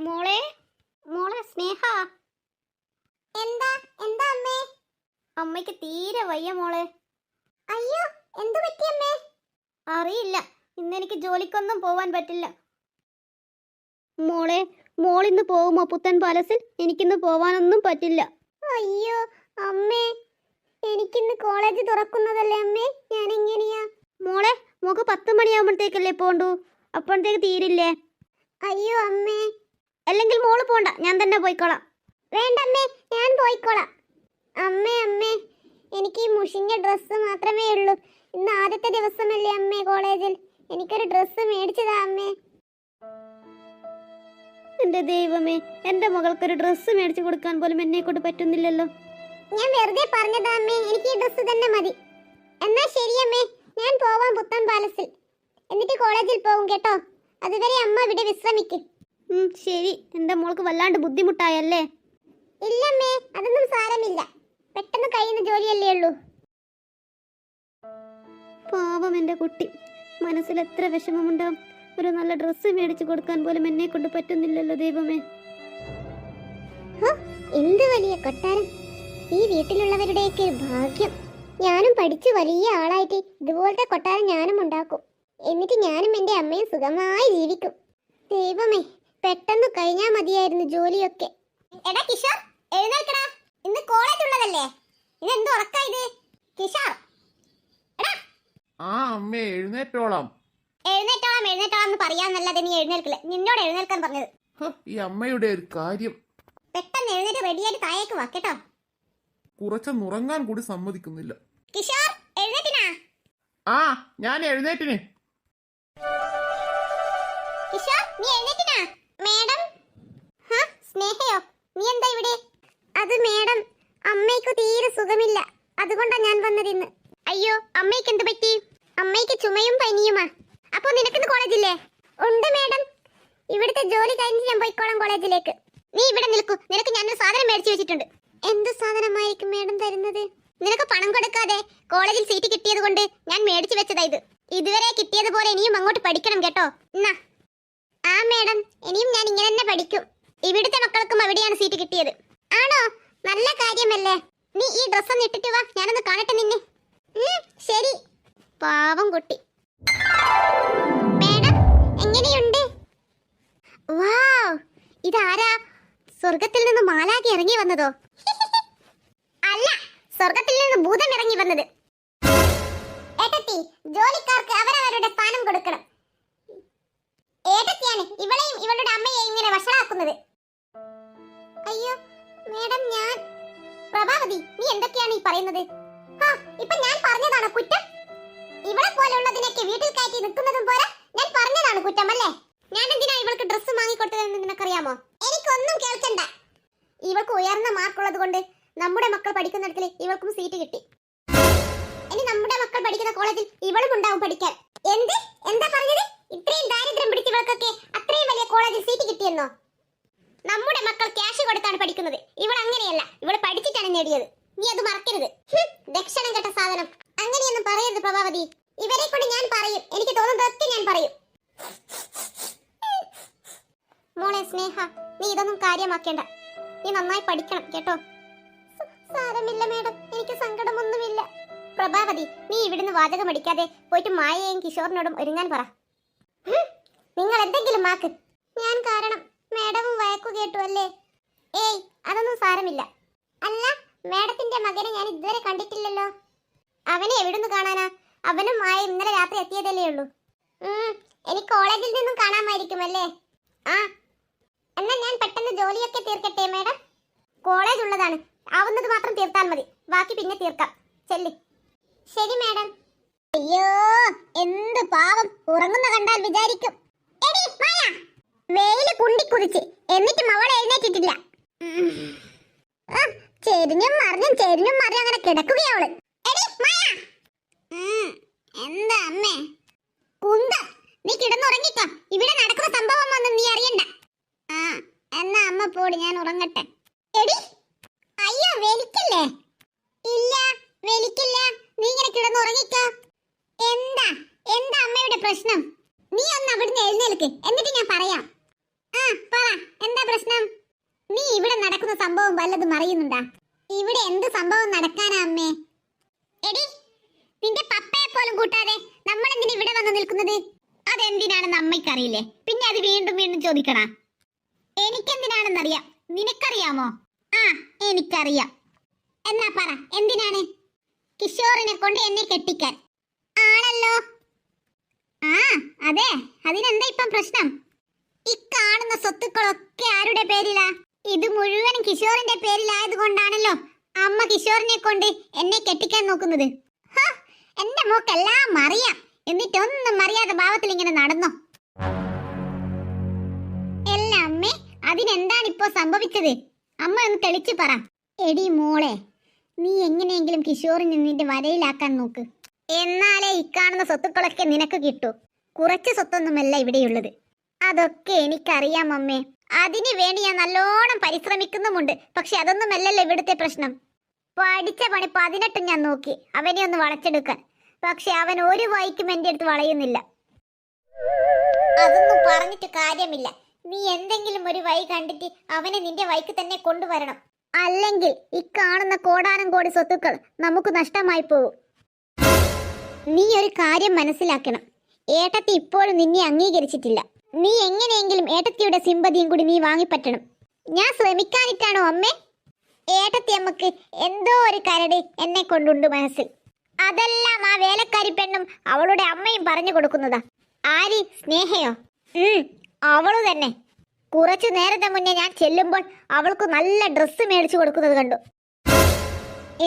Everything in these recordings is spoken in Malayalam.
മോളെ മോളെ സ്നേഹ. എന്താ എന്താ അമ്മേ? അമ്മയ്ക്ക് തീരെ വയ്യ മോളെ. അയ്യോ, എന്തു പറ്റി അമ്മേ? അറിയില്ല, ഇന്നെനിക്ക് ജോലിക്കൊന്നും പോവാൻ പറ്റില്ല. മോളെ, മോളിന്ന് പോകുമോ പുത്തൻ പാലസിൽ? എനിക്കിന്ന് പോവാനൊന്നും പറ്റില്ല. അയ്യോ അമ്മേ, എനിക്കിന്ന് കോളേജ് തുറക്കുന്നതല്ലേ അമ്മേ, ഞാൻ എങ്ങനെയാ? മോളെ, മോക്ക് 10 മണിയാവുമ്പോഴത്തേക്കല്ലേ പോണ്ടു, അപ്പോഴത്തേക്ക് തീരില്ലേ? അയ്യോ അമ്മേ. അല്ലെങ്കിൽ മോള് പോണ്ട, ഞാൻ തന്നെ പോയിക്കോളാം. വേണ്ട അമ്മേ, ഞാൻ പോയിക്കോളാം. അമ്മേ അമ്മേ, എനിക്ക് ഈ മുഷിഞ്ഞ ഡ്രസ്സ് മാത്രമേ ഉള്ളൂ. ഇന്ന് ആദ്യത്തെ ദിവസമല്ലേ അമ്മേ കോളേജിൽ. എനിക്കൊരു ഡ്രസ്സ് മേടിച്ചതാ അമ്മേ. എന്റെ ദൈവമേ, എന്റെ മകൾക്കൊരു ഡ്രസ്സ് മേടിച്ചു കൊടുക്കാൻ പോലും എന്നെ കൊണ്ട് പറ്റുന്നില്ലല്ലോ. ഞാൻ വെറുതെ പറഞ്ഞതാ അമ്മേ, എനിക്ക് ഈ ഡ്രസ്സ് തന്നെ മതി. എന്നാ ശരി അമ്മേ, ഞാൻ പോവാം പുത്തൻ പാലസിൽ. എന്നിട്ട് കോളേജിൽ പോകും കേട്ടോ. അതുവരെ അമ്മ ഇവിടെ വിശ്രമിക്കും. ശരി. എന്റെ മോൾക്ക് വല്ലാണ്ട് ബുദ്ധിമുട്ടായല്ലേ? ഇല്ലമ്മേ, അതൊന്നും സാരമില്ല. പെട്ടെന്ന് കഴിയുന്ന ജോലിയല്ലേ ഉള്ളൂ. പാവം എന്റെ കുട്ടി, മനസ്സിൽ എത്ര വിഷമമുണ്ടാവും. ഒരു നല്ല ഡ്രസ്സ് മേടിച്ചു കൊടുക്കാൻ പോലും എന്നെ കൊണ്ട് പറ്റുന്നില്ലല്ലോ ദൈവമേ. എന്ത് വലിയ കൊട്ടാരം! ഈ വീട്ടിലുള്ളവരുടെയൊക്കെ ഒരു ഭാഗ്യം. ഞാനും പഠിച്ച് വലിയ ആളായിട്ട് ഇതുപോലത്തെ കൊട്ടാരം ഞാനും ഉണ്ടാക്കും. എന്നിട്ട് ഞാനും എൻ്റെ അമ്മയും സുഖമായി ജീവിക്കും. ദൈവമേ, പെട്ടെന്ന് കഴിഞ്ഞാൽ മതിയായിരുന്നു ജോലിയൊക്കെ. എടാ കിഷോർ, എഴുന്നേൽക്കടാ. ഇന്ന് കോളേജ് ഉള്ളതല്ലേ? ഇതെന്ത് ഉറക്കായത് കിഷോർ? എടാ. ആ അമ്മേ, എഴുന്നേറ്റോളാം. എഴുന്നേറ്റോളാം എഴുന്നേറ്റോളാം എന്ന് പറയാന്നല്ലാതെ നീ എഴുന്നേൽക്കില്ല. നിന്നോട് എഴുന്നേൽക്കാൻ പറഞ്ഞത്. ഈ അമ്മയുടെ ഒരു കാര്യം. പെട്ടെന്ന് എഴുന്നേറ്റ് റെഡിയായിട്ട് താഴേക്ക് വാ കേട്ടോ. കുറച്ചൊന്ന് ഉറങ്ങാൻ കൂടി സമ്മതിക്കുന്നില്ല. കിഷോർ, എഴുന്നേറ്റിനാ? ആ, ഞാൻ എഴുന്നേറ്റിന്. കിഷോർ, നീ എഴുന്നേറ്റിനാ? മേഡം. സ്നേഹയോ, നീ എന്താ ഇവിടെ? അത് മേഡം, അമ്മയ്ക്ക് തീരെ സുഖമില്ല, അതുകൊണ്ടാ ഞാൻ വന്നതിന്ന്. അയ്യോ, അമ്മയ്ക്ക് എന്ത് പറ്റി? അമ്മയ്ക്ക് ചുമയും പനിയുമാ. അപ്പൊ നിനക്കിന്ന് കോളേജില്ലേ? ഉണ്ട് മേഡം. ഇവിടുത്തെ ജോലി കഴിഞ്ഞ് ഞാൻ പോയിക്കോളാം കോളേജിലേക്ക്. നീ ഇവിടെ നിൽക്കൂ, നിനക്ക് ഞാനൊരു സാധനം മേടിച്ചു വെച്ചിട്ടുണ്ട്. എന്ത് സാധനമായിരിക്കും മേഡം തരുന്നത്? നിനക്ക് പണം കൊടുക്കാതെ കോളേജിൽ സീറ്റ് കിട്ടിയത് കൊണ്ട് ഞാൻ മേടിച്ചു വെച്ചതാ ഇത്. ഇതുവരെ കിട്ടിയതുപോലെ ഇനിയും അങ്ങോട്ട് പഠിക്കണം കേട്ടോ. എന്നാ. ആ മേഡം, ഇനിയും ഞാൻ ഇങ്ങനെ തന്നെ പഠിക്കും. ഇവിടുത്തെ മക്കൾക്കും അവിടെയാണ് സീറ്റ് കിട്ടിയത്. ആണോ? നല്ല കാര്യമല്ലേ. നീ ഈ ഡ്രസ്സ് ഒന്ന് ഇട്ടിട്ട് വാ, ഞാനൊന്ന് കാണട്ടെ നിന്നെ. ശരി. പാവം കുട്ടി. മേഡം, എങ്ങനെയുണ്ട്? വാവ്, ഇതാരാ? സ്വർഗത്തിൽ നിന്ന് മാലാഖ ഇറങ്ങി വന്നതോ? അല്ല, സ്വർഗത്തിൽ നിന്ന് ഭൂതം ഇറങ്ങി വന്നത്. ഏട്ടത്തി, ജോലിക്കാർക്ക് അവരവരുടെ സ്ഥാനം കൊടുക്കണം. ഏട്ടത്തിയാണ് ഇവളെയും ഇവളുടെ അമ്മയെയും ഇങ്ങനെ വഷളാക്കുന്നത്. അയ്യോ മേഡം, ഞാൻ പ്രഭാവതി, നീ എന്തൊക്കെയാണ് ഈ പറയുന്നത്? ഇപ്പൊ ഞാൻ പറഞ്ഞതാണോ കുറ്റം? ഇവളെ പോലുള്ളതിനൊക്കെ വീട്ടിൽ കയറ്റി നിൽക്കുന്നതും പോരാ, ഞാൻ പറഞ്ഞതാണ് കുറ്റം അല്ലേ? ഞാൻ എന്തിനാ ഇവൾക്ക് ഡ്രസ്സ് വാങ്ങിക്കൊടുത്തതെന്ന് നിനക്കറിയാമോ? എനിക്കൊന്നും കേൾക്കണ്ട. ഇവൾക്ക് ഉയർന്ന മാർക്കുള്ളത് കൊണ്ട് നമ്മുടെ മക്കൾ പഠിക്കുന്നിടത്തിൽ ഇവൾക്കും സീറ്റ് കിട്ടി. ഇനി നമ്മുടെ മക്കൾ പഠിക്കുന്ന കോളേജിൽ ഇവളും ഉണ്ടാവും പഠിക്കാൻ. എന്ത്? എന്താ പറഞ്ഞത്? ഇത്രയും ദാരിദ്ര്യം പിടിച്ചവൾക്കൊക്കെ അത്രയും വലിയ കോളേജിൽ സീറ്റ് കിട്ടിയെന്നോ? നമ്മുടെ മക്കൾ ക്യാഷ് കൊടുത്താണ് പഠിക്കുന്നത്. ഇവൾ അങ്ങനെയല്ല, ഇവൾ പഠിച്ചിട്ടാണ് നേടിയത്. നീ അത് മറക്കരുത്. ദക്ഷണം കെട്ട സാധനം. അങ്ങനെയൊന്നും പറയരുത് പ്രഭാവതി. ഇവരെ കൊണ്ട് ഞാൻ പറയും, എനിക്ക് തോന്നുന്നതൊക്കെ ഞാൻ പറയും. മോളെ സ്നേഹ, നീ ഇതൊന്നും കാര്യമാക്കേണ്ട. നീ നന്നായി പഠിക്കണം കേട്ടോ. സാരമില്ല മേഡം, എനിക്ക് സങ്കടമൊന്നുമില്ല. പ്രഭാവതി, നീ ഇവിടുന്ന് വാചകം അടിക്കാതെ പോയിട്ട് മായയെയും കിഷോറിനോടും ഒരുങ്ങാൻ പറ. നിങ്ങൾ എന്തെങ്കിലും മാക്ക്. ഞാൻ കാരണം മേഡവും വഴക്കു കേട്ടു അല്ലേ? ഏയ്, അതൊന്നും സാരമില്ല. അല്ല, മേഡത്തിന്റെ മകനെ ഞാൻ ഇതുവരെ കണ്ടിട്ടില്ലല്ലോ. അവനെ എവിടുന്ന് കാണാനാ? അവനും മായ ഇന്നലെ രാത്രി എത്തിയതല്ലേ ഉള്ളൂ. എനിക്ക് കോളേജിൽ നിന്നും കാണാമായിരിക്കുമല്ലേ? ആ, എന്നാൽ ഞാൻ പെട്ടെന്ന് ജോലിയൊക്കെ തീർക്കട്ടെ മേഡം. കോളേജ് ഉള്ളതാണ്, ആവുന്നത് മാത്രം തീർത്താൽ മതി, ബാക്കി പിന്നെ തീർക്കാം. ചെല്ലി. ശരി മേഡം. അയ്യോ, എന്ത് പാവം, ഉറങ്ങുന്ന കണ്ടാൽ വിചാരിക്കും. വെയില് കുണ്ടിക്കുതിച്ച്, എന്നിട്ടും അവൾ എഴുന്നേറ്റിട്ടില്ല. ചെരിഞ്ഞും മറിഞ്ഞും അങ്ങനെ കിടക്കുകയവള്. എന്താ അമ്മേ? കുന്ത, നീ കിടന്നുറങ്ങിക്കോ. ഇവിടെ നടക്കുന്ന സംഭവം ഒന്നും നീ അറിയണ്ട. എന്നാ അമ്മ പോടി, ഞാൻ ഉറങ്ങട്ടെ. എടി, അയ്യോ വലിക്കല്ലേ. ഇല്ല, വലിക്കില്ല. നീ ഇങ്ങനെ കിടന്നുറങ്ങിക്കോ. എന്താ എന്താ അമ്മയുടെ പ്രശ്നം? നീ ഒന്ന് അവിടുന്ന് എഴുന്നേൽക്ക്, എന്നിട്ട് ഞാൻ പറയാം. ആ പറ, എന്താ പ്രശ്നം? നീ ഇവിടെ നടക്കുന്ന സംഭവം വല്ലതും അറിയുന്നുണ്ടാ? ഇവിടെ എന്ത് സംഭവം നടക്കാനാ അമ്മേ? എടി, നിന്റെ പപ്പയെ പോലും കൂട്ടാതെ നമ്മൾ എന്തിനാ ഇവിടെ വന്ന് നിൽക്കുന്നത്? അതെന്തിനാണെന്ന് അമ്മയ്ക്കറിയില്ലേ? പിന്നെ അത് വീണ്ടും വീണ്ടും ചോദിക്കണ? എനിക്കെന്തിനാണെന്നറിയാം. നിനക്കറിയാമോ? ആ, എനിക്കറിയാം. എന്നാ പറ, എന്തിനാണ്? കിഷോറിനെ കൊണ്ട് എന്നെ കെട്ടിക്കാൻ ആണല്ലോ. ആ അതെ, അതിനെന്താ ഇപ്പം പ്രശ്നം? ഈ കാണുന്ന സ്വത്തുക്കളൊക്കെ ആരുടെ പേരിലാ? ഇത് മുഴുവൻ കിഷോറിന്റെ പേരിലായത് കൊണ്ടാണല്ലോ അമ്മ കിഷോറിനെ കൊണ്ട് എന്നെ കെട്ടിക്കാൻ നോക്കുന്നത്. എന്റെ മോക്കെല്ലാം അറിയാം, എന്നിട്ടൊന്നും അറിയാതെ ഭാവത്തിൽ ഇങ്ങനെ നടന്നോ? അല്ല അമ്മേ, അതിനെന്താണ് ഇപ്പോ സംഭവിച്ചത്? അമ്മ ഒന്ന് തെളിച്ചു പറ. എടി മോളെ, നീ എങ്ങനെയെങ്കിലും കിഷോറിനെ നിന്റെ വരയിലാക്കാൻ നോക്ക്. എന്നാലേ ഇക്കാണുന്ന സ്വത്തുക്കളൊക്കെ നിനക്ക് കിട്ടൂ. കുറച്ച് സ്വത്തൊന്നുമല്ല ഇവിടെയുള്ളത്. അതൊക്കെ എനിക്കറിയാം അമ്മേ. അതിനു വേണ്ടി ഞാൻ നല്ലോണം പരിശ്രമിക്കുന്നുമുണ്ട്. പക്ഷെ അതൊന്നുമല്ലല്ലോ ഇവിടുത്തെ പ്രശ്നം. പഠിച്ച പണി 18 ഞാൻ നോക്കി അവനെ ഒന്ന് വളച്ചെടുക്കാൻ. പക്ഷെ അവൻ ഒരു വൈക്കും എന്റെ അടുത്ത് വളയുന്നില്ല. അതൊന്നും പറഞ്ഞിട്ട് കാര്യമില്ല. നീ എന്തെങ്കിലും ഒരു വഴി കണ്ടിട്ട് അവനെ നിന്റെ വഴിക്ക് തന്നെ കൊണ്ടുവരണം. അല്ലെങ്കിൽ ഈ കാണുന്ന കോടാനം കോടി സ്വത്തുക്കൾ നമുക്ക് നഷ്ടമായി പോകും. നീ ഒരു കാര്യം മനസ്സിലാക്കണം. ഏട്ടത്തി ഇപ്പോഴും നിന്നെ അംഗീകരിച്ചിട്ടില്ല. നീ എങ്ങനെയെങ്കിലും ഏട്ടത്തിയുടെ സിമ്പതിയും കൂടി നീ വാങ്ങിപ്പറ്റണം. ഞാൻ ശ്രമിക്കാനിട്ടാണോ അമ്മേ? ഏട്ടത്തി അമ്മക്ക് എന്തോ ഒരു കരട് എന്നെ കൊണ്ടുണ്ട് മനസ്സിൽ. അതെല്ലാം ആ വേലക്കാരി പെണ്ണും അവളുടെ അമ്മയും പറഞ്ഞു കൊടുക്കുന്നതാ. ആര്? സ്നേഹയോ? അവളു തന്നെ. കുറച്ചു നേരത്തെ മുന്നേ ഞാൻ ചെല്ലുമ്പോൾ അവൾക്ക് നല്ല ഡ്രസ്സ് മേടിച്ചു കൊടുക്കുന്നത് കണ്ടു.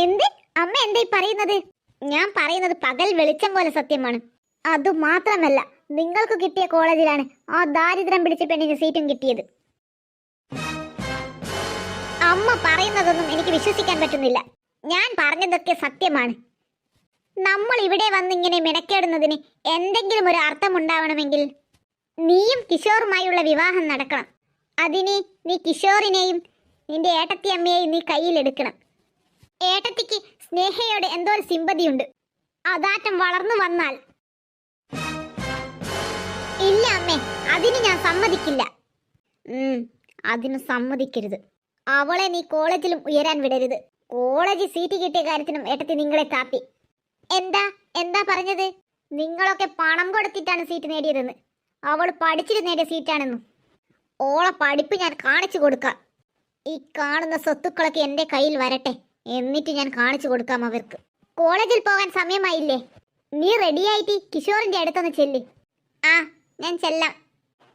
എന്ത് അമ്മ എന്തായി പറയുന്നത്? ഞാൻ പറയുന്നത് പകൽ വെളിച്ചം പോലെ സത്യമാണ്. അതുമാത്രമല്ല, നിങ്ങൾക്ക് കിട്ടിയ കോളേജിലാണ് ആ ദാരിദ്ര്യം പിടിച്ച പെണ്ണിന് സീറ്റും കിട്ടിയത്. അമ്മ പറയുന്നതൊന്നും എനിക്ക് വിശ്വസിക്കാൻ പറ്റുന്നില്ല. ഞാൻ പറഞ്ഞതൊക്കെ സത്യമാണ്. നമ്മൾ ഇവിടെ വന്നിങ്ങനെ മെനക്കേടുന്നതിന് എന്തെങ്കിലും ഒരു അർത്ഥമുണ്ടാവണമെങ്കിൽ നീയും കിഷോറുമായുള്ള വിവാഹം നടക്കണം. അതിന് നീ കിഷോറിനെയും നിന്റെ ഏട്ടത്തി അമ്മയെയും നീ കയ്യിലെടുക്കണം. ഏട്ടത്തിക്ക് സ്നേഹയോട് എന്തോ ഒരു സിമ്പതിയുണ്ട്. അതാറ്റം വളർന്നു വന്നാൽ. ഇല്ല അമ്മേ, അതിന് ഞാൻ സമ്മതിക്കില്ല. അതിന് സമ്മതിക്കരുത്. അവളെ നീ കോളേജിലും ഉയരാൻ വിടരുത്. കോളേജിൽ സീറ്റ് കിട്ടിയ കാര്യത്തിനും ഏട്ടത്തി നിങ്ങളെ താപ്പി. എന്താ പറഞ്ഞത്? നിങ്ങളൊക്കെ പണം കൊടുത്തിട്ടാണ് സീറ്റ് നേടിയതെന്ന്. അവൾ പഠിച്ചിട്ട് നേടിയ സീറ്റാണെന്നും. ഓളെ പഠിപ്പ് ഞാൻ കാണിച്ചു കൊടുക്കാം. ഈ കാണുന്ന സ്വത്തുക്കളൊക്കെ എൻ്റെ കയ്യിൽ വരട്ടെ, എന്നിട്ട് ഞാൻ കാണിച്ചു കൊടുക്കാം അവർക്ക്. കോളേജിൽ പോകാൻ സമയമായില്ലേ? നീ റെഡിയായിട്ട് കിഷോറിന്റെ അടുത്തൊന്ന് ചെല്ല്. ആ, ഞാൻ ചെല്ലാം.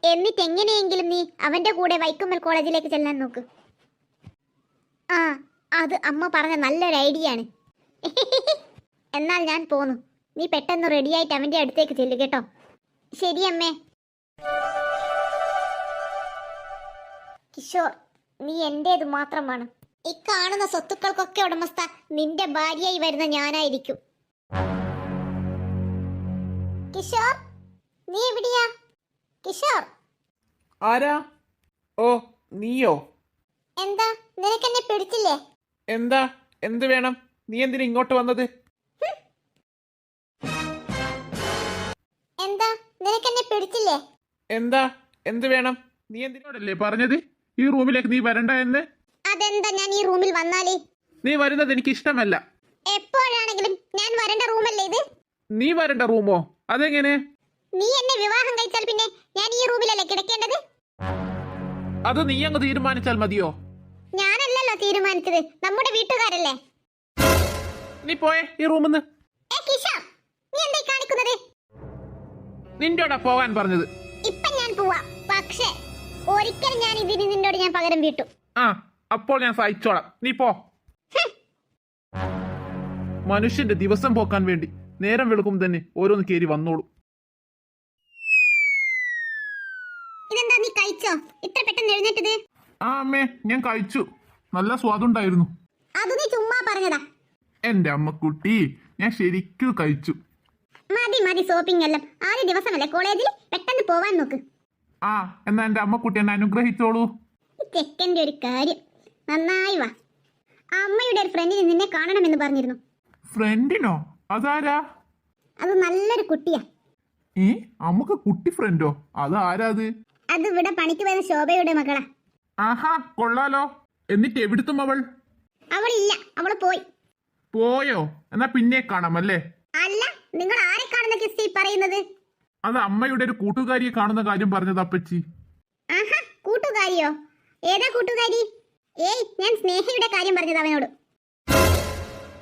എന്നിട്ട് എങ്ങനെയെങ്കിലും നീ അവന്റെ കൂടെ വൈക്കുമ്മൽ കോളേജിലേക്ക് ചെല്ലാൻ നോക്ക്. ആ, അത് അമ്മ പറഞ്ഞ നല്ലൊരു ഐഡിയ ആണ്. എന്നാൽ ഞാൻ പോന്നു. നീ പെട്ടെന്ന് റെഡിയായിട്ട് അവന്റെ അടുത്തേക്ക് ചെല്ലു കേട്ടോ. ശരി അമ്മേ. കിഷോർ, നീ എന്റേത് മാത്രമാണ്. ഈ കാണുന്ന സ്വത്തുക്കൾക്കൊക്കെ ഉടമസ്ഥ നിന്റെ ഭാര്യയായി വരുന്ന ഞാനായിരിക്കും. കിഷോർ, നീ എവിടെയാ? കിഷോർ. ആരാ? ഓ, നീയോ? എന്താ, നിനക്കെന്നെ പിടിച്ചില്ലേ? എന്താ? എന്ത് വേണം? നീ എന്തിനാ ഇങ്ങോട്ട് വന്നത്? എന്താ, നിനക്കെന്നെ പിടിച്ചില്ലേ? എന്താ? എന്ത് വേണം? നീ എന്തിനോടല്ലേ പറഞ്ഞത് ഈ റൂമിലേക്ക് നീ വരണ്ട എന്ന്? അതെന്താ, ഞാൻ ഈ റൂമിൽ വന്നാലേ? നീ വരുന്നത് എനിക്ക് ഇഷ്ടമല്ല. എപ്പോഴാണെങ്കിലും ഞാൻ വരേണ്ട റൂമല്ലേ ഇത്? നീ വരണ്ട റൂമോ? അതെങ്ങനെ? നീ എന്നെ വിവാഹം കഴിച്ചാൽ പിന്നെ ഞാൻ ഈ റൂമിലല്ലേ കിടക്കേണ്ടത്? അത് നീ അങ്ങ് തീരുമാനിച്ചാൽ മതിയോ? ഞാനല്ലല്ലോ തീരുമാനിച്ചത്, നമ്മുടെ വീട്ടുകാരല്ലേ. നീ പോയേ ഈ റൂമിന്ന്. കിഷോർ, നീ എന്തായി കാണിക്കുന്നത്? നിന്റോടാ പോകാൻ പറഞ്ഞത്. ഇപ്പൊ ഞാൻ പോവാ, പക്ഷേ ഒരിക്കലും ഞാൻ ഇതിന് നിന്നോട് ഞാൻ പകരം വീട്ടു. ആ, അപ്പോൾ ഞാൻ സഹിച്ചോളാം. നീ പോ. മനുഷ്യന്റെ ദിവസം പോക്കാൻ വേണ്ടി നേരം വെളുക്കും തന്നെ ഓരോന്ന് കേറി വന്നോളൂ. ഇതെന്താ, നീ കഴിച്ചോ? ഇത്ര പെട്ടെന്ന് എഴുന്നേറ്റത്? ആ അമ്മേ, ഞാൻ കഴിച്ചു. നല്ല സ്വാദുണ്ടായിരുന്നു. അത് നീ ചുമ്മാ പറഞ്ഞതാ. എന്റെ അമ്മക്കുട്ടി, ഞാൻ ശരിക്കും കഴിച്ചു. മതി സോപ്പിംഗ് എല്ലാം. ആദ്യ ദിവസമല്ലേ കോളേജിൽ, പെട്ടെന്ന് പോവാൻ നോക്ക്. ആ, എന്നാ എന്റെ അമ്മക്കുട്ടി എന്നെ അനുഗ്രഹിച്ചോളൂ. ചെക്കൻ്റെ ഒരു കാര്യം നന്നായി വാ. അമ്മയുടെ ഒരു ഫ്രണ്ടിന് നിന്നെ കാണണമെന്ന് പറഞ്ഞിരുന്നു. ഫ്രണ്ടിനോ? അതാരാ? അത് നല്ലൊരു കുട്ടിയാ. അമ്മക്ക് കുട്ടി ഫ്രണ്ടോ? അതാരാത്? അത് ഇവിടെ പണിക്ക് വരുന്ന ശോഭയുടെ മകളാ. ആഹാ കൊള്ളാലോ. എന്നിട്ട് എവിടുത്തും അവൾ? അവളില്ല, അവള് പോയി. പോയോ? എന്നാ പിന്നെ കാണാം അല്ലേ? അല്ല, നിങ്ങൾ ആരെ കാണുന്ന കിസ്തി പറയുന്നത്? അത് അമ്മയുടെ ഒരു കൂട്ടുകാരിയെ കാണുന്ന കാര്യം പറഞ്ഞത് അപ്പച്ചി. ആഹാ, കൂട്ടുകാരിയോ? ഏതാ കൂട്ടുകാരി? ഏയ്, ഞാൻ സ്നേഹയുടെ കാര്യം പറഞ്ഞത് അവനോട്.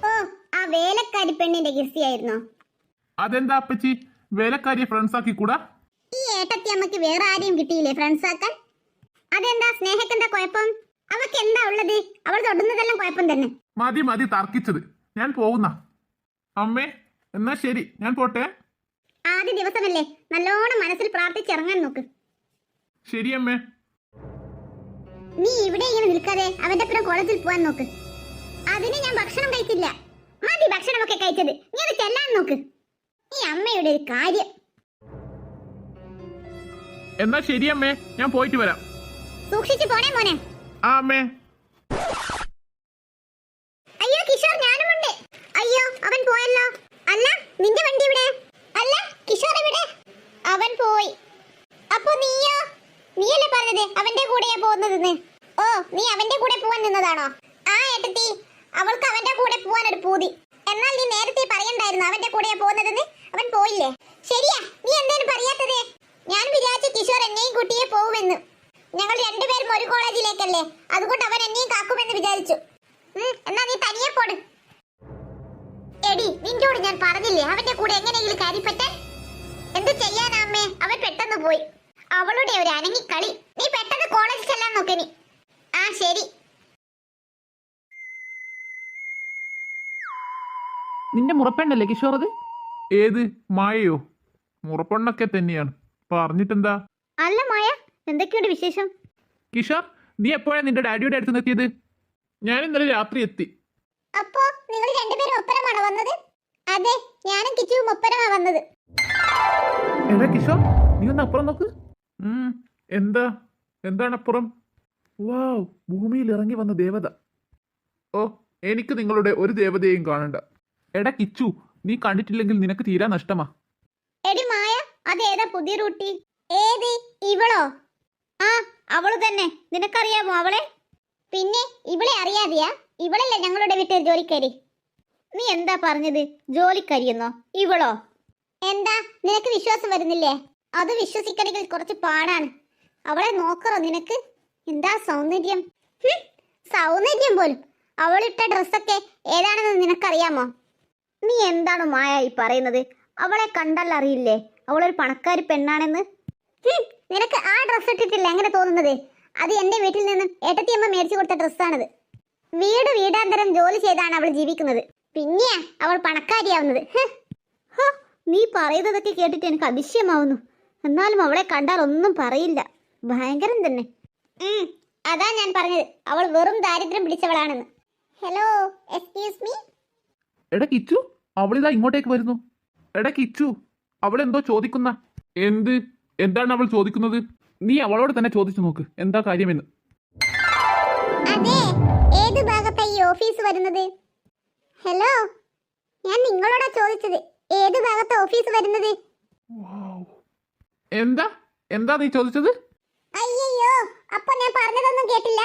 ഓ, ആ വേലക്കാരി പെണ്ണിന്റെ കിസ്തി ആയിരുന്നോ? അതെന്താ അപ്പച്ചി, വേലക്കാരിയെ ഫ്രണ്ട്സ് ആക്കി കൂടാ? ഈ ഏട്ടത്തി അമ്മക്ക് വേറെ ആരെയും കിട്ടിയില്ലേ ഫ്രണ്ട്സ് ആക്കാൻ? അതെന്താ സ്നേഹക്കെന്താ കുഴപ്പം? അവക്ക് എന്താ ഉള്ളത്? അവൾ തൊടുന്നതെല്ലാം കുഴപ്പം തന്നെ. മതി മതി തർക്കിച്ചത്, ഞാൻ പോകുന്ന. അമ്മേ എന്നാ ശരി, ഞാൻ പോട്ടെ. ആദ്യ ദിവസമല്ലേ, നല്ലോണം മനസ്സിൽ പ്രാർത്ഥിച്ചിറങ്ങാൻ നോക്ക്. ശരി അമ്മേ. നീ ഇവിടെ ഇങ്ങനെ നിൽക്കാതെ അവന്റെ അപ്പുറം കോളേജിൽ പോവാൻ നോക്ക്. അതിന് ഞാൻ ഭക്ഷണം കഴിച്ചില്ല. മതി ഭക്ഷണമൊക്കെ കഴിച്ചത്, നീ അത് ചെല്ലാൻ നോക്ക്. ഈ അമ്മയുടെ ഒരു കാര്യം. എന്നാ ശരി അമ്മേ, ഞാൻ പോയിട്ട് വരാം. സൂക്ഷിച്ചു പോണേ മോനെ. ആ അമ്മേ. അയ്യോ കിഷോർ, ഞാനുമുണ്ട്. അയ്യോ, അവൻ പോയല്ലോ. അല്ല, നിന്റെ വണ്ടി ഇവിടെ? അല്ല, കിഷോർ എവിടെ? അവൻ പോയി. അപ്പൊ നീയോ? നീയല്ലേ പറഞ്ഞത് അവന്റെ കൂടെയാ പോകുന്നതെന്ന്? ഓ, നീ അവന്റെ കൂടെ പോവാൻ നിന്നതാണോ? ആ ഏട്ടത്തി, അവൾക്ക് അവന്റെ കൂടെ പോവാൻ ഒരു പൂതി. എന്നാൽ നീ നേരത്തെ പറയണ്ടായിരുന്നു അവന്റെ കൂടെയാ പോകുന്നതെന്ന്. അവൻ പോയില്ലേ? ശരിയാ, നീ എന്താണ് പറയാത്തത്? ഞാൻ വിചാരിച്ചു കിഷോർ എന്നെയും കുട്ടിയെ പോവുമെന്ന്. ഞങ്ങൾ രണ്ടുപേരും ഒരു കോളേജിലേക്കല്ലേ, അതുകൊണ്ട് അവൻ എന്നെയും കാക്കുമെന്ന് വിചാരിച്ചു. എന്നാ നീ തനിയെ പോട്. എടി, നിന്നോട് ഞാൻ പറഞ്ഞില്ലേ അവന്റെ കൂടെ എങ്ങനെയെങ്കിലും കാര്യപ്പറ്റാൻ? എന്ത് ചെയ്യാനാ അമ്മേ, അവൻ പെട്ടെന്ന് പോയി. അവളുടെ ഒരു അനങ്ങിക്കളി. നീ പെട്ടെന്ന് കോളേജിൽ ചെല്ലാൻ നോക്കനി. ആ ശരി. നിന്റെ മുറപ്പെണ്ണല്ലേ കിഷോർ അത്? ഏത് മായയോ? മുറപ്പെണ്ണൊക്കെ തന്നെയാണ്. പറഞ്ഞിട്ടെന്താ? അല്ല മായ, എന്തൊക്കെയുണ്ട് വിശേഷം? കിഷോർ, നീ എപ്പോഴാണ് നിന്റെ ഡാഡിയുടെ അടുത്ത് എത്തിയത്? ഞാൻ ഇന്നലെ രാത്രി എത്തി. അപ്പോ നിങ്ങൾ രണ്ടുപേരും ഒപ്പരമാണോ വന്നത്? അതെ, ഞാനും കിച്ചുവും ഒപ്പരമാ വന്നത്. എടാ കിഷോർ, നീ ഒന്ന് അപ്പുറം നോക്ക്. എന്താ? എന്താണ് അപ്പുറം? വാവ്, ഭൂമിയിൽ ഇറങ്ങി വന്ന ദേവത. ഓ, എനിക്ക് നിങ്ങളുടെ ഒരു ദേവതയെയും കാണണ്ട. എടാ കിച്ചു, നീ കണ്ടിട്ടില്ലെങ്കിൽ നിനക്ക് തീരാ നഷ്ടമാ. എടി മായ, അതേതാ പുതിയ റൂട്ടി? ഏത്, ഇവളോ? ആ, അവള് തന്നെ. നിനക്കറിയാമോ അവളെ? പിന്നെ ഇവളെ അറിയാതെയാ? ഇവളല്ലേ ഞങ്ങളുടെ വീട്ടിൽ ജോലിക്കാരി. നീ എന്താ പറഞ്ഞത്? ജോലിക്കരിയെന്നോ? ഇവളോ? എന്താ, നിനക്ക് വിശ്വാസം വരുന്നില്ലേ? അത് വിശ്വസിക്കണമെങ്കിൽ കുറച്ച് പാടാണ്. അവളെ നോക്കറോ നിനക്ക്? എന്താ സൗന്ദര്യം! സൗന്ദര്യം പോലും. അവളിട്ട ഡ്രസ്സൊക്കെ ഏതാണെന്ന് നിനക്കറിയാമോ? നീ എന്താണ് മായ ഈ പറയുന്നത്? അവളെ കണ്ടാൽ അറിയില്ലേ അവളൊരു പണക്കാരി പെണ്ണാണെന്ന്? നിനക്ക് ആ ഡ്രസ്സ് ഇട്ടിട്ടില്ല എങ്ങനെ തോന്നുന്നത്? അത് എന്റെ വീട്ടിൽ നിന്നും ഏട്ടത്തിയമ്മ മേടിച്ചു കൊടുത്ത ഡ്രസ്സാണത്. വീട് വീടാന്തരം ജോലി ചെയ്താണ് അവൾ ജീവിക്കുന്നത്. പിന്നെയാ അവൾ പണക്കാരിയാവുന്നത്. നീ പറയുന്നതൊക്കെ കേട്ടിട്ട് എനിക്ക് അതിശയമാവുന്നു. എന്നാലും അവളെ കണ്ടാൽ ഒന്നും പറയില്ല. ഭയങ്കരം തന്നെ. അതാ ഞാൻ പറഞ്ഞത്, അവൾ വെറും ദാരിദ്ര്യം പിടിച്ചവളാണെന്ന്. Hello, excuse me. എടാ കിച്ചു, അവളിതാ ഇങ്ങോട്ടേക്ക് വരുന്നു. എടാ കിച്ചു, അവളെന്തോ ചോദിക്കുന്ന. എന്താണ് അവൾ ചോദിക്കുന്നത്? നീ അവളോട് തന്നെ ചോദിച്ചു നോക്ക് എന്താ കാര്യമെന്ന്. അതെ, ഏത് ഭാഗത്താ ഈ ഓഫീസ് വരുന്നത്? ഹലോ, ഞാൻ നിങ്ങളോടാ ചോദിച്ചത്, ഏത് ഭാഗത്താ ഓഫീസ് വരുന്നത്? എന്താ നീ ചോദിച്ചത്? അയ്യോ, അപ്പൊ ഞാൻ പറഞ്ഞതൊന്നും കേട്ടില്ല?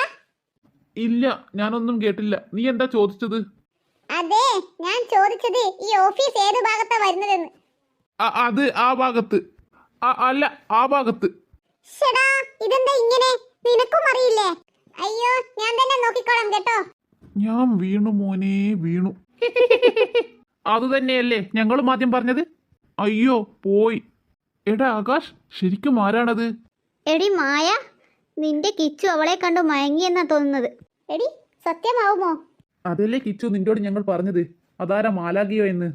ഇല്ല, ഞാനൊന്നും കേട്ടില്ല. നീ എന്താ ചോദിച്ചത്? അതെ, ഞാൻ ചോദിച്ചത് ഈ ഓഫീസ് ഏത് ഭാഗത്താ വരുന്നതെന്ന്. അത് ആ ഭാഗത്ത്. അല്ല, ആ ഭാഗത്ത്. ശടാ, ഇതെന്താ ഇങ്ങനെ? നിനക്കും അറിയില്ലേ? അയ്യോ, ഞാൻ തന്നെ നോക്കിക്കോളാം കേട്ടോ. ഞാൻ വീണു മോനെ, വീണു. അത് തന്നെയല്ലേ ഞങ്ങളും ആദ്യം പറഞ്ഞത്. അയ്യോ പോയി. എടാ ആകാശ്, ശരിക്കും ആരാണത്? എടി മായ, നിന്റെ കിച്ചു അവളെ കണ്ടു മയങ്ങിയെന്നാ തോന്നുന്നത്. എടി, സത്യമാവുമോ? അതല്ലേ കിച്ചു നിന്നോട് ഞങ്ങൾ പറഞ്ഞത്, അതാരാ മാലാകിയോ എന്ന്.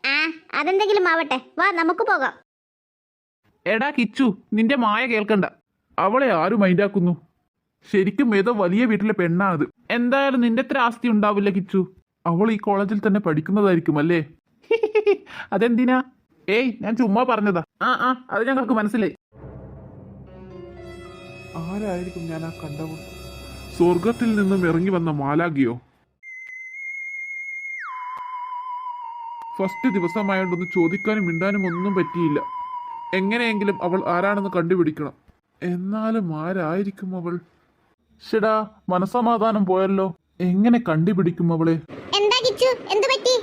ആ, അതെന്തെങ്കിലും ആവട്ടെ, വാ നമുക്ക് പോകാം. എടാ കിച്ചു, നിന്റെ മായ കേൾക്കണ്ട. അവളെ ആരും മൈൻഡാക്കുന്നു. ശരിക്കും ഏതോ വലിയ വീട്ടിലെ പെണ്ണാണത്. എന്തായാലും നിന്റെ അത്ര ആസ്തി ഉണ്ടാവില്ല കിച്ചു. അവൾ ഈ കോളേജിൽ തന്നെ പഠിക്കുന്നതായിരിക്കും അല്ലേ? അതെന്തിനാ? ഏയ്, ഞാൻ ചുമ്മാ പറഞ്ഞതാ. അത് ഞങ്ങൾക്ക് മനസ്സിലായി. ആരായിരിക്കും ഞാൻ ആ കണ്ടവൾ? സ്വർഗത്തിൽ നിന്നും ഇറങ്ങി വന്ന മാലാകിയോ? ഫസ്റ്റ് ദിവസമായോണ്ടൊന്ന് ചോദിക്കാനും മിണ്ടാനും ഒന്നും പറ്റിയില്ല. എങ്ങനെയെങ്കിലും അവൾ ആരാണെന്ന് കണ്ടുപിടിക്കണം. എന്നാലും ആരായിരിക്കും അവൾ? ഷെടാ, മനസമാധാനം പോയല്ലോ. എങ്ങനെ കണ്ടുപിടിക്കും അവളെ? എന്താ കിച്ചു, എന്ത് പറ്റി?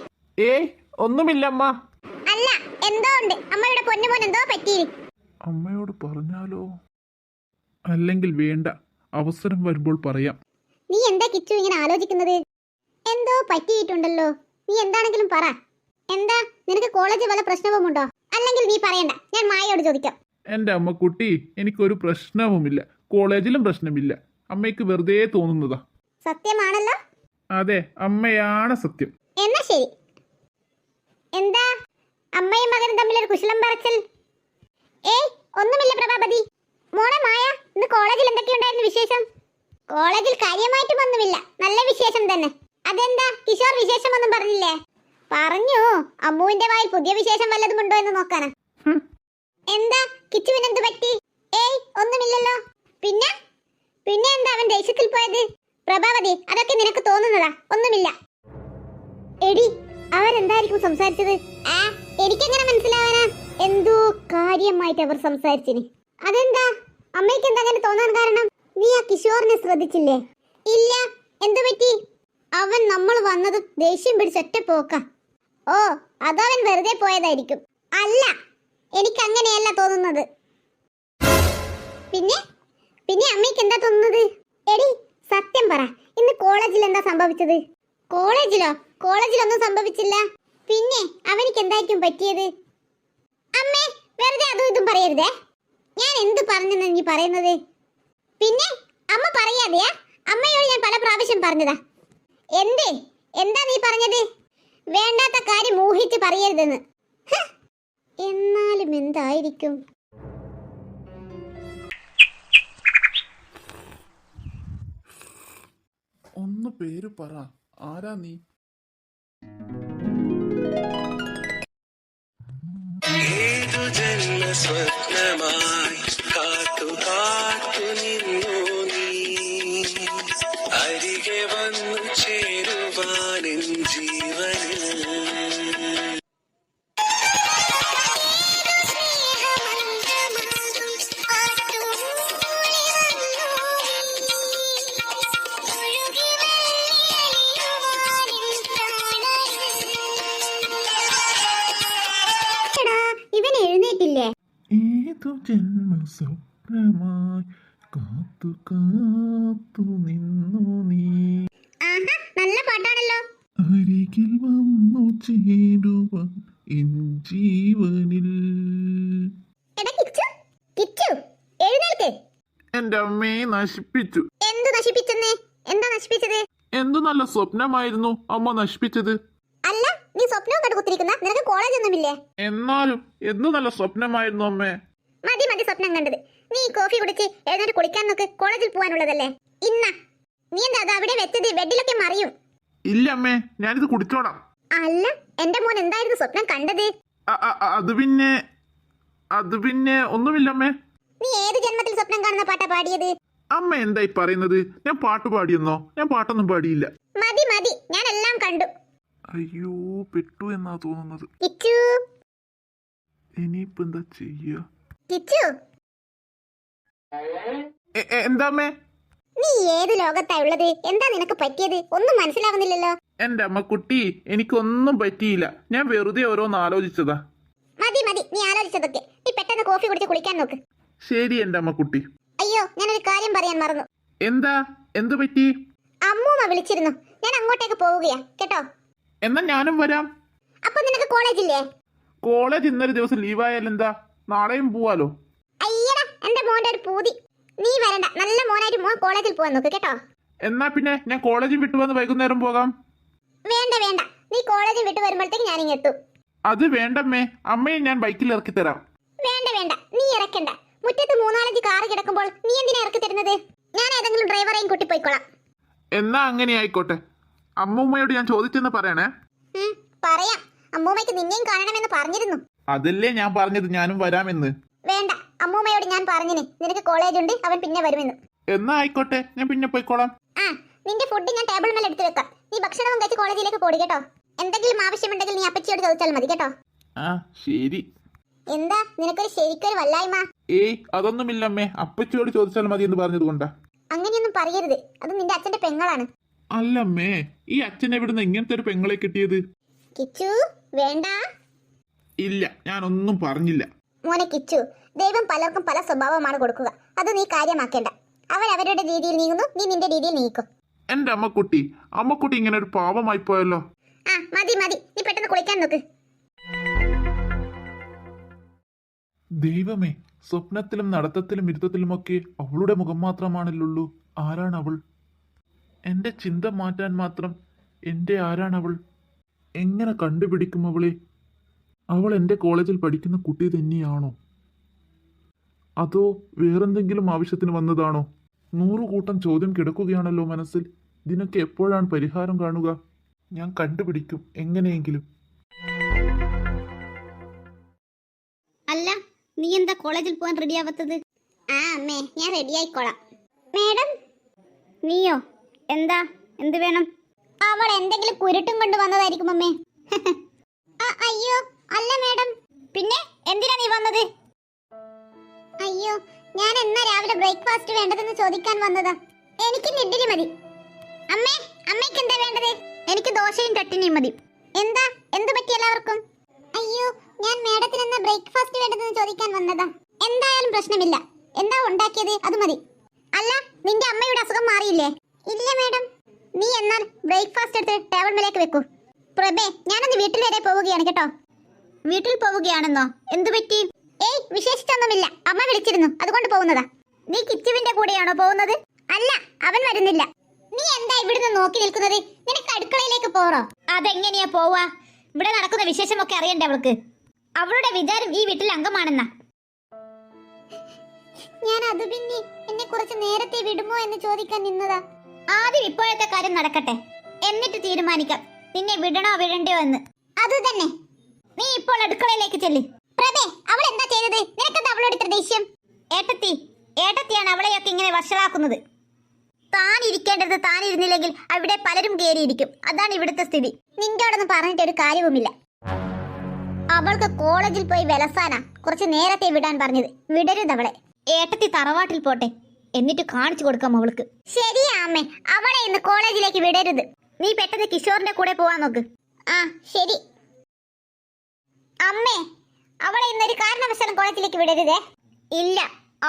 ഏയ് ഒന്നുമില്ല അമ്മ. അല്ല, എന്തോ ഉണ്ട്. അമ്മയുടെ പൊന്നുമോൻ എന്തോ പറ്റി. അമ്മയോട് പറഞ്ഞാലോ? അല്ലെങ്കിൽ വേണ്ട, അവസരം വരുമ്പോൾ പറയാം. നീ എന്താ കിച്ചു ഇങ്ങനെ ആലോചിക്കുന്നത്? എന്തോ പറ്റിയിട്ടുണ്ടല്ലോ. നീ എന്താണെങ്കിലും പറ. എന്താ, നിനക്ക് കോളേജിൽ വല്ല പ്രശ്നവുമുണ്ടോ? അല്ലെങ്കിൽ നീ പറയണ്ട, ഞാൻ മായയോട് ചോദിക്കാം. എൻ്റെ അമ്മക്കുട്ടി, എനിക്കൊരു പ്രശ്നവുമില്ല. കോളേജിലും പ്രശ്നമില്ല. അമ്മയ്ക്ക് വെറുതെ തോന്നുന്നതാ. സത്യമാണല്ലോ. അതെ, അമ്മയാണ് സത്യം. എന്നാ ശരി. എന്താ അമ്മയും മകനും തമ്മിലൊരു കുശലം പറച്ചൽ? ഏയ് ഒന്നുമില്ല പ്രഭാപതി. മോളെ മായ, ഇന്ന് കോളേജിൽ എന്തൊക്കെയുണ്ടായിരുന്നു വിശേഷം? കോളേജിൽ കാര്യമായിട്ടൊന്നുമില്ല, നല്ല വിശേഷം തന്നെ. അതെന്താ കിഷോർ വിശേഷമൊന്നും പറഞ്ഞില്ലേ? പറഞ്ഞു, അമ്മുവിന്റെ വായിൽ പുതിയ വിശേഷം വല്ലതും ഉണ്ടോ എന്ന് നോക്കാനാ. എന്താ കിച്ചുവിനെന്ത് പറ്റി? ഏയ് ഒന്നുമില്ലല്ലോ. പിന്നെ പിന്നെ എന്താ അവൻ ദേഷ്യത്തിൽ പോയത്? പ്രഭാവതി, അതൊക്കെ നിനക്ക് തോന്നുന്നതാ, ഒന്നുമില്ല. എടി, അവരെന്തായിരിക്കും സംസാരിച്ചത്? ആ, എനിക്കെങ്ങനെ മനസ്സിലാവാനാ? എന്തോ കാര്യമായിട്ട് അവർ സംസാരിച്ചിന്. അതെന്താ അമ്മയ്ക്ക് എന്താ അങ്ങനെ തോന്നാൻ കാരണം? നീ ആ കിഷോറിനെ ശ്രദ്ധിച്ചില്ലേ? ഇല്ല, എന്തു പറ്റി? അവൻ നമ്മൾ വന്നത് ദേഷ്യം പിടിച്ചൊറ്റ പോക്ക. ഓ, അതവൻ വെറുതെ പോയതായിരിക്കും. അല്ല, എനിക്ക് അങ്ങനെയല്ല തോന്നുന്നത്. പിന്നെ പിന്നെ അമ്മയ്ക്ക് എന്താ തോന്നുന്നത്? എടി സത്യം പറ, ഇന്ന് കോളേജിൽ എന്താ സംഭവിച്ചത്? കോളേജിലോ? കോളേജിലൊന്നും സംഭവിച്ചില്ല. പിന്നെ അവനിക്ക് എന്തായിരിക്കും പറ്റിയത്? അമ്മേ, വെറുതെ അതും ഇതും പറയരുതേ. ഞാൻ എന്ത് പറഞ്ഞെന്ന് നീ പറയുന്നത്? പിന്നെ അമ്മ പറയാതെയാ? അമ്മയോട് ഞാൻ പല പ്രാവശ്യം പറഞ്ഞതാ. എന്തേ, എന്താ നീ പറഞ്ഞത്? വേണ്ടാത്ത കാര്യം ഊഹിച്ച് പറയരുതെന്ന്. എന്നാലും എന്തായിരിക്കും? ഒന്ന് പേര് പറ, ആരാ നീ? ഏതു ജന്മ സ്വപ്നമായി കാത്തു കാത്തു നിന്നു നീ അരികെ വന്നു ചേരുവാനിൻ ജീവനിൽ. ഇവൻ എഴുന്നേറ്റില്ലേ? ഏതു ജന്മ സ്വപ്നമായി കാത്തു കാത്തു നിന്നു നീ ആഹാ, നല്ല പാട്ടാണല്ലോ. അരികിൽ വന്നു ചേരുവാൻ എൻ ജീവനിൽ. എടാ കിച്ചു, കിച്ചു എഴുന്നേൽക്ക്. എന്റെ അമ്മയെ നശിപ്പിച്ചു. എന്ത് നശിപ്പിച്ചെന്നേ? എന്താ നശിപ്പിച്ചത്? എന്തു നല്ല സ്വപ്നമായിരുന്നു അമ്മ നശിപ്പിച്ചത്. അല്ല, നീ സ്വപ്നവും കണ്ടു കുത്തിരിക്കുന്ന? നിനക്ക് കോളേജ് ഒന്നുമില്ലേ? എന്നാലും എന്തു നല്ല സ്വപ്നമായിരുന്നു അമ്മേ. മതി മതി സ്വപ്നം കണ്ടത്. നീ കോഫി കുടിച്ച് എഴുന്നേറ്റ് കുളിക്കാൻ നോക്ക്. കോളേജിൽ പോകാനുള്ളതല്ലേ. ഇന്ന നീ എന്താ അത് അവിടെ വെച്ചത്? ബെഡിലൊക്കെ മറിയും. ഇല്ല അമ്മേ, ഞാനിത് കുടിച്ചോടാം. അല്ല, എന്റെ മോൻ എന്തായിരുന്നു സ്വപ്നം കണ്ടത്? അത് പിന്നെ ഒന്നുമില്ല അമ്മേ. നീ ഏത് ജന്മത്തിൽ സ്വപ്നം കാണുന്ന പാട്ടാ പാടിയത്? അമ്മ എന്തായി പറയുന്നത്? ഞാൻ പാട്ട് പാടിയെന്നോ? ഞാൻ പാട്ടൊന്നും പാടിയില്ല. മതി മതി, ഞാൻ എല്ലാം കണ്ടു. അയ്യോ, പെട്ടു എന്നാ തോന്നുന്നത്. കിച്ചു, ഇനിയിപ്പോ എന്താ ചെയ്യ? കിച്ചു, എന്താ അമ്മേ? നീ ഏത് ലോകത്താ ഉള്ളത്? എന്താ നിനക്ക് പറ്റിയത്? ഒന്നും മനസ്സിലാവുന്നില്ലല്ലോ. എന്റെ അമ്മക്കുട്ടി, എനിക്കൊന്നും പറ്റിയില്ല. ഞാൻ വെറുതെ ഓരോന്ന് ആലോചിച്ചതാ. മതി മതി, നീ ആലോചിച്ചതൊക്കെ. നീ പെട്ടെന്ന് കോഫി കുടിച്ച് കുളിക്കാൻ നോക്ക്. ശരി എന്റെ അമ്മക്കുട്ടി. അയ്യോ, ഞാനൊരു കാര്യം പറയാൻ മറന്നു. എന്താ? എന്തു പറ്റി? അമ്മൂമ്മ വിളിച്ചിരുന്നു. ഞാൻ അങ്ങോട്ടേക്ക് പോവുകയാ കേട്ടോ. എന്നാ ഞാനും വരാം. അപ്പൊ നിനക്ക് കോളേജില്ലേ? കോളേജ് ഇന്നൊരു ദിവസം ലീവായാൽ എന്താ? നാളെയും പോവാലോ. അയ്യടാ, എന്റെ മോന്റെ ഒരു പൂതി. നീ വരണ്ട, നല്ല മോനായിട്ട് മോൻ കോളേജിൽ പോവാൻ നോക്ക് കേട്ടോ. എന്നാ പിന്നെ ഞാൻ കോളേജിൽ വിട്ടു വന്ന് വൈകുന്നേരം പോകാം. വേണ്ട വേണ്ട, നീ കോളേജിൽ വിട്ടു വരുമ്പോഴത്തേക്ക് ഞാൻ ഇങ്ങെത്തും. അത് വേണ്ടമ്മേ, അമ്മയെ ഞാൻ ബൈക്കിൽ ഇറക്കി തരാം. വേണ്ട വേണ്ട, നീ ഇറക്കണ്ട. മുറ്റത്ത് 3-4 കാറ് കിടക്കുമ്പോൾ നീ എന്തിനാ ഇറക്കി തരുന്നത്? ഞാൻ ഏതെങ്കിലും ഡ്രൈവറെയും കൂട്ടി പോയിക്കോളാം. എന്നാ അങ്ങനെ ആയിക്കോട്ടെ. അമ്മൂമ്മയോട് ഞാൻ ചോദിച്ചെന്ന് പറയണേ. പറയാം. അമ്മൂമ്മയ്ക്ക് നിന്നെയും കാണണമെന്ന് പറഞ്ഞിരുന്നു. അതല്ലേ ഞാൻ പറഞ്ഞത് ഞാനും വരാമെന്ന്. വേണ്ട, അമ്മൂമ്മയോട് ഞാൻ പറഞ്ഞിന് നിനക്ക് കോളേജ് ഉണ്ട്, അവൻ പിന്നെ വരുമെന്ന്. എന്നാ ആയിക്കോട്ടെ, ഞാൻ പിന്നെ പോയിക്കോളാം. ആ, നിന്റെ ഫുഡ് ഞാൻ ടേബിൾ മേൽ എടുത്തു വെക്കാം. നീ ഭക്ഷണവും കഴിച്ച് കോളേജിലേക്ക് പോടി കേട്ടോ. എന്തെങ്കിലും ആവശ്യമുണ്ടെങ്കിൽ നീ അപ്പച്ചിയോട് ചോദിച്ചാൽ മതി കേട്ടോ. ആ ശരി. എന്താ നിനക്കൊരു ശരിക്കൊരു വല്ലായ്മ? ഏയ് അതൊന്നുമില്ലമ്മേ, അപ്പച്ചിയോട് ചോദിച്ചാൽ മതി എന്ന് പറഞ്ഞത് കൊണ്ടാ. അങ്ങനെയൊന്നും പറയരുത്, അത് നിന്റെ അച്ഛന്റെ പെങ്ങളാണ്. അല്ലമ്മേ, ഈ അച്ഛൻ എവിടുന്ന് ഇങ്ങനത്തെ ഒരു പെങ്ങളെ കിട്ടിയത്? കിച്ചു വേണ്ട. ഇല്ല, ഞാനൊന്നും പറഞ്ഞില്ല. മോനെ കിച്ചു, ദൈവം പലർക്കും പല സ്വഭാവമാണ് കൊടുക്കുക. അത് നീ കാര്യമാക്കേണ്ട. അവരവരുടെ രീതിയിൽ നീങ്ങുന്നു, നീ നിന്റെ രീതിയിൽ നീക്കും. എന്റെ അമ്മക്കുട്ടി ഇങ്ങനെ ഒരു പാവമായി പോയല്ലോ. ആ മതി മതി, നീ പെട്ടെന്ന് കുളിക്കാൻ നോക്ക്. ദൈവമേ, സ്വപ്നത്തിലും നടത്തത്തിലും ഇരുത്തത്തിലുമൊക്കെ അവളുടെ മുഖം മാത്രമാണല്ലുള്ളൂ. ആരാണ് അവൾ? എന്റെ ചിന്ത മാറ്റാൻ മാത്രം എന്റെ ആരാണവൾ? എങ്ങനെ കണ്ടുപിടിക്കും അവളെ? അവൾ എന്റെ കോളേജിൽ പഠിക്കുന്ന കുട്ടി തന്നെയാണോ, അതോ വേറെന്തെങ്കിലും ആവശ്യത്തിന് വന്നതാണോ? 100 കൂട്ടം ചോദ്യം കിടക്കുകയാണല്ലോ മനസ്സിൽ. ഇതിനൊക്കെ എപ്പോഴാണ് പരിഹാരം കാണുക? ഞാൻ കണ്ടുപിടിക്കും എങ്ങനെയെങ്കിലും. അല്ല, നീ എന്താ കോളേജിൽ പോകാൻ റെഡിയാവാത്തത്? ആ അമ്മേ, ഞാൻ റെഡി ആയിക്കോളാം. മേഡം. നീയോ? എന്താ, എന്ത് വേണം? അവൾ എന്തെങ്കിലും കുരുട്ടും കൊണ്ട് വന്നതായിരിക്കും അമ്മേ. അയ്യോ അല്ല മേഡം. പിന്നെ എന്തിനാ നീ വന്നത്? അയ്യോ, ഞാൻ എന്നാ രാവിലെ ബ്രേക്ക്ഫാസ്റ്റ് വേണ്ടതെന്ന് ചോദിക്കാൻ വന്നതാ. എനിക്ക് ഇഡ്ഡലി മതി. അമ്മേ, അമ്മയ്ക്ക് എന്താ വേണ്ടത്? എനിക്ക് ദോശയും ചട്ടിനിയും മതി. എന്താ, എന്ത് പറ്റി എല്ലാവർക്കും? അയ്യോ, ഞാൻ മേഡത്തിന് എന്നാ ബ്രേക്ക്ഫാസ്റ്റ് വേണ്ടതെന്ന് ചോദിക്കാൻ വന്നതാ. എന്തായാലും പ്രശ്നമില്ല. എന്താ ഉണ്ടാക്കിയത് അത് മതി. അല്ല, നിന്റെ അമ്മയുടെ അസുഖം മാറിയില്ലേ? ഇല്ല മേഡം. നീ എന്നാൽ ബ്രേക്ക്ഫാസ്റ്റ് എടുത്ത് ടേബിൾ മേലേക്ക് വെക്കൂ. പ്രഭേ, ഞാനൊന്ന് വീട്ടിൽ വരെ പോവുകയാണ് കേട്ടോ. വീട്ടിൽ പോവുകയാണെന്നോ? എന്തു പറ്റി? ഏയ്, വിശേഷിച്ചൊന്നുമില്ല. അമ്മ വിളിച്ചിരുന്നു, അതുകൊണ്ട് പോകുന്നതാ. നീ കിച്ചുവിന്റെ കൂടെയാണോ പോകുന്നത്? അല്ല, അവൻ വരുന്നില്ല. നീ എന്താ ഇവിടുന്ന് നോക്കി നിൽക്കുന്നത്? നിനക്ക് അടുക്കളയിലേക്ക് പോറോ? അതെങ്ങനെയാ പോവാ? ഇവിടെ നടക്കുന്ന വിശേഷമൊക്കെ അറിയണ്ടേ അവൾക്ക്? അവളുടെ വിചാരം ഈ വീട്ടിൽ അംഗമാണെന്നാ. ഞാൻ അത് പിന്നെ എന്നെ കുറച്ച് നേരത്തെ വിടുമോ എന്ന് ചോദിക്കാൻ നിന്നതാ. ആദ്യം ഇപ്പോഴത്തെ കാര്യം നടക്കട്ടെ, എന്നിട്ട് തീരുമാനിക്കാം നിന്നെ വിടണോ വിടണ്ടോ എന്ന്. അത് തന്നെ. നീ ഇപ്പോൾ അടുക്കളയിലേക്ക് ചെല്ല്. പ്രഭേ, അവൾ എന്താ ചെയ്തത്? നിനക്കെന്താ അവളോട് ഇത്ര ദേഷ്യം? ഏട്ടത്തിയാണ് അവളെയൊക്കെ ഇങ്ങനെ വഷളാക്കുന്നത്. താൻ ഇരിക്കേണ്ടത് താൻ ഇരുന്നില്ലെങ്കിൽ അവിടെ പലരും കയറിയിരിക്കും. അതാണ് ഇവിടുത്തെ സ്ഥിതി. നിന്റോടൊന്നും പറഞ്ഞിട്ട് ഒരു കാര്യവുമില്ല. അവൾക്ക് കോളേജിൽ പോയി വിലസാനാ കുറച്ച് നേരത്തെ വിടാൻ പറഞ്ഞത്. വിടരുത് അവളെ. ഏട്ടത്തി തറവാട്ടിൽ പോട്ടെ, എന്നിട്ട് കാണിച്ചു കൊടുക്കാം അവൾക്ക്. ശരിയാ അമ്മേ, അവളെ ഇന്ന് കോളേജിലേക്ക് വിടരുത്. നീ പെട്ടെന്ന് കിഷോറിന്റെ കൂടെ പോവാൻ നോക്ക്. ആ ശരി അമ്മേ, അവളെ ഇന്നൊരു കാരണവശാലും കോളേജിലേക്ക് വിടരുതേ. ഇല്ല,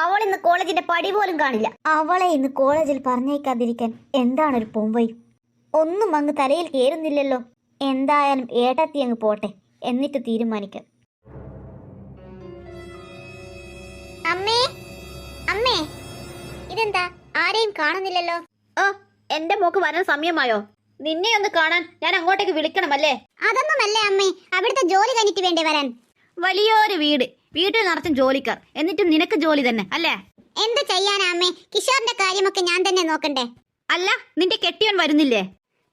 അവൾ ഇന്ന് കോളേജിന്റെ പടി പോലും കാണില്ല. അവളെ ഇന്ന് കോളേജിൽ പറഞ്ഞേക്കാതിരിക്കാൻ എന്താണ് ഒരു പോംവഴി? ഒന്നും അങ്ങ് തലയിൽ കയറുന്നില്ലല്ലോ. എന്തായാലും ഏട്ടത്തി അങ്ങ് പോട്ടെ, എന്നിട്ട് തീരുമാനിക്കാം. അമ്മേ, അമ്മേ, ഇതെന്താ ആരെയും കാണുന്നില്ലല്ലോ? ഓ, എന്റെ മോക്ക് വരാൻ സമയമായോ? നിന്നെ ഒന്ന് കാണാൻ ഞാൻ അങ്ങോട്ടേക്ക് വിളിക്കണമല്ലേ? അതൊന്നുമല്ലേ അമ്മേ, അവിടുത്തെ ജോലി കഴിഞ്ഞിട്ട് വേണ്ടേ വരാൻ? വലിയൊരു വീട്ടിൽ നിറച്ചും ജോലിക്കാർ, എന്നിട്ടും നിനക്ക് ജോലി തന്നെ അല്ലേ? എന്ത് ചെയ്യാനാ അമ്മേ, കിഷോറിന്റെ കാര്യമൊക്കെ ഞാൻ തന്നെ നോക്കണ്ടേ? അല്ല, നിന്റെ കെട്ടിയവൻ വരുന്നില്ലേ?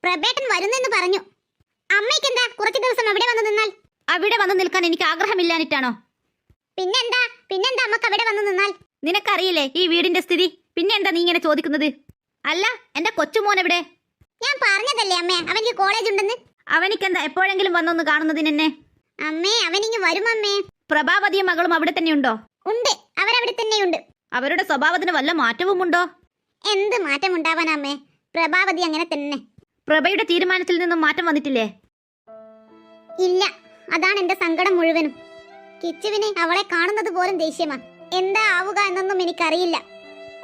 പ്രഭേട്ടൻ വരുന്നെന്ന് പറഞ്ഞു. അമ്മയ്ക്ക് എന്താ കുറച്ച് ദിവസം അവിടെ വന്നു നിന്നാൽ? അവിടെ വന്നു നിൽക്കാൻ എനിക്ക് ആഗ്രഹമില്ലാനിട്ടാണോ? പിന്നെന്താ അമ്മക്ക് അവിടെ വന്നു നിന്നാൽ? നിനക്കറിയില്ലേ ഈ വീടിന്റെ സ്ഥിതി? പിന്നെ എന്താ നീ ഇങ്ങനെ ചോദിക്കുന്നത്? അല്ല, എന്റെ കൊച്ചുമോൻ എവിടെ? ഞാൻ പറഞ്ഞതല്ലേ അമ്മേ, അവനിക്ക് കോളേജ് ഉണ്ടെന്ന്. അവനിക്കെന്താ എപ്പോഴെങ്കിലും വന്നൊന്ന് കാണുന്നതിനെന്നെ? അമ്മേ, അവനിങ്ങ് വരും അമ്മേ. പ്രഭാവതിയും മകളും അവിടെ തന്നെ ഉണ്ടോ? ഉണ്ട്, അവരവിടെ തന്നെയുണ്ട്. അവരുടെ സ്വഭാവത്തിന് വല്ല മാറ്റവും ഉണ്ടോ? എന്ത് മാറ്റം ഉണ്ടാവാൻ അമ്മേ, പ്രഭാവതി അങ്ങനെ തന്നെ. പ്രഭയുടെ തീരുമാനത്തിൽ നിന്നും മാറ്റം വന്നിട്ടില്ലേ? ഇല്ല, അതാണ് എന്റെ സങ്കടം മുഴുവനും. കിച്ചുവിന് അവളെ കാണുന്നത് പോലും ദേഷ്യമാ. എന്താ ആവുക എന്നൊന്നും എനിക്കറിയില്ല.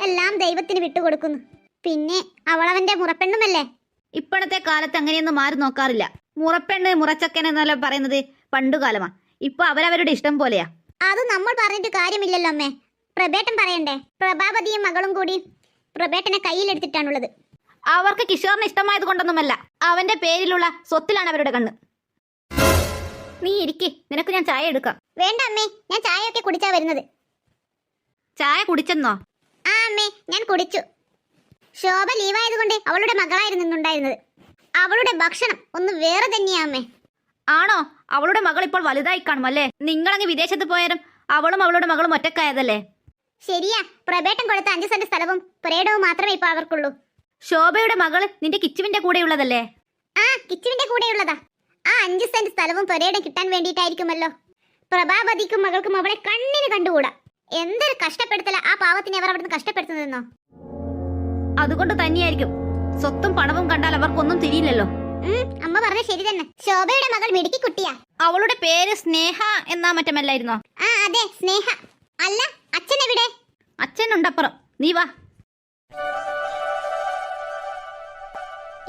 എല്ലാം ദൈവത്തിന് വിട്ടുകൊടുക്കുന്നു. പിന്നെ അവളവന്റെ മുറപ്പെണ്ണുമല്ലേ. ഇപ്പോഴത്തെ കാലത്ത് അങ്ങനെയൊന്നും മാറി നോക്കാറില്ല. മുറപ്പെണ്ണ് മുറച്ചക്കൻ എന്നല്ല പറയുന്നത് പണ്ടുകാലമാ. ഇപ്പൊ അവരവരുടെ ഇഷ്ടം പോലെയാ. അത് നമ്മൾ പറഞ്ഞിട്ട് കാര്യമില്ലല്ലോ അമ്മേ, പ്രഭേട്ടൻ പറയണ്ടേ. പ്രഭാവതിയും മകളും കൂടി പ്രഭേട്ടനെ കയ്യിലെടുത്തിട്ടാണുള്ളത്. അവർക്ക് കിഷോറിന് ഇഷ്ടമായത് കൊണ്ടൊന്നുമല്ല, അവന്റെ പേരിലുള്ള സ്വത്തിലാണ് അവരുടെ കണ്ണ്. നീ ഇരിക്ക്, നിനക്ക് ഞാൻ ചായ എടുക്കാം. വേണ്ട അമ്മേ, ഞാൻ ചായയൊക്കെ കുടിച്ചാ വരുന്നത്. ചായ കുടിച്ചെന്നോ? ആ അമ്മേ, ഞാൻ കുടിച്ചു. ശോഭ ലീവായതുകൊണ്ട് അവളുടെ മകളായിരുന്നു ഇന്നുണ്ടായിരുന്നത്. അവളുടെ ഭക്ഷണം ഒന്ന് വേറെ തന്നെയാ അമ്മേ. ആണോ? അവളുടെ മകൾ ഇപ്പോൾ വലുതായി കാണും അല്ലേ? നിങ്ങളങ്ങ് വിദേശത്ത് പോയാലും അവളും അവളുടെ മകളും ഒറ്റക്കായതല്ലേ? ശരിയാ, പ്രഭേട്ടൻ കൊടുത്ത 5 സെന്റ് സ്ഥലവും പുരയിടവും മാത്രമേ ഇപ്പൊ അവർക്കുള്ളൂ. ശോഭയുടെ മകള് നിന്റെ കിച്ചുവിന്റെ കൂടെയുള്ളതല്ലേ? ആ, കിച്ചുവിന്റെ കൂടെയുള്ളതാ. ആ 5 സെന്റ് സ്ഥലവും പുരയിടം കിട്ടാൻ വേണ്ടിയിട്ടായിരിക്കുമല്ലോ പ്രഭാവതിക്കും മകൾക്കും അവളെ കണ്ണിന് കണ്ടുകൂടാ. എന്തൊരു കഷ്ടപ്പെടുത്തല ആ പാവത്തിനെ അവർ അവിടുന്ന് കഷ്ടപ്പെടുത്തുന്നതെന്നോ. അതുകൊണ്ട് തന്നെയായിരിക്കും സ്വത്തും പണവും കണ്ടാൽ അവർക്കൊന്നും തിരിയില്ലല്ലോ. അമ്മ പറഞ്ഞ ശരി തന്നെ. ശോഭയുടെ മകൾ മിടുക്കി കുട്ടിയാ. അവളുടെ പേര് സ്നേഹ എന്നാ മറ്റമല്ലായിരുന്നോ? ആ അതെ, സ്നേഹ. അല്ല, അച്ഛൻ എവിടെ? അച്ഛനുണ്ടപ്പുറം, നീ വാ.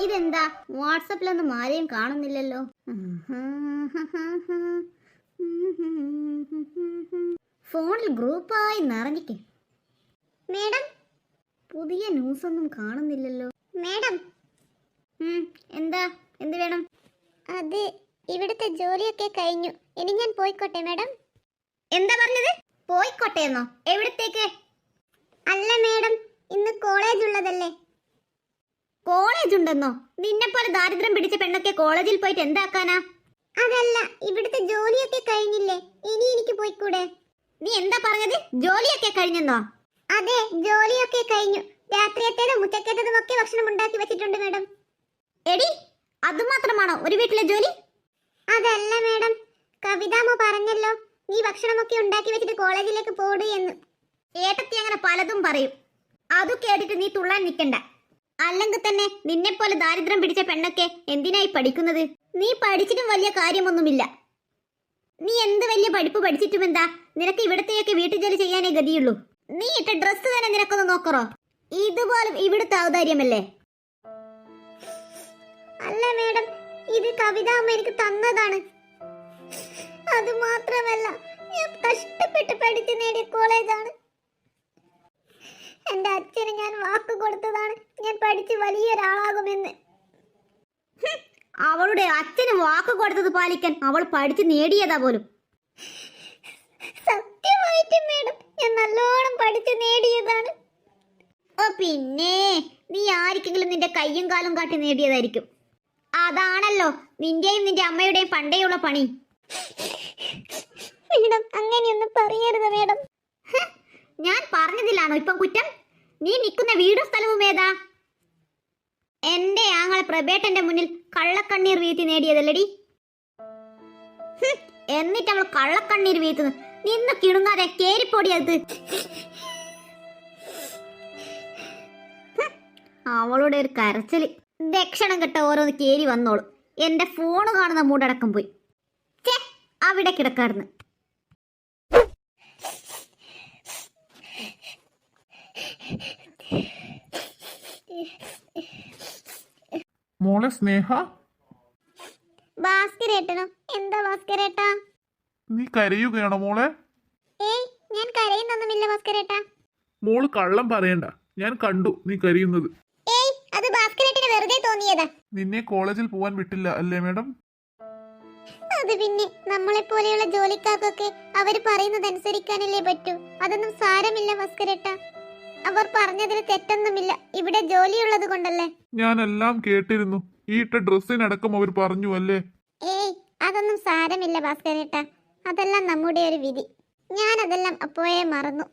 ഇതെന്താ വാട്സപ്പിലൊന്നും ആരെയും കാണുന്നില്ലല്ലോ. ഫോണിൽ ഗ്രൂപ്പായി നിറഞ്ഞിക്കേ. മേഡം, പുതിയ ന്യൂസ് ഒന്നും കാണുന്നില്ലല്ലോ. മേഡം, എന്താ, എന്ത് വേണം? അത് ഇവിടുത്തെ ജോലിയൊക്കെ കഴിഞ്ഞു, ഇനി ഞാൻ പോയിക്കോട്ടെ മേഡം. എന്താ പറഞ്ഞത്? പോയിക്കോട്ടെ എന്നോ? എവിടത്തേക്ക്? അല്ല മേഡം, ഇന്ന് കോളേജ് ഉള്ളതല്ലേ. കോളേജ് ഉണ്ടെന്നോ? നിന്നെ പോലെ ദാരിദ്ര്യം പിടിച്ച പെണ്ണൊക്കെ കോളേജിൽ പോയിട്ട് എന്താക്കാനാ? അതല്ല, ഇവിടുത്തെ ജോലിയൊക്കെ കഴിഞ്ഞില്ലേ, ഇനി എനിക്ക് പോയിക്കൂടെ? നീ എന്താ പറഞ്ഞത്? ജോലിയൊക്കെ കഴിഞ്ഞെന്നോ? അതെ, ജോലിയൊക്കെ കഴിഞ്ഞു. രാത്രിയത്തേതും ഉച്ചക്കത്തേതും ഒക്കെ ഭക്ഷണം ഉണ്ടാക്കി വെച്ചിട്ടുണ്ട് മേഡം. എടി, അതുമാത്രമാണോ ഒരു വീട്ടിലെ ജോലി? അതല്ല മേഡം, കവിതാമ്മ പറഞ്ഞല്ലോ നീ ഭക്ഷണമൊക്കെ ഉണ്ടാക്കി വെച്ചിട്ട് കോളേജിലേക്ക് പോടൂ എന്ന്. ഏട്ടത്തി അങ്ങനെ പലതും പറയും, അത് കേട്ടിട്ട് നീ തുള്ളാൻ നിൽക്കണ്ട. അല്ലെങ്കിൽ തന്നെ നിന്നെ പോലെ ദാരിദ്ര്യം പിടിച്ച പെണ്ണൊക്കെ എന്തിനായി പഠിക്കുന്നത്? നീ പഠിച്ചിട്ടും വലിയ കാര്യമൊന്നുമില്ല. നീ എന്ത് വലിയ പഠിപ്പ് പഠിച്ചിട്ടും എന്താ? നിനക്ക് ഇവിടത്തെയൊക്കെ വീട്ടുജോലി ചെയ്യാനേ ഗതിയുള്ളൂ. നീ ഇട്ട ഡ്രസ്സ് തന്നെ നിനക്കൊന്ന് നോക്കറോ? ഇതുപോലും ഇവിടുത്തെ ഔദാര്യമല്ലേ? അല്ല മേഡം, ഇത് കവിതാമ്മ എനിക്ക് തന്നതാണ്. അത് മാത്രമല്ല, ഞാൻ കഷ്ടപ്പെട്ട് പഠിച്ചു നേടിയ കോളേജാണ്. എന്റെ അച്ഛന് ഞാൻ വാക്ക് കൊടുത്തതാണ്, ഞാൻ പഠിച്ച് വലിയൊരാളാകുമെന്ന്. അവളുടെ അച്ഛന് വാക്ക് കൊടുത്തത് പാലിക്കാൻ അവൾ പഠിച്ചു നേടിയതാ പോലും. സത്യമായിട്ടും മേഡം, ഞാൻ നല്ലോണം പഠിച്ചു നേടിയതാണ്. ഓ പിന്നെ, നീ ആർക്കെങ്കിലും നിന്റെ കയ്യും കാലും കാട്ടി നേടിയതായിരിക്കും. അതാണല്ലോ നിന്റെയും നിന്റെ അമ്മയുടെയും പണ്ടേയുള്ള പണി. മേഡം, അങ്ങനെയൊന്നും പറയരുത് മേഡം. ഞാൻ പറഞ്ഞതിലാണോ ഇപ്പം കുറ്റം? നീ നിൽക്കുന്ന വീടും സ്ഥലവും ഏതാ? എന്റെ ആങ്ങളെ പ്രബേട്ടന്റെ മുന്നിൽ കള്ളക്കണ്ണീർ വീഴ്ത്തി നേടിയതല്ലടി. എന്നിട്ട് അവൾ കള്ളക്കണ്ണീർ വീഴ്ത്തുന്നു. നിന്ന് കിണുങ്ങാതെ കേരിപ്പൊടിയത്. അവളുടെ ഒരു കരച്ചില്. ദക്ഷണം കെട്ട ഓരോന്ന് കേരി വന്നോളൂ. എന്റെ ഫോണ് കാണുന്ന മൂടടക്കം പോയി. ചേ, അവിടെ കിടക്കാർന്ന്. മോളെ സ്നേഹ, ഭാസ്കരേട്ടനോ? എന്താ ഭാസ്കരേട്ടാ? നീ കരയുകയാണോ മോളെ? ഏയ്, ഞാൻ കരയുന്നൊന്നുമില്ല ഭാസ്കരേട്ടാ. മോള് കള്ളം പറയണ്ട, ഞാൻ കണ്ടു നീ കരയുന്നത്. ഏയ്, അത് ഭാസ്കരേട്ടന് വെറുതെ തോന്നിയതാ. നിന്നെ കോളേജിൽ പോവാൻ വിട്ടില്ല അല്ലേ മേഡം? അത് പിന്നെ നമ്മളെ പോലെയുള്ള ജോലിക്കാർക്കൊക്കെ അവര് പറയുന്നത് അനുസരിക്കാനല്ലേ പറ്റൂ. അതൊന്നും സാരമില്ല ഭാസ്കരേട്ടാ, അവർ പറഞ്ഞതിൽ തെറ്റൊന്നുമില്ല. ഇവിടെ ജോലിയുള്ളത് കൊണ്ടല്ലേ. ഞാനെല്ലാം കേട്ടിരുന്നു. ഈ ഇട്ട ഡ്രസ്സിനടക്കം അവർ പറഞ്ഞു അല്ലേ? ഏയ്, അതൊന്നും സാരമില്ല ഭാസ്കരേട്ടാ, അതെല്ലാം നമ്മുടെ ഒരു വിധി. ഞാൻ അതെല്ലാം അപ്പോഴേ മറന്നു.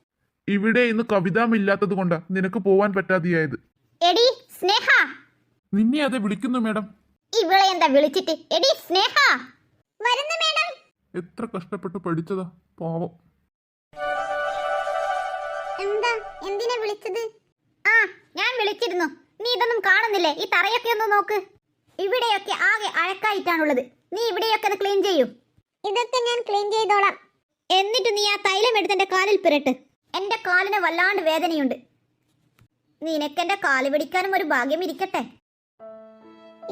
ഇവിടെ ഇന്ന് കവിതാമില്ലാത്തത് കൊണ്ടാ നിനക്ക് പോവാൻ പറ്റാതെയായത്. എടി സ്നേഹ, നിന്നെ അതെ വിളിക്കുന്നു മേഡം. ഇവളെ എന്താ വിളിച്ചിട്ട്? എടി സ്നേഹ, വരുന്നു മേഡം. എത്ര കഷ്ടപ്പെട്ട് പഠിച്ചതാ, പാവം. എന്താ, എന്തിനാ വിളിച്ചത്? ആ, ഞാൻ വിളിച്ചിരുന്നു. നീ ഇതൊന്നും കാണുന്നില്ലേ? ഈ തറയൊക്കെ ഒന്ന് നോക്ക്. ഇവിടെയൊക്കെ ആകെ അഴക്കായിട്ടാണുള്ളത്. നീ ഇവിടെയൊക്കെ ഒന്ന് ക്ലീൻ ചെയ്യൂ. ഇതൊക്കെ ഞാൻ ക്ലീൻ ചെയ്തോളാം. എന്നിട്ട് നീ ആ തൈലം എടുത്ത് എന്റെ കാലിൽ പിരട്ട്. എന്റെ കാലിന് വല്ലാണ്ട് വേദനയുണ്ട്. നിനക്കെന്റെ കാല് പിടിക്കാനും ഒരു ഭാഗ്യം ഇരിക്കട്ടെ.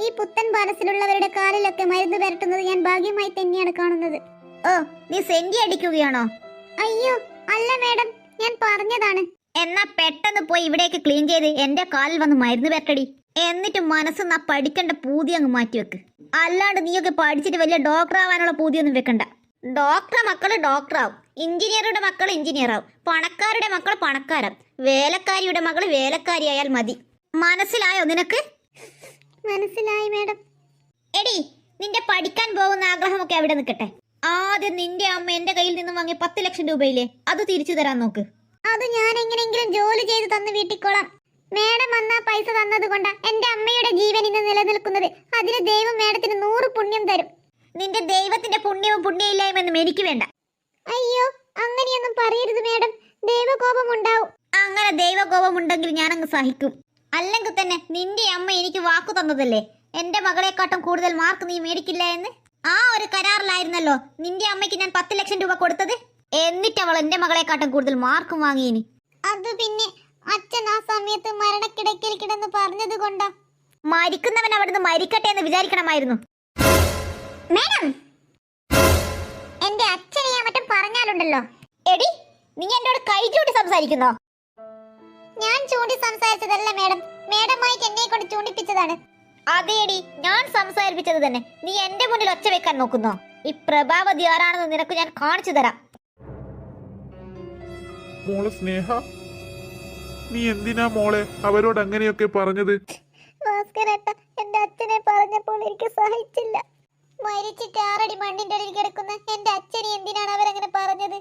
ഈ പുത്തൻ മനസ്സിലുള്ളവരുടെ കാലിലൊക്കെ മരുന്ന് പുരട്ടുന്നത് ഞാൻ ഭാഗ്യമായി തന്നെയാണ് കാണുന്നത്. ഓ, നീ സെന്റി അടിക്കുകയാണോ? അയ്യോ അല്ല മേഡം, ഞാൻ പറഞ്ഞതാണ്. എന്നാ പെട്ടെന്ന് പോയി ഇവിടേക്ക് ക്ലീൻ ചെയ്ത് എന്റെ കാലിൽ വന്ന് മരുന്ന് പെരട്ടടി. എന്നിട്ട് മനസ്സ് പഠിക്കേണ്ട പൂതി അങ്ങ് മാറ്റിവെക്ക്. അല്ലാണ്ട് നീയൊക്കെ പഠിച്ചിട്ട് വലിയ ഡോക്ടർ ആവാനുള്ള പൂതിയൊന്നും വെക്കണ്ട. ഡോക്ടറെ മക്കള് ഡോക്ടറാവും, എഞ്ചിനീയറുടെ മക്കൾ എഞ്ചിനീയറാവും, പണക്കാരുടെ മക്കൾ പണക്കാരാവും, വേലക്കാരിയുടെ മകള് വേലക്കാരിയായാൽ മതി. മനസ്സിലായോ നിനക്ക്? മനസ്സിലായി മേഡം. എടി, നിന്റെ പഠിക്കാൻ പോകുന്ന ആഗ്രഹമൊക്കെ അവിടെ നിൽക്കട്ടെ. ആദ്യം നിന്റെ അമ്മ എന്റെ കയ്യിൽ നിന്നും വാങ്ങിയ 10 ലക്ഷം രൂപയില്ലേ, അത് തിരിച്ചു തരാൻ നോക്ക്. അത് ഞാൻ എങ്ങനെയെങ്കിലും ജോലി ചെയ്ത് തന്ന് വീട്ടിക്കോളാം. മേഡം വന്നാ പൈസ തന്നത് കൊണ്ടാ എന്റെ അമ്മയുടെ ജീവൻ ഇന്ന് നിലനിൽക്കുന്നത്. അതിന് ദൈവം മേഡത്തിന് 100 പുണ്യം തരും. നിന്റെ ദൈവത്തിന്റെ പുണ്യവും പുണ്യമില്ലായ്മൊന്നും എനിക്ക് വേണ്ട. അയ്യോ അങ്ങനെയൊന്നും പറയരുത് മേഡം, ദൈവകോപം ഉണ്ടാവും. അങ്ങനെ ദൈവകോപം ഉണ്ടെങ്കിൽ ഞാനങ്ങ് സഹിക്കും. അല്ലെങ്കിൽ തന്നെ നിന്റെ അമ്മ എനിക്ക് വാക്കു തന്നതല്ലേ, എന്റെ മകളെക്കാട്ടും കൂടുതൽ മാർക്ക് നീ മേടിക്കില്ല എന്ന്. ആ ഒരു കരാറിലായിരുന്നല്ലോ നിന്റെ അമ്മയ്ക്ക് ഞാൻ 10 ലക്ഷം രൂപ കൊടുത്തത്. എന്നിട്ട് അവൾ എന്റെ മകളെക്കാട്ടും കൂടുതൽ മാർക്കും വാങ്ങിയിനി. അത് പിന്നെ അച്ഛൻ ആ സമയത്ത് മരണക്കിടക്കയിൽ കിടന്ന് പറഞ്ഞത് കൊണ്ടാ. മരിക്കുന്നവൻ അവിടുന്ന് മരിക്കട്ടെ എന്ന് വിചാരിക്കണമായിരുന്നു. മേഡം, എന്റെ അച്ഛനെ ഞാൻ മറ്റും പറഞ്ഞാലുണ്ടല്ലോ. എടി, നീ എന്നോട് കൈ ചൂണ്ടി സംസാരിക്കുന്നോ? ഞാൻ ചൂണ്ടി സംസാരിച്ചതല്ല മേഡം, മേഡമായിട്ട് എന്നെ കൊണ്ട് ചൂണ്ടിപ്പിച്ചതാണ്. അതേടി, ഞാൻ സംസാരിപ്പിച്ചത് തന്നെ. നീ എന്റെ മുന്നിൽ ഒച്ച വെക്കാൻ നോക്കുന്നോ? ഈ പ്രഭാവതി ആരാണെന്ന് നിനക്ക് ഞാൻ കാണിച്ചു തരാം. മോളെ സ്നേഹ, നീ എന്തിനാ മോളെ അവരോട് അങ്ങനെയൊക്കെ പറഞ്ഞത്? ഭാസ്കരേട്ട, എന്റെ അച്ഛനെ പറഞ്ഞപ്പോൾ എനിക്ക് സഹിച്ചില്ല. മരിച്ചിട്ട് 6 അടി മണ്ണിന്റെ അടിയിൽ കിടക്കുന്ന എന്റെ അച്ഛനെ എന്തിനാണ് അവരങ്ങനെ പറഞ്ഞത്?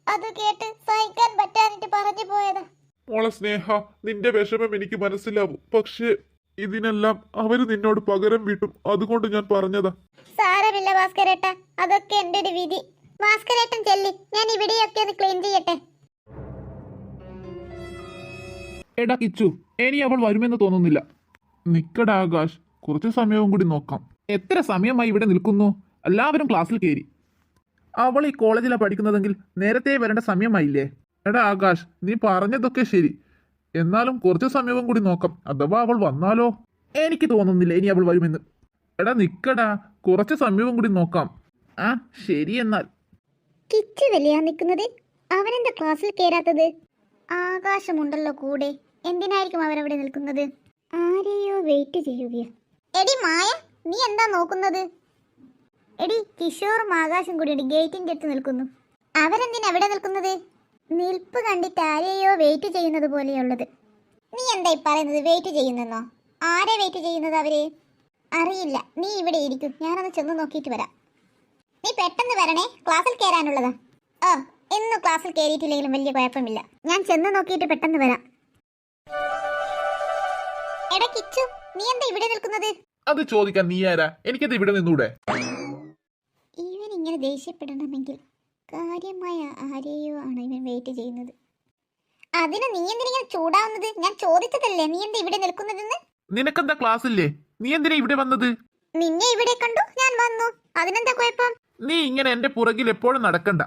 അത് കേട്ട് സഹിക്കാൻ പറ്റാനിട്ട് പറഞ്ഞു പോയതാ. മോളെ സ്നേഹ, നിന്റെ വിഷമം എനിക്ക് മനസ്സിലാവും. പക്ഷേ ഇതിനെല്ലാം അവര് നിന്നോട് പകരം വീട്ടും, അതുകൊണ്ട് ഞാൻ പറഞ്ഞതാ. സാരമില്ല ഭാസ്കരേട്ട, അതൊക്കെ എന്റെ ഒരു വിധി. ഭാസ്കരേട്ടൻ ചെല്ലി, ഞാൻ ഇവിടെയൊക്കെ ഒന്ന് ക്ലീൻ ചെയ്യട്ടെ. എടാ കിച്ചു, ഇനി അവൾ വരുമെന്ന് തോന്നുന്നില്ല. നിക്കടാ ആകാശ്, കുറച്ച് സമയവും കൂടി നോക്കാം. എത്ര സമയമായി ഇവിടെ നിൽക്കുന്നു? എല്ലാവരും ക്ലാസ്സിൽ കയറി. അവൾ ഈ കോളേജിലാണ് പഠിക്കുന്നതെങ്കിൽ നേരത്തെ വരേണ്ട സമയമായില്ലേ? എടാ ആകാശ്, നീ പറഞ്ഞതൊക്കെ ശരി, എന്നാലും കുറച്ച് സമയവും കൂടി നോക്കാം. അഥവാ അവൾ വന്നാലോ? എനിക്ക് തോന്നുന്നില്ല ഇനി അവൾ വരുമെന്ന്. എടാ നിക്കടാ, കുറച്ച് സമയവും കൂടി നോക്കാം. ആ ശരി എന്നാൽ. കിച്ചു വലിയാ നിൽക്കുന്നത്, അവനെന്താ ക്ലാസ്സിൽ കയറാത്തത്? ആകാശമുണ്ടല്ലോ കൂടെ, എന്തിനായിരിക്കും അവരവിടെ നിൽക്കുന്നത്? ആരെയോ വെയിറ്റ് ചെയ്യുകയാ. എടി മായ, നീ എന്താ നോക്കുന്നത്? എടി, കിഷോറും ആകാശം കൂടി ഗേറ്റിന്റെ അടുത്ത് നിൽക്കുന്നു. അവരെന്തിനാ അവിടെ നിൽക്കുന്നത്? നിൽപ്പ് കണ്ടിട്ട് ആരെയോ വെയിറ്റ് ചെയ്യുന്നത് പോലെയുള്ളത്. നീ എന്തായി പറയുന്നത്? വെയിറ്റ് ചെയ്യുന്നെന്നോ? ആരെ വെയിറ്റ് ചെയ്യുന്നത് അവര്? അറിയില്ല, നീ ഇവിടെ ഇരിക്കും, ഞാനൊന്ന് ചെന്ന് നോക്കിയിട്ട് വരാം. നീ പെട്ടെന്ന് വരണേ, ക്ലാസ്സിൽ കയറാനുള്ളതാ. ഓ, ഇന്ന് ക്ലാസ്സിൽ കയറിയിട്ടില്ലെങ്കിലും വലിയ കുഴപ്പമില്ല, ഞാൻ ചെന്ന് നോക്കിയിട്ട് പെട്ടെന്ന് വരാം. എടാ കിച്ചു, നീ എന്താ ഇവിടെ നിൽക്കുന്നത്? അത് ചോദിക്കാൻ നീ ആരാ? എനിക്കത് ഇവിടെ നിന്നൂടെ? ഇവൻ ഇങ്ങനെ ദേഷ്യപ്പെടണമെങ്കിൽ കാര്യമായ ആരെയോ ആണ് ഇവൻ വെയിറ്റ് ചെയ്യുന്നത്. അതിന് നീ എന്തിനാ ചൂടാവുന്നത്? ഞാൻ ചോദിച്ചതല്ലേ നീ എന്താ ഇവിടെ നിൽക്കുന്നതെന്ന്. നിനക്കെന്താ ക്ലാസ്സില്ലേ? നീ എന്തിനാ ഇവിടെ വന്നത്? നിന്നെ ഇവിടെ കണ്ടു, ഞാൻ വന്നു. അതിനെന്താ കുഴപ്പം? നീ ഇങ്ങനെ എന്റെ പുറകിൽ എപ്പോഴും നടക്കണ്ട.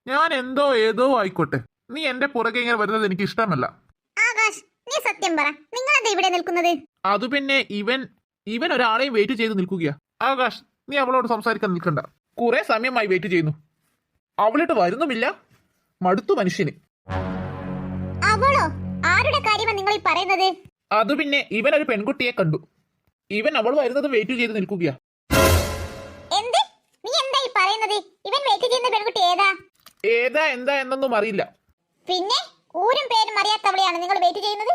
ഞാൻ എന്തോ ഏതോ ആയിക്കോട്ടെ, നീ എന്റെ പുറകെ ഇങ്ങനെ വരുന്നത് എനിക്ക് ഇഷ്ടമല്ല. ആകാശ്, നീ സത്യം പറ, നിങ്ങൾ എന്താ ഇവിടെ നിൽക്കുന്നത്? അത് പിന്നെ ഇവൻ ഒരാളെയും വെയിറ്റ് ചെയ്ത് നിൽക്കുകയാ. ആകാശ്, നീ അവളോട് സംസാരിക്കാൻ നിൽക്കണ്ട. കുറെ സമയമായി വെയിറ്റ് ചെയ്യുന്നു, അവളിട്ട് വരുന്നുമില്ല. മടുത്തു മനുഷ്യന്. അവളോ? ആരുടെ കാര്യമാണ് നിങ്ങൾ ഈ പറയുന്നത്? അത് പിന്നെ ഇവൻ ഒരു പെൺകുട്ടിയെ കണ്ടു, ഇവൻ അവൾ വരുന്നത് വെയിറ്റ് ചെയ്ത് നിൽക്കുകയാ. എന്ത്? നീ എന്താ ഈ പറയുന്നത്? ഇവൻ വെയിറ്റ് ചെയ്യുന്ന പെൺകുട്ടി ഏതാ? ഏതാ എന്താ എന്നൊന്നും അറിയില്ല. പിന്നെ ഊരും പേരും അറിയാത്തവളെയാണ് നിങ്ങൾ വെയിറ്റ് ചെയ്യുന്നത്?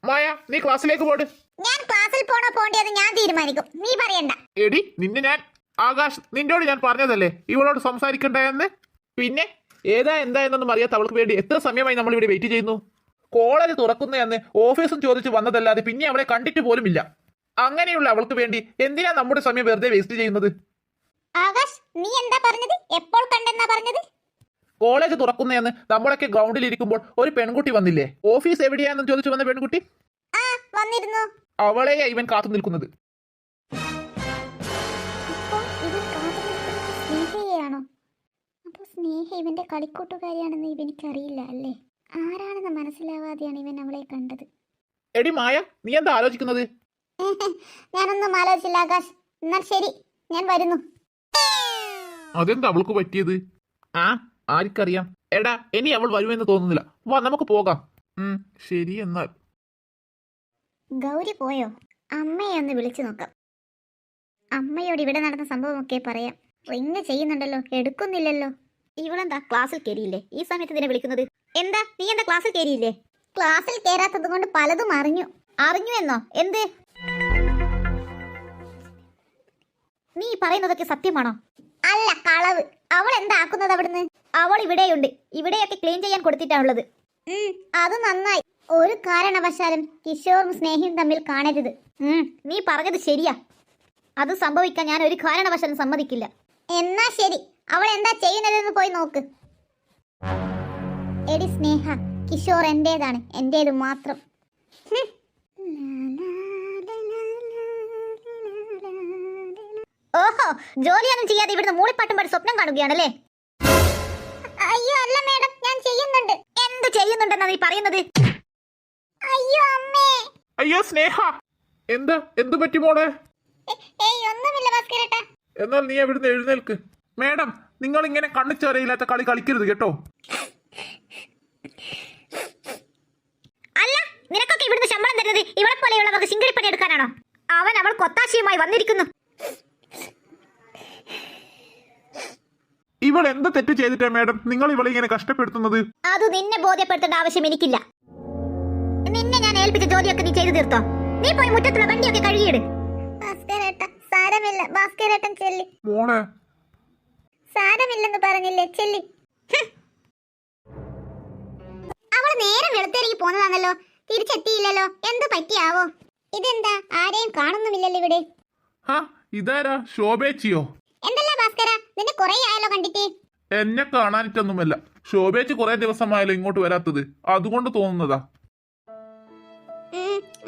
മായ, നീ ക്ലാസ്സിലേക്ക് പോട്. ഞാൻ ക്ലാസ്സിൽ പോണോ പോണ്ടത് ഞാൻ തീരുമാനിക്കും, നീ പറയണ്ട. എടി നിന്നെ ഞാൻ, ആകാശ് നിന്നോട് ഞാൻ പറഞ്ഞതല്ലേ ഇവളോട് സംസാരിക്കണ്ട എന്ന്. പിന്നെ ഏതാ എന്താ എന്നൊന്നും അറിയാത്ത അവൾക്ക് വേണ്ടി എത്ര സമയമായി നമ്മൾ ഇവിടെ വെയിറ്റ് ചെയ്യുന്നു. കോളേജ് തുറക്കുന്നതെന്ന് ഓഫീസും ചോദിച്ച് വന്നതല്ലാതെ പിന്നെ അവളെ കണ്ടിട്ട് പോലുമില്ല. അങ്ങനെയുള്ള അവൾക്ക് വേണ്ടി എന്തിനാ നമ്മുടെ സമയം വെറുതെ വേസ്റ്റ് ചെയ്യുന്നത്? ആകാശ്, നീ എന്താ പറഞ്ഞത്? എപ്പോൾ കണ്ടെന്നാ പറഞ്ഞത്? കോളേജ് തുറക്കുന്നതെന്ന് നമ്മളൊക്കെ ഗ്രൗണ്ടിൽ ഇരിക്കുമ്പോൾ ഒരു പെൺകുട്ടി വന്നില്ലേ, ഓഫീസ് എവിടെയാണെന്ന് ചോദിച്ചു വന്ന പെൺകുട്ടി. ആ, വന്നിരുന്നു. അവളെയാ ഇവൻ കാത്തു നിൽക്കുന്നത്. അപ്പോൾ ഇവൻ കാത്തുനിൽക്കുന്നത് സ്നേഹയെയാണോ? അപ്പോൾ സ്നേഹ ഇവന്റെ കളിക്കൂട്ടുകാരിയാണെന്ന് ഇവനിക്കറിയില്ല അല്ലേ? ആരാണെന്ന് മനസ്സിലാവാതെയാണ് ഇവൻ അവളെ കണ്ടത്. എടി മായ, നീ എന്താ ആലോചിക്കുന്നത്? ഞാനൊന്നും ആലോചിച്ചില്ല ആകാശ്. എന്നാൽ ശരി, ഞാൻ വരുന്നു. അതെന്താ അവൾക്ക് പറ്റിയത്? ആർക്കറിയാം. എടാ, ഇനി അവൾ വരുമെന്ന് തോന്നുന്നില്ല. വാ നമുക്ക് പോകാം. ശരി എന്നാൽ. ഗൗരി പോയോ? അമ്മയെ ഒന്ന് വിളിച്ചു നോക്കാം. അമ്മയോട് ഇവിടെ നടന്ന സംഭവമൊക്കെ പറയാം. റിങ് ചെയ്യുന്നുണ്ടല്ലോ, എടുക്കുന്നില്ലല്ലോ. ഇവളെന്താ ക്ലാസ്സിൽ കയറിയില്ലേ? ഈ സമയത്ത് ഇതിനെ വിളിക്കുന്നത് എന്താ? നീ എന്താ ക്ലാസ്സിൽ കയറിയില്ലേ? ക്ലാസ്സിൽ കയറാത്തത് കൊണ്ട് പലതും അറിഞ്ഞു. അറിഞ്ഞു എന്നോ? എന്ത്? നീ പറയുന്നതൊക്കെ സത്യമാണോ? അല്ല, കളവ്. അവൾ എന്താ ആക്കുന്നത് അവിടുന്ന്? അവൾ ഇവിടെയുണ്ട്, ഇവിടെയൊക്കെ ക്ലീൻ ചെയ്യാൻ കൊടുത്തിട്ടാണുള്ളത്. അത് നന്നായി. ഒരു കാരണവശാലും കിഷോറും സ്നേഹിയും തമ്മിൽ കാണരുത്. നീ പറഞ്ഞത് ശരിയാ. അത് സംഭവിക്കാൻ ഞാൻ ഒരു കാരണവശാലും സമ്മതിക്കില്ല. എന്നാ ശരി, അവൾ എന്താ ചെയ്യുന്നതെന്ന് പോയി നോക്ക്. എടി സ്നേഹ, കിഷോർ എന്റേതാണ്, എന്റേത് മാത്രം. ഹും. ഓഹോ, ജോലിയൊന്നും ചെയ്യാതെ ഇവിടുന്ന് മൂളിപ്പാട്ടും പാടി സ്വപ്നം കാണുകയാണല്ലേ? അയ്യോ അല്ല മേഡം, ഞാൻ ചെയ്യുന്നുണ്ട്. എന്ത് ചെയ്യുന്നുണ്ടെന്നാ നീ പറയുന്നത്? അയ്യോ അമ്മേ. അയ്യോ സ്നേഹ, എന്ത് പറ്റി മോളെ? ഏയ് ഒന്നുമില്ല ഭാസ്കരേട്ടാ. എന്നാൽ നീ എവിടുന്ന് എഴുന്നേൽക്ക്. മേഡം, നിങ്ങൾ ഇങ്ങനെ കണ്ണിച്ചോരയില്ലാത്ത കളി കളിക്കരുത് കേട്ടോ. അല്ല, നിനക്കൊക്കെ ഇവിടുന്ന് ശമ്പളം തരുന്നത് ഇവളെ പോലെയുള്ളവർക്ക് ശിങ്കിടിപ്പണി എടുക്കാനാണോ? അവൾ കൊത്താശയുമായി വന്നിരിക്കുന്നു. ഇവൾ എന്ത് തെറ്റ് ചെയ്തിട്ടാ മേഡം നിങ്ങൾ ഇവളെ ഇങ്ങനെ കഷ്ടപ്പെടുത്തുന്നത്? അത് നിന്നെ ബോധ്യപ്പെടുത്തേണ്ട ആവശ്യം എനിക്കില്ല. നിന്നെ ഞാൻ ഏൽപ്പിച്ച ജോലിയൊക്കെ നീ ചെയ്തു തീർത്തോ? നീ പോയി മുറ്റത്തുള്ള വണ്ടിയൊക്കെ കഴുകിയിട്. ഭാസ്കരേട്ടാ, സാരമില്ല. ഭാസ്കരേട്ടൻ ചെല്ലി. മോളെ, സാരമില്ലെന്ന് പറഞ്ഞില്ലേ, ചെല്ലി. അവള് നേരം വെളുത്തിറങ്ങി പോന്നതാണല്ലോ, തിരിച്ചെത്തിയില്ലല്ലോ. എന്ത് പറ്റിയാവോ? ഇതെന്താ, ആരെയും കാണുന്നുമില്ലല്ലോ ഇവിടെ. ഇതാരാ? ശോഭേച്ചിയോ? എന്തല്ല ഭാസ്കര, നിന്നെ കൊറേ ആയല്ലോ കണ്ടിട്ട്. എന്നെ കാണാനിട്ടൊന്നുമല്ല, ശോഭേച്ചി കുറെ ദിവസമായാലും ഇങ്ങോട്ട് വരാത്തത്, അതുകൊണ്ട് തോന്നുന്നതാ.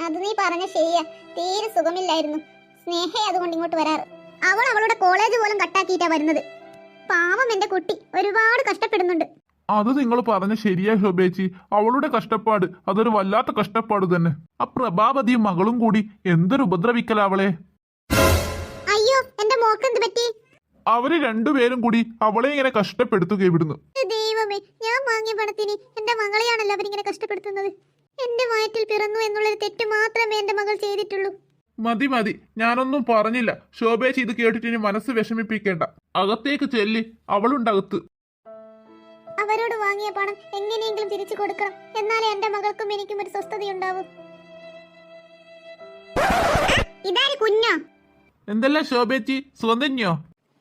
അത് നീ പറഞ്ഞ ശരിയാ, തീരെ സുഖമില്ലായിരുന്നു. സ്നേഹയെ അതുകൊണ്ട് ഇങ്ങോട്ട് വരാറ്. അവൾ അവളുടെ കോളേജ് പോലും കട്ടാക്കിയിട്ടാ വരുന്നത്. പാവം എന്റെ കുട്ടി ഒരുപാട് കഷ്ടപ്പെടുന്നുണ്ട്. അത് നിങ്ങൾ പറഞ്ഞ ശരിയാ ശോഭേച്ചി, അവളുടെ കഷ്ടപ്പാട് അതൊരു വല്ലാത്ത കഷ്ടപ്പാട് തന്നെ. ആ പ്രഭാവതിയും മകളും കൂടി എന്തൊരു ഉപദ്രവിക്കല അവളെ. അയ്യോ, എന്റെ മോക്ക് എന്ത് പറ്റി? അവര് രണ്ടുപേരും കൂടി അവളെ ഇങ്ങനെ കഷ്ടപ്പെടുത്തുക ഇവിടുന്ന്. ദൈവമേ, ഞാൻ വാങ്ങിയ പണത്തിന് എന്റെ മകളെയാണല്ലോ അവരിങ്ങനെ കഷ്ടപ്പെടുത്തുന്നത്. എന്റെ വയറ്റിൽ പിറന്നു എന്നുള്ളൊരു തെറ്റ് മാത്രമേ എന്റെ മകൾ ചെയ്തിട്ടുള്ളൂ. മതി, ഞാനൊന്നും പറഞ്ഞില്ല. ശോഭേച്ചി ഇത് കേട്ടിട്ട് ഇനി മനസ്സ് വിഷമിപ്പിക്കേണ്ട. അകത്തേക്ക് ചെല്ലി, അവളുണ്ടകത്ത്. അവരോട് വാങ്ങിയ പണം എങ്ങനെയെങ്കിലും തിരിച്ചു കൊടുക്കണം, എന്നാലേ എന്റെ മകൾക്കും എനിക്കും ഒരു സ്വസ്ഥതയുണ്ടാവും. ഇതാര് കുഞ്ഞോ? എന്തല്ല ശോഭേച്ചി, സുഖം തന്നെയോ?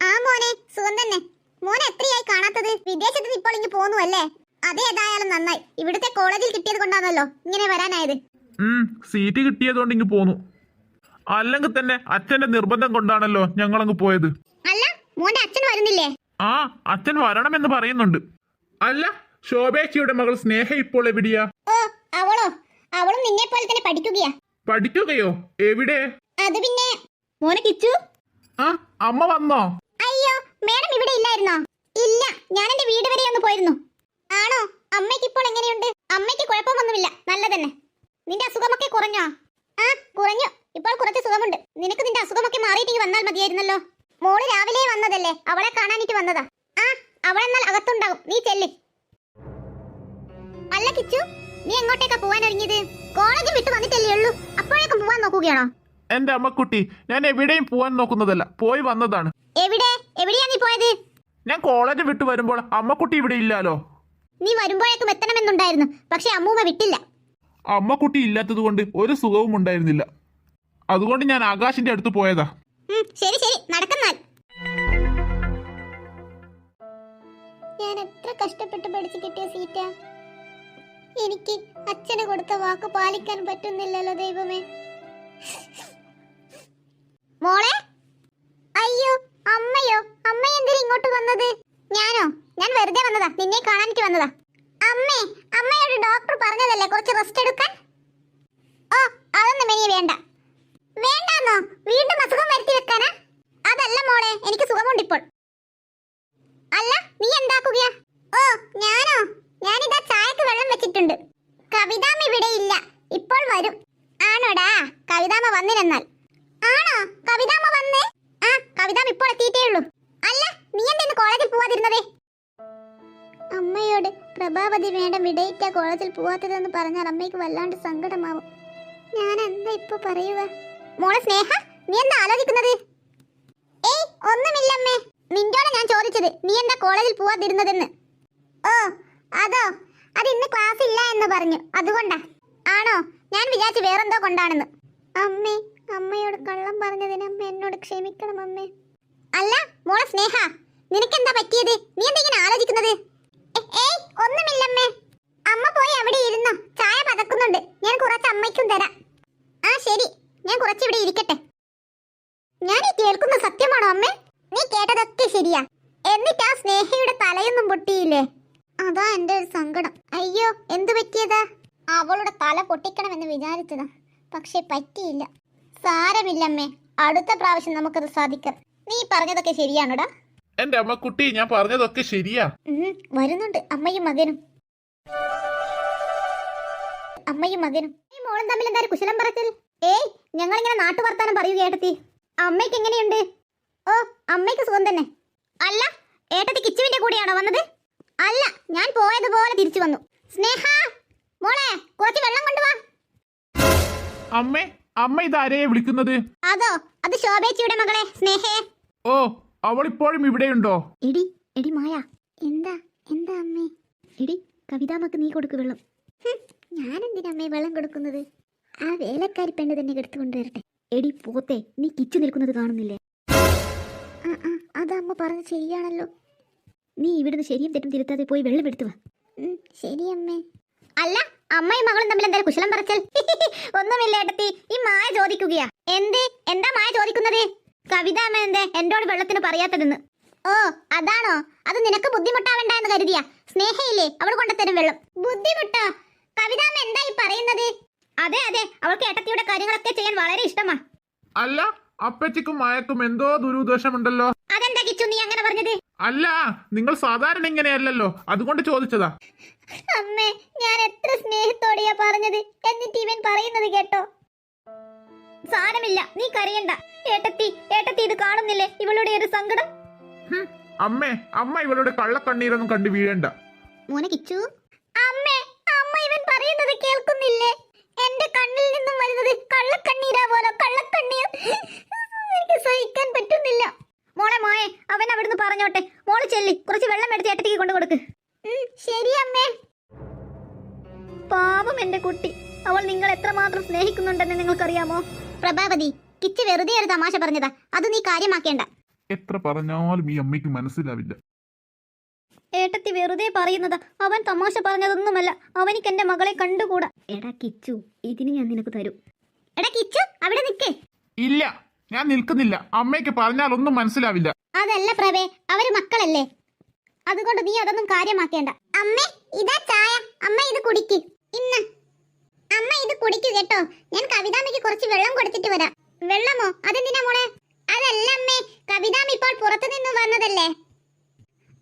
ആ മോനെ, സുഖം തന്നെ. മോനെ എത്രയായി കാണാത്തത്? വിദേശത്ത് ഇപ്പോൾ ഇങ്ങ് പോന്നു അല്ലേ? അതേതായാലും നന്നായി. ഇവിടുത്തെ കോളേജിൽ കിട്ടിയത് കൊണ്ടാണല്ലോ ഇങ്ങനെ വരാനായത്. സീറ്റ് കിട്ടിയതുകൊണ്ട് ഇങ്ങ് പോന്നു. അല്ലെങ്കിൽ തന്നെ അച്ഛന്റെ നിർബന്ധം കൊണ്ടാണല്ലോ ഞങ്ങളങ്ങ് പോയത്. അല്ല, മോന്റെ അച്ഛൻ വരുന്നില്ലേ? ആ, അച്ഛൻ വരണമെന്ന് പറയുന്നുണ്ട്. അല്ല, ശോഭേച്ചിയുടെ മകൾ സ്നേഹ ഇപ്പോൾ എവിടെയാ? ഓ, അവളോ? അവളും നിന്നെ പോലെ തന്നെ പഠിക്കുകയാ. പഠിക്കുകയോ? എവിടെ? അത് പിന്നെ. മോനെ കിച്ചു, അമ്മ വന്നോ? അയ്യോ, മേഡം ഇവിടെ ഇല്ലായിരുന്നോ? ഇല്ല, ഞാൻ എന്റെ വീട് വരെ ഒന്ന് പോയിരുന്നു. ആണോ? അമ്മയ്ക്ക് ഇപ്പോൾ എങ്ങനെയുണ്ട്? അമ്മയ്ക്ക് കുഴപ്പമൊന്നുമില്ല, നല്ല തന്നെ. നിന്റെ അസുഖമൊക്കെ കുറഞ്ഞോ? ആ, കുറഞ്ഞു. ഇപ്പോൾ കുറച്ച് സുഖമുണ്ട്. നിനക്ക് നിന്റെ അസുഖമൊക്കെ മാറിയിട്ട് വന്നാൽ മതിയായിരുന്നല്ലോ. മോള് രാവിലെ വന്നതല്ലേ, അവളെ കാണാനിട്ട് വന്നതാ. ആ, അവളെന്നാൽ അകത്തുണ്ടാകും, നീ ചെല്ല്. അല്ല കിച്ചു, നീ എങ്ങോട്ടേക്കാ പോവാൻ ഒരുങ്ങിയത്? കോളേജ് വിട്ട് വന്നിട്ടല്ലേ ഉള്ളൂ, അപ്പോഴേക്കും പോവാൻ നോക്കുകയാണോ? എന്റെ അമ്മക്കുട്ടി, ഞാൻ എവിടെയും പോവാൻ നോക്കുന്നതല്ല, പോയി വന്നതാണ്. എവിടെയാ നീ പോയത്? ഞാൻ കോളേജ് വിട്ട് വരുമ്പോൾ അമ്മക്കുട്ടി ഇവിടെ ഇല്ലാലോ. നീ വരുമ്പോഴേക്കും എത്തണമെന്നുണ്ടായിരുന്നു, പക്ഷെ അമ്മൂമ്മ വിട്ടില്ല. അമ്മക്കുട്ടി ഇല്ലാത്തത് കൊണ്ട് ഒരു സുഖവും ഉണ്ടായിരുന്നില്ല. അതുകൊണ്ട് ഞാൻ ആകാശിന്റെ അടുത്ത് പോയതാ. ശരി നടക്കുന്നാൽ. ഞാൻ എത്ര കഷ്ടപ്പെട്ട് പഠിച്ചു കിട്ടിയ സീറ്റാ. എനിക്ക് അച്ഛന് കൊടുത്ത വാക്ക് പാലിക്കാൻ പറ്റുന്നില്ലല്ലോ ദൈവമേ. മോളെ, അയ്യോ അമ്മയോ? അമ്മ എന്തിനാ ഇങ്ങോട്ട് വന്നത്? ഞാൻ വെറുതെ വന്നതാ, നിന്നെ കാണാനിട്ട് വന്നതാ. അമ്മയോട് ഡോക്ടർ പറഞ്ഞതല്ലേ കുറച്ച് റെസ്റ്റ് എടുക്കാൻ. ഓ, അതൊന്നും ഇനി വേണ്ട. വേണ്ടാന്നോ? വീണ്ടും അസുഖം വരുത്തി വെക്കാനാ? അതല്ല മോളെ, എനിക്ക് സുഖമുണ്ട് ഇപ്പോൾ. അല്ല, നീ എന്താക്കുകയാ? ഓ, ഞാനിതാ ചായക്ക് വെള്ളം വെച്ചിട്ടുണ്ട്. കവിതാമ്മ ഇവിടെ ഇല്ല, ഇപ്പോൾ വരും. ആണോടാ? കവിതാമ്മ വന്നിരുന്നാൽ. ആണോ? കവിതാമ്മ വന്നേ? ആ, കവിതാമ്മ ഇപ്പോൾ എത്തിയിട്ടേ ഉള്ളൂ. അല്ല, നീ എന്തിന്ന് കോളേജിൽ പോവാതിരുന്നതേ? അമ്മയോട് പ്രഭാവതി മേഡം വിടയിട്ടാ കോളേജിൽ പോവാത്തതെന്ന് പറഞ്ഞാൽ അമ്മയ്ക്ക് വല്ലാണ്ട് സങ്കടമാവും. ഞാൻ എന്താ ഇപ്പൊ പറയുക? മോളെ സ്നേഹ, നീ എന്താ ആലോചിക്കുന്നത്? ഏയ്, ഒന്നുമില്ലമ്മേ. നിന്നോട് ഞാൻ ചോദിച്ചത് നീ എന്താ കോളേജിൽ പോവാതിരുന്നതെന്ന്. ഓ, അത് ഇന്ന് ക്ലാസ് ഇല്ല എന്ന് പറഞ്ഞു, അതുകൊണ്ടാ. ആണോ? ഞാൻ വിചാരിച്ചു വേറെന്തോ കൊണ്ടാണെന്ന്. അമ്മയോട് കള്ളം പറഞ്ഞതിന് അമ്മ എന്നോട് ക്ഷമിക്കണം അമ്മേ. അല്ല മോളെ സ്നേഹ, നിനക്കെന്താ പറ്റിയത്? നീ എന്താ ഇങ്ങനെ ആലോചിക്കുന്നത്? ഏയ്, ഒന്നുമില്ലമ്മേ. അമ്മ പോയി അവിടെ ഇരുന്നോ, ചായ പതക്കുന്നുണ്ട്. ഞാൻ കുറച്ച് അമ്മയ്ക്കും തരാം. ആ ശരി, ഞാൻ കുറച്ചിവിടെ ഇരിക്കട്ടെ. ഞാൻ ഈ കേൾക്കുന്ന സത്യമാണോ അമ്മേ? നീ കേട്ടതൊക്കെ ശരിയാ. എന്നിട്ട് ആ സ്നേഹയുടെ തലയൊന്നും പൊട്ടിയില്ലേ? അതാ എന്റെ ഒരു സങ്കടം. അയ്യോ, എന്തു പറ്റിയതാ? അവളുടെ തല പൊട്ടിക്കണമെന്ന് വിചാരിച്ചതാ, പക്ഷെ പറ്റിയില്ല. സാരമില്ലമ്മേ, അടുത്ത പ്രാവശ്യം നമുക്കത് സാധിക്കാം. നീ പറഞ്ഞതൊക്കെ ശരിയാണോടാ? എന്റെ അമ്മക്കുട്ടി, ഞാൻ പറഞ്ഞതൊക്കെ ശരിയാ. വരുന്നുണ്ട് അമ്മയും മകനും. ഈ മോളും തമ്മിൽ എന്തായാലും കുശലം പറച്ചിൽ? ഏയ്, ഞങ്ങളിങ്ങനെ നാട്ടുവർത്താനം പറയുക ഏട്ടത്തി. അമ്മയ്ക്ക് എങ്ങനെയുണ്ട്? ഓ, അമ്മയ്ക്ക് സുഖം തന്നെ. അല്ല, ഏട്ടത്തി കിച്ചുവിന്റെ കൂടെയാണോ വന്നത്? അല്ല, ഞാൻ പോയതുപോലെ തിരിച്ചു വന്നു. സ്നേഹ മോളെ, കുറച്ച് വെള്ളം കൊണ്ടുവാ. അമ്മേ, അമ്മ ഇതാരെയെ വിളിക്കുന്നത്? അതോ, അത് ശോഭേച്ചിയുടെ മകളെ സ്നേഹേ. ഓ, അവൾ ഇപ്പോഴും ഇവിടെയുണ്ടോ? എടി എടി മായ, എന്താ എന്താ അമ്മേ? എടി, കവിതാമ്മക്ക് നീ കൊടുക്ക് വെള്ളം. ഞാൻ എന്തിനാ അമ്മേ വെള്ളം കൊടുക്കുന്നത്? ആ വേലക്കാരി പെണ്ണ് തന്നെ എടുത്തു കൊണ്ടുവരട്ടെ. എടി പോത്തെ, നീ കിച്ചു നിൽക്കുന്നത് കാണുന്നില്ലേ? അത് അമ്മ പറഞ്ഞത് ശരിയാണല്ലോ. നീ ഇവിടുന്ന് ശരിയും തെറ്റും തിരുത്താതെ പോയി വെള്ളം എടുത്തു വാ. ശരി അമ്മേ. അല്ല, അമ്മയും മകളും തമ്മിൽ എന്തായാലും കുശലം പറച്ചൽ? ഒന്നുമില്ല ഏട്ടത്തി, ഈ മായ ചോദിക്കുകയാ. എന്താ മായ ചോദിക്കുന്നത്? കവിത അമ്മ എന്തേ എന്നോട് വെള്ളത്തിന് പറയാത്തതെന്ന്. ഓ, അതാണോ? അത് നിനക്ക് ബുദ്ധിമുട്ടാവണ്ട എന്ന് കരുതിയാ? സ്നേഹയില്ലേ, അവൾ കൊണ്ടുതരും വെള്ളം. ബുദ്ധിമുട്ടോ? കവിതാമ്മ എന്തായി പറയുന്നത്? അതെ അതെ, അവൾക്ക് ഏട്ടത്തിയുടെ കാര്യങ്ങളൊക്കെ ചെയ്യാൻ വളരെ ഇഷ്ടമാ. അല്ല, അപ്പച്ചിക്കും മായക്കും എന്തോ ദുരുദ്ദേശമുണ്ടല്ലോ. അതെന്താ കിച്ചു നീ അങ്ങനെ പറഞ്ഞത്? അല്ല, നിങ്ങൾ സാധാരണ ഇങ്ങനെയല്ലല്ലോ, അതുകൊണ്ട് ചോദിച്ചതാ. അമ്മേ, ഞാൻ എത്ര സ്നേഹത്തോടെയാ പറഞ്ഞത്, എന്നിട്ട് ഇവൻ പറയുന്നത് കേട്ടോ? സാരമില്ല, നീ കരയണ്ട. ഏട്ടത്തി ഇത് കാണുന്നില്ലേ ഇവളുടെ ഒരു സങ്കടം? അമ്മേ, അമ്മ ഇവളുടെ കള്ളക്കണ്ണീരൊന്നും കണ്ടു വീഴണ്ട. മോനെ കിച്ചു. അമ്മേ, അമ്മ ഇവൻ പറയുന്നത് കേൾക്കുന്നില്ലേ? എന്റെ കണ്ണിൽ നിന്നും വരുന്നത് കള്ളക്കണ്ണീരാ പോലെ, കള്ളക്കണ്ണീർ. എനിക്ക് സഹിക്കാൻ പറ്റുന്നില്ല. മോളെ മോയെ, അവൻ അവിടുന്ന് പറഞ്ഞോട്ടെ. മോള് ചെല്ലി കുറച്ച് വെള്ളം എടുത്ത് ഏട്ടത്തിക്ക് കൊണ്ടു കൊടുക്ക്. ശരി അമ്മേ. പാവം എന്റെ കുട്ടി, അവൾ നിങ്ങൾ എത്രമാത്രം സ്നേഹിക്കുന്നുണ്ടെന്ന് നിങ്ങൾക്കറിയാമോ? പ്രഭാവതി, കിച്ചു വെറുതെ ഒരു തമാശ പറഞ്ഞതാ, അത് നീ കാര്യമാക്കേണ്ട. എത്ര പറഞ്ഞാലും ഈ അമ്മയ്ക്ക് മനസ്സിലാവില്ല. ഏട്ടത്തി വെറുതെ പറയുന്നതാ, അവൻ തമാശ പറഞ്ഞതൊന്നുമല്ല. അവനിക്ക് എന്റെ മകളെ കണ്ടുകൂടാ. എടാ കിച്ചു, ഇതിന് ഞാൻ നിനക്ക് തരും. എടാ കിച്ചു, അവിടെ നിൽക്കേ. ഇല്ല, ഞാൻ നിൽക്കുന്നില്ല. അമ്മയ്ക്ക് പറഞ്ഞാൽ ഒന്നും മനസ്സിലാവില്ല. അതല്ല പ്രവേ, അവര് മക്കളല്ലേ, അതുകൊണ്ട് നീ അതൊന്നും കാര്യമാക്കേണ്ട. അമ്മേ, ഇതാ ചായ. അമ്മ ഇത് കുടിക്ക്. ഇന്ന് അമ്മ ഇത് കുടിക്കു കേട്ടോ. ഞാൻ കവിതാമ്മയ്ക്ക് കുറച്ച് വെള്ളം കൊടുത്തിട്ട് വരാം. വെള്ളമോ? അതെന്തിനാ മോളെ? അതല്ല അമ്മേ, കവിതാമ്മ ഇപ്പോൾ പുറത്തു നിന്ന് വന്നതല്ലേ.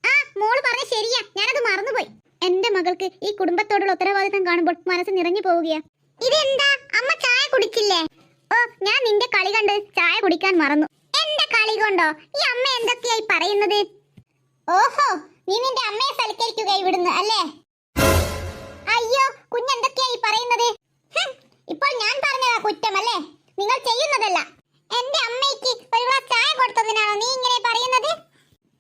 ആ, മോള് പറഞ്ഞ ശരിയാ, ഞാനത് മറന്നുപോയി. എന്റെ മകൾക്ക് ഈ കുടുംബത്തോടുള്ള ഉത്തരവാദിത്തം കാണുമ്പോൾ മനസ്സ് നിറഞ്ഞു പോവുകയാ. ഇതെന്താ അമ്മ ചായ കുടിച്ചില്ലേ? ഓ, ഞാൻ നിന്റെ കളി കണ്ട് ചായ കുടിക്കാൻ മറന്നു. എന്റെ കളി കൊണ്ടോ? ഈ അമ്മ എന്തൊക്കെയായി പറയുന്നത്? ഓഹോ, നീ നിന്റെ അമ്മയെ സൽക്കരിക്കുക ഇവിടുന്ന് അല്ലേ? അയ്യോ, കുഞ്ഞെന്തൊക്കെയായി പറയുന്നത്? ഇപ്പോൾ ഞാൻ പറഞ്ഞതാ കുറ്റമല്ലേ? നിങ്ങൾ ചെയ്യുന്നതല്ല. എന്റെ അമ്മയ്ക്ക് ഒരു ഗ്ലാസ് ചായ കൊടുത്തതിനാണോ നീ ഇങ്ങനെ പറയുന്നത്?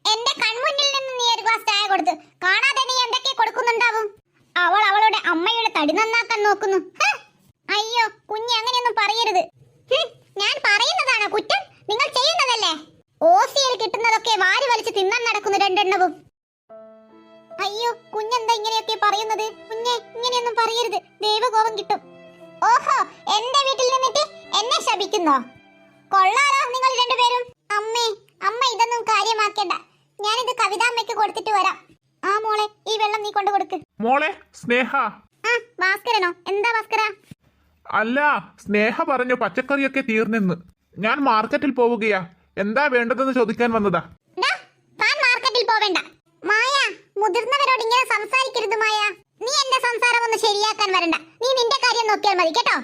എന്റെ കൺമുന്നിൽ നിന്ന് നീ ഒരു ഗ്ലാസ് ചായ കൊടുത്തു, കാണാതെ നീ എന്തൊക്കെ കൊടുക്കുന്നുണ്ടാവും? അവൾ അവളുടെ അമ്മയുടെ തടി നന്നാക്കാൻ നോക്കുന്നു. അയ്യോ കുഞ്ഞ്, അങ്ങനെയൊന്നും പറയരുത്. ഞാൻ പറയുന്നതാണോ കുറ്റം? നിങ്ങൾ ചെയ്യുന്നതല്ലേ? ഓസിയിൽ കിട്ടുന്നതൊക്കെ വാരി വലിച്ച് തിന്നാൻ നടക്കുന്നു രണ്ടെണ്ണവും. അയ്യോ, കുഞ്ഞെന്താ ഇങ്ങനെയൊക്കെ പറയുന്നത്? കുഞ്ഞെ, ഇങ്ങനെയൊന്നും പറയരുത്, ദൈവകോപം കിട്ടും. ഓഹോ, എന്റെ വീട്ടിൽ നിന്നിട്ട് എന്നെ ശപിക്കുന്നോ? കൊള്ളാലോ നിങ്ങൾ രണ്ടുപേരും. അമ്മേ, അമ്മ ഇതൊന്നും കാര്യമാക്കേണ്ട. ഞാനിത് കവിതാമ്മയ്ക്ക് കൊടുത്തിട്ട് വരാം. ആ മോളെ, ഈ വെള്ളം നീ കൊണ്ടു കൊടുക്ക്. മോളെ സ്നേഹ. ആ, ഭാസ്കരനോ? എന്താ ഭാസ്കര? അല്ല, സ്നേഹ പറഞ്ഞു പച്ചക്കറിയൊക്കെ തീർന്നെന്ന്. ഞാൻ മാർക്കറ്റിൽ പോവുകയാ. എന്താ വേണ്ടതെന്ന് ചോദിക്കാൻ വന്നതാ. താൻ മാർക്കറ്റിൽ പോവേണ്ട. മായ, മുതിർന്നവരോട് ഇങ്ങനെ സംസാരിക്കരുത് മായ. നീ എന്റെ സംസാരം ഒന്ന് ശരിയാക്കാൻ വരണ്ട. നീ നിന്റെ കാര്യം നോക്കിയാൽ മതി കേട്ടോ.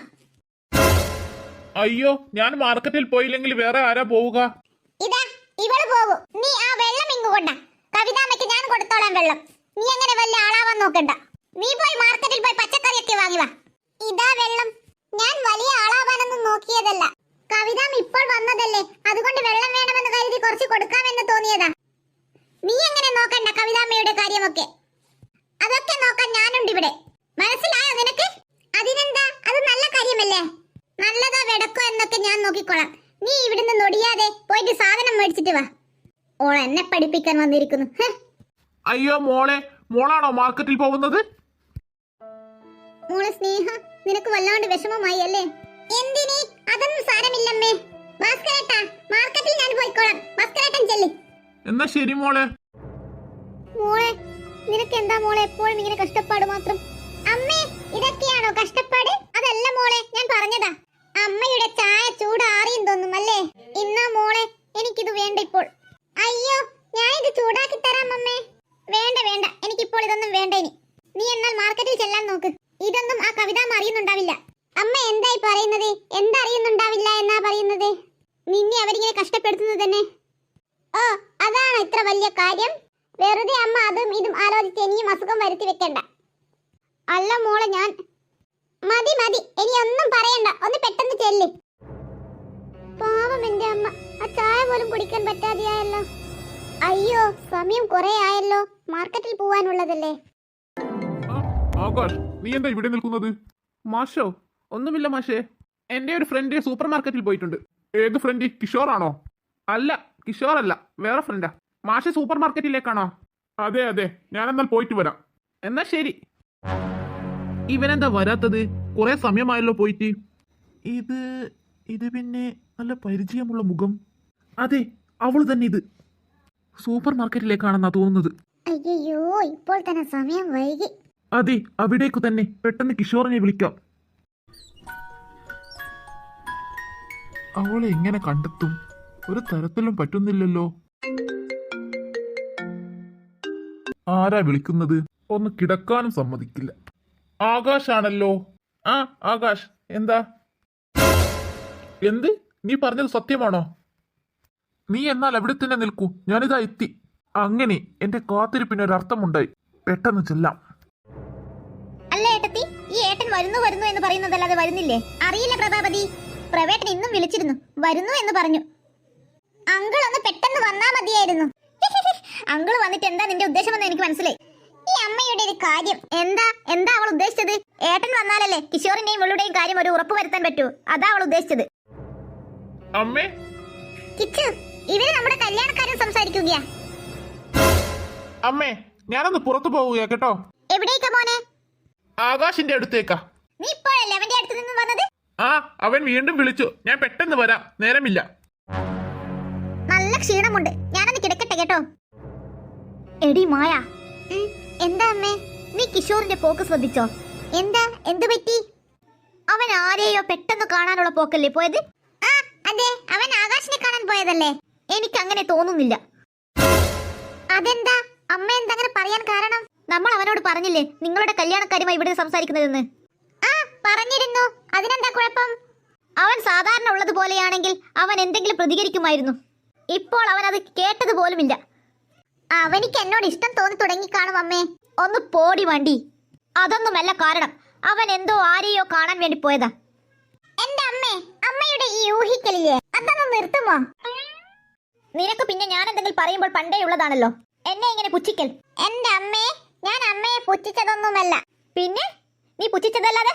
അയ്യോ, ഞാൻ മാർക്കറ്റിൽ പോയില്ലെങ്കിൽ വേറെ ആരാ പോവുക? ഇതാ ഇവള് പോകൂ. നീ ആ വെള്ളം ഇങ്ങു കൊണ്ട. കവിതാമ്മയ്ക്ക് ഞാൻ കൊടുത്തോളാം വെള്ളം. നീ അങ്ങനെ വല്ല ആളാവാൻ നോക്കണ്ട. നീ പോയി മാർക്കറ്റിൽ പോയി പച്ചക്കറിയൊക്കെ വാങ്ങി വാ. ഇതാ വെള്ളം. ഞാൻ വലിയ ആളാവാനൊന്നും നോക്കിയതല്ല. കവിതാമ്മ ഇപ്പോൾ വന്നതല്ലേ, അതുകൊണ്ട് വെള്ളം വേണമെന്ന് കരുതി കുറച്ച് കൊടുക്കാമെന്ന് തോന്നിയതാ. നീ അങ്ങനെ നോക്കണ്ട കവിതാമ്മയുടെ കാര്യമൊക്കെ. അതൊക്കെ നോക്കാൻ ഞാനുണ്ട് ഇവിടെ. മനസ്സിലായോ നിനക്ക്? അതിനെന്താ, അത് നല്ല കാര്യമല്ലേ. നല്ലതോ വെടക്കോ എന്നൊക്കെ ഞാൻ നോക്കിക്കോളാം. നീ ഇവിടുന്ന് നൊടിയാതെ പോയിട്ട് സാധനം മേടിച്ചിട്ട് വാ. ഓൾ എന്നെ പഠിപ്പിക്കാൻ വന്നിരിക്കുന്നു. അയ്യോ മോളെ, മോളാണോ മാർക്കറ്റിൽ പോകുന്നത്? മോളെ സ്നേഹ, നിനക്ക് വല്ലാണ്ട് വിഷമമായി അല്ലേ? എന്തിനി? അതൊന്നും സാരമില്ലമ്മേ. ഭാസ്കരേട്ടാ, മാർക്കറ്റിൽ ഞാൻ പോയിക്കോളാം. ഭാസ്കരേട്ടൻ ചെല്ല്. എന്നാ ശരി മോളെ. മോളെ, നിനക്ക് എന്താ മോളെ എപ്പോഴും ഇങ്ങനെ കഷ്ടപ്പാട് മാത്രം? അമ്മേ, ഇതൊക്കെയാണോ കഷ്ടപ്പാട്? അതല്ല മോളെ, ഞാൻ പറഞ്ഞതാ. അമ്മയുടെ ചായ ചൂടാറിയും തോന്നും അല്ലേ? ഇന്നാ മോളെ, എനിക്കിത് വേണ്ട ഇപ്പോൾ. അയ്യോ, ഞാൻ ഇത് ചൂടാക്കി തരാം അമ്മേ. വേണ്ട വേണ്ട, എനിക്കിപ്പോൾ ഇതൊന്നും വേണ്ട ഇനി. നീ എന്നാൽ മാർക്കറ്റിൽ ചെല്ലാൻ നോക്ക്. ഇതൊന്നും ആ കവിതാമ്മ അറിയുന്നുണ്ടാവില്ല. അമ്മ എന്തായി പറയുന്നത്? എന്താ അറിയുന്നുണ്ടാവില്ല എന്നാ പറയുന്നത്? നിന്നെ അവരിങ്ങനെ കഷ്ടപ്പെടുത്തുന്നത് തന്നെ. ഓ, അതാണ് ഇത്ര വലിയ കാര്യം. വെറുതെ അമ്മ അതും ഇതും ആലോചിച്ച് ഇനിയും അസുഖം വരുത്തി വെക്കണ്ട. അല്ല മോളെ, ഞാൻ മതി മതി, ഇനി ഒന്നും പറയണ്ട. ഒന്ന് പെട്ടെന്ന് ചെല്ല്. പാവം എന്റെ അമ്മ, ആ ചായ പോലും കുടിക്കാൻ പറ്റാതെയായല്ലോ. അയ്യോ, സമയം കുറെ ആയല്ലോ. മാർക്കറ്റിൽ പോവാനുള്ളതല്ലേ. ആകാശ്, നീ എന്താ ഇവിടെ നിൽക്കുന്നത്? മാഷോ? ഒന്നുമില്ല മാഷേ, എന്റെ ഒരു ഫ്രണ്ട് സൂപ്പർ മാർക്കറ്റിൽ പോയിട്ടുണ്ട്. ഏത് ഫ്രണ്ട്? കിഷോർ ആണോ? അല്ല, കിഷോർ അല്ല, വേറെ ഫ്രണ്ടാ. മാഷ് സൂപ്പർ മാർക്കറ്റിലേക്കാണോ? അതെ അതെ, ഞാനെന്നാൽ പോയിട്ട് വരാം. എന്നാ ശരി. ഇവനെന്താ വരാത്തത്? കുറെ സമയമായല്ലോ പോയിട്ട്. ഇത് പിന്നെ നല്ല പരിചയമുള്ള മുഖം. അതെ, അവള് തന്നെ. ഇത് സൂപ്പർ മാർക്കറ്റിലേക്കാണെന്നാ തോന്നുന്നത്. അയ്യോ, ഇപ്പോൾ തന്നെ സമയം വൈകി. അതെ, അവിടേക്ക് തന്നെ. പെട്ടെന്ന് കിഷോറിനെ വിളിക്കാം. അവളെ എങ്ങനെ കണ്ടെത്തും? ഒരു തരത്തിലും പറ്റുന്നില്ലല്ലോ. ആരാ വിളിക്കുന്നത്? ഒന്ന് കിടക്കാനും സമ്മതിക്കില്ല. ആകാശാണല്ലോ. ആ ആകാശ്, എന്താ? എന്ത്? നീ പറഞ്ഞത് സത്യമാണോ? നീ എന്നാൽ അവിടെ തന്നെ നിൽക്കൂ, ഞാനിതാ എത്തി. അങ്ങനെ എന്റെ കാത്തിരിപ്പിന് ഒരർത്ഥമുണ്ടായി. പെട്ടെന്ന് ചെല്ലാം. അല്ല ഏട്ടത്തി, ഈ ഏട്ടൻ വരുന്നു വരുന്നു എന്ന് പറയുന്നതല്ലാതെ വരുന്നില്ലേ? അറിയില്ല പ്രഭാപതി. പ്രവേട്ടൻ ഇന്നും വിളിച്ചിരുന്നു, വരുന്നു എന്ന് പറഞ്ഞു. അങ്കിൾ ഒന്ന് പെട്ടെന്ന് വന്നാ മതിയായിരുന്നു. അങ്കിൾ വന്നിട്ട് എന്താ നിന്റെ ഉദ്ദേശമെന്ന് എനിക്ക് മനസ്സിലായി. ഈ അമ്മയുടെ ഒരു കാര്യം എന്താ അവൾ ഉദ്ദേശിച്ചത്? ഏട്ടൻ വന്നാലല്ലേ കിഷോറിന്റെയും ഇവളുടെയും കാര്യം ഒരു ഉറപ്പ് വരുത്താൻ പറ്റൂ. അതാ അവൾ ഉദ്ദേശിച്ചത്. അമ്മേ, കിച്ചു, ഇവര് നമ്മുടെ കല്യാണക്കാരൻ സംസാരിക്കുകയാ. അമ്മേ, ഞാനൊന്ന് പുറത്തു പോവുകയാ കേട്ടോ. എവിടേക്കാ മോനെ? ആകാശിന്റെ അടുത്തേക്കാ. നീ ഇപ്പോഴല്ലേ അവന്റെ അടുത്ത് നിന്ന് വന്നത്? ആ, അവൻ വീണ്ടും വിളിച്ചു. ഞാൻ പെട്ടെന്ന് വരാം, നേരമില്ല. നല്ല ക്ഷീണമുണ്ട്, ഞാനൊന്ന് കിടക്കട്ടെ കേട്ടോ. എടി മായ, എന്താ അമ്മേ? നീ കിഷോറിന്റെ പോക്ക് ശ്രദ്ധിച്ചോ? എന്ത് പറ്റി? അവൻ ആരെയോ പെട്ടെന്ന് കാണാനുള്ള പോക്കല്ലേ പോയത്? ആ അതെ, അവൻ ആകാശിനെ കാണാൻ പോയതല്ലേ? എനിക്ക് അങ്ങനെ തോന്നുന്നില്ല. അതെന്താ അമ്മ എന്തങ്ങനെ പറയാൻ കാരണം? നമ്മൾ അവനോട് പറഞ്ഞില്ലേ നിങ്ങളുടെ കല്യാണക്കാരുമായി ഇവിടെ സംസാരിക്കുന്നതെന്ന്? ആ പറഞ്ഞിരുന്നു, അതിനെന്താ കുഴപ്പം? അവൻ സാധാരണ ഉള്ളതുപോലെയാണെങ്കിൽ അവൻ എന്തെങ്കിലും പ്രതികരിക്കുമായിരുന്നു. ഇപ്പോൾ അവൻ അത് കേട്ടത് പോലുമില്ല. അവനിക്ക് എന്നോട് ഇഷ്ടം തോന്നി തുടങ്ങി കാണും അമ്മേ. ഒന്ന് പോടി വണ്ടി. അതൊന്നുമല്ല കാരണം. അവൻ എന്തോ ആരെയോ കാണാൻ വേണ്ടി പോയതാ. എന്റെ അമ്മേ, അമ്മയുടെ ഈ ഊഹിക്കലില്ലേ, അതൊന്ന് നിർത്തുമോ? നിനക്ക് പിന്നെ ഞാൻ എന്തെങ്കിലും പറയുമ്പോൾ പണ്ടേ ഉള്ളതാണല്ലോ എന്നെ ഇങ്ങനെ പുച്ഛിക്കൽ. എന്റെ അമ്മേ, ഞാൻ അമ്മയെ പുച്ഛിച്ചതൊന്നുമല്ല. പിന്നെ നീ പുച്ഛിച്ചതല്ലാതെ?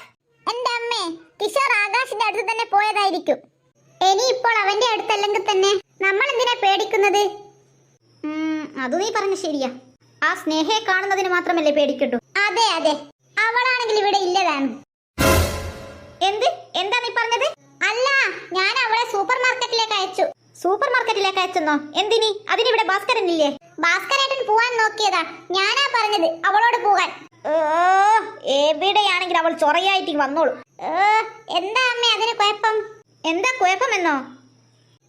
എന്റെ അമ്മേ, കിഷോർ ആകാശിന്റെ അടുത്ത് തന്നെ പോയതായിരിക്കും. ഇനി ഇപ്പോൾ അവന്റെ അടുത്തല്ലെങ്കിൽ തന്നെ നമ്മൾ എന്തിനാ പേടിക്കുന്നത്? അത് നീ പറഞ്ഞ ശരിയാ. ആ സ്നേഹയെ കാണുന്നതിന് മാത്രമല്ലേ പേടിക്കട്ടു? അതെ അതെ, അവളാണെങ്കിൽ ഇവിടെ ഇല്ലതാണ്. എന്താ നീ പറഞ്ഞത്? അല്ല, ഞാൻ അവളെ സൂപ്പർ മാർക്കറ്റിലേക്ക് അയച്ചു. സൂപ്പർ മാർക്കറ്റിലേക്ക് അയച്ചെന്നോ? എന്തിനി? അതിനിവിടെ ഭാസ്കരൻ ഇല്ലേ? ഭാസ്കരേട്ടൻ പോവാൻ നോക്കിയതാ, ഞാനാ പറഞ്ഞത് അവളോട് പോകാൻ. എവിടെയാണെങ്കിൽ അവൾ ചൊറയായിട്ട് വന്നോളൂ. എന്താ അമ്മേ അതിന് കുഴപ്പം? എന്താ കുഴപ്പമെന്നോ?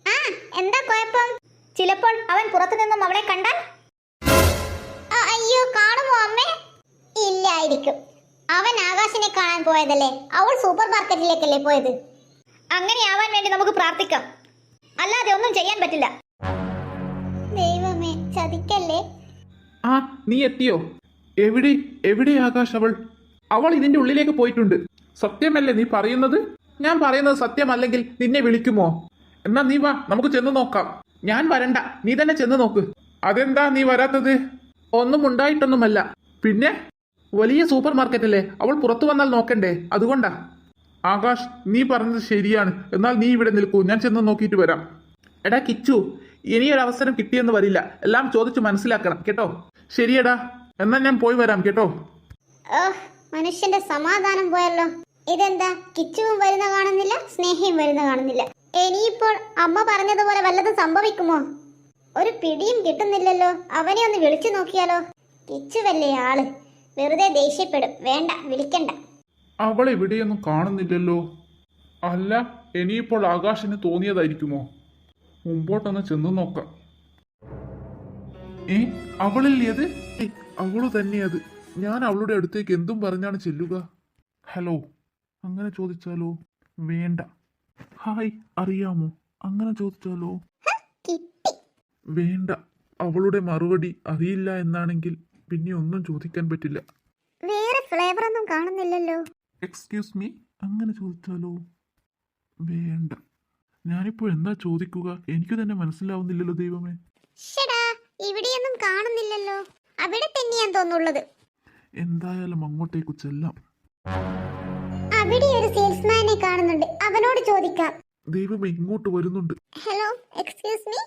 ആ, എന്താ കുഴപ്പം? ചിലപ്പോൾ അവൻ പുറത്തു നിന്നും അവളെ കണ്ടാൽ? അയ്യോ, കാണുമോ അമ്മേ? ഇല്ലായിരിക്കും. അവൻ ആകാശിനെ കാണാൻ പോയതല്ലേ, അവൾ സൂപ്പർ മാർക്കറ്റിലേക്കല്ലേ പോയത്. അങ്ങനെ ആവാൻ വേണ്ടി നമുക്ക് പ്രാർത്ഥിക്കാം, അല്ലാതെ ഒന്നും ചെയ്യാൻ പറ്റില്ല. ദൈവമേ, ചതിക്കല്ലേ. ആ, നീ എത്തിയോ? എവിടെ ആകാശ്? അവൾ ഇതിന്റെ ഉള്ളിലേക്ക് പോയിട്ടുണ്ട്. സത്യമല്ലേ നീ പറയുന്നത്? ഞാൻ പറയുന്നത് സത്യമല്ലെങ്കിൽ നിന്നെ വിളിക്കുമോ? എന്നാ നീ വാ, നമുക്ക് ചെന്ന് നോക്കാം. ഞാൻ വരണ്ട, നീ തന്നെ ചെന്ന് നോക്ക്. അതെന്താ നീ വരാത്തത്? ഒന്നും ഉണ്ടായിട്ടൊന്നുമല്ല. പിന്നെ വലിയ സൂപ്പർ മാർക്കറ്റല്ലേ, അവൾ പുറത്തു വന്നാൽ നോക്കണ്ടേ, അതുകൊണ്ടാ. ആകാശ്, നീ പറഞ്ഞത് ശരിയാണ്. എന്നാൽ നീ ഇവിടെ നിൽക്കൂ, ഞാൻ ചെന്ന് നോക്കിയിട്ട് വരാം. എടാ കിച്ചു, ഇനിയൊരവസരം കിട്ടിയെന്ന് വരില്ല. എല്ലാം ചോദിച്ചു മനസ്സിലാക്കണം കേട്ടോ. ശരിയടാ, എന്നാൽ ഞാൻ പോയി വരാം കേട്ടോ. മനുഷ്യന്റെ സമാധാനം പോയല്ലോ. ഇതെന്താ, കിച്ചുവും വരുന്ന കാണുന്നില്ല, സ്നേഹയും വരുന്ന കാണുന്നില്ല. ഇനിയിപ്പോൾ അമ്മ പറഞ്ഞതുപോലെ വല്ലതും സംഭവിക്കുമോ? ഒരു പിടിയും കിട്ടുന്നില്ലല്ലോ. അവനെ ഒന്ന് വിളിച്ചു നോക്കിയാലോ. കിച്ചുവല്ലേ ആള്, വെറുതെ ദേഷ്യപ്പെടും. വേണ്ട, വിളിക്കണ്ട. അവളെ ഇവിടെയൊന്നും കാണുന്നില്ലല്ലോ. അല്ല, ഇനിയിപ്പോൾ ആകാശിന് തോന്നിയതായിരിക്കുമോ? മുമ്പോട്ടൊന്ന് ചെന്ന് നോക്കാം. അവളില്ലേ അത്? അവള് തന്നെയത്. ഞാൻ അവളുടെ അടുത്തേക്ക് എന്തും പറഞ്ഞാണ് ചെല്ലുക. ഹലോ, അങ്ങനെ ചോദിച്ചാലോ? വേണ്ട. ഹായ്, അറിയാമോ? അങ്ങനെ ചോദിച്ചാലോ? കിട്ടി. വേണ്ട. അവളുടെ മറുപടി അറിയില്ല എന്നാണെങ്കിൽ പിന്നെ ഒന്നും ചോദിക്കാൻ പറ്റില്ല. വേറെ ഫ്ലേവർ ഒന്നും കാണുന്നില്ലല്ലോ. എക്സ്ക്യൂസ് മീ, അങ്ങനെ ചോദിച്ചാലോ? വേണ്ട. ഞാനിപ്പോൾ എന്താ ചോദിക്കുക? എനിക്ക് തന്നെ മനസ്സിലാവുന്നില്ലല്ലോ ദൈവമേ. ഷടാ, ഇവിടെയൊന്നും കാണുന്നില്ലല്ലോ. അവിടെ തന്നെയാൻ തോന്നുള്ളത്. എന്തായാലും അങ്ങോട്ടേക്ക് ചെല്ലാം. അവിടെ ഒരു സെയിൽസ്മാനെ കാണുന്നുണ്ട്, അവനോട് ചോദിക്കാം. ദൈവമേ, ഇങ്ങോട്ട് വരുന്നുണ്ട്. Hello, excuse me.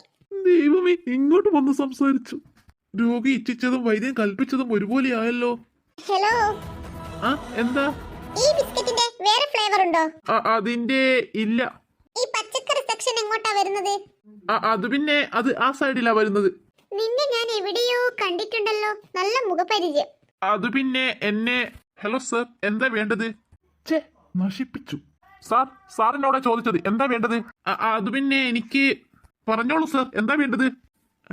ദൈവമേ, ഇങ്ങോട്ട് വന്ന് സംസാരിച്ചു. രോഗി ഇച്ഛിച്ചതും വൈദ്യം കൽപ്പിച്ചതും ഒരുപോലെ ആയല്ലോ. ഹലോ, ആ, എന്താ? ഈ ബിസ്ക്കറ്റിന്റെ വേറെ ഫ്ലേവർ ഉണ്ടോ? അതിന്റെ ഇല്ല. ഈ പച്ചക്കറി സെക്ഷൻ എങ്ങോട്ടാ വരുന്നത്? അത് പിന്നെ അത് ആ സൈഡിലാ വരുന്നത്. നിന്നെ ഞാൻ എവിടെയോ കണ്ടിട്ടുണ്ടല്ലോ. നല്ല മുഖപരിചയം. അത് പിന്നെ എന്നെ. ഹലോ സർ, എന്താ വേണ്ടത്? ഛേ, നശിപ്പിച്ചു. സാറിനോടാ ചോദിച്ചത് എന്താ വേണ്ടത്? അത് പിന്നെ എനിക്ക്. പറഞ്ഞോളൂ സർ, എന്താ വേണ്ടത്?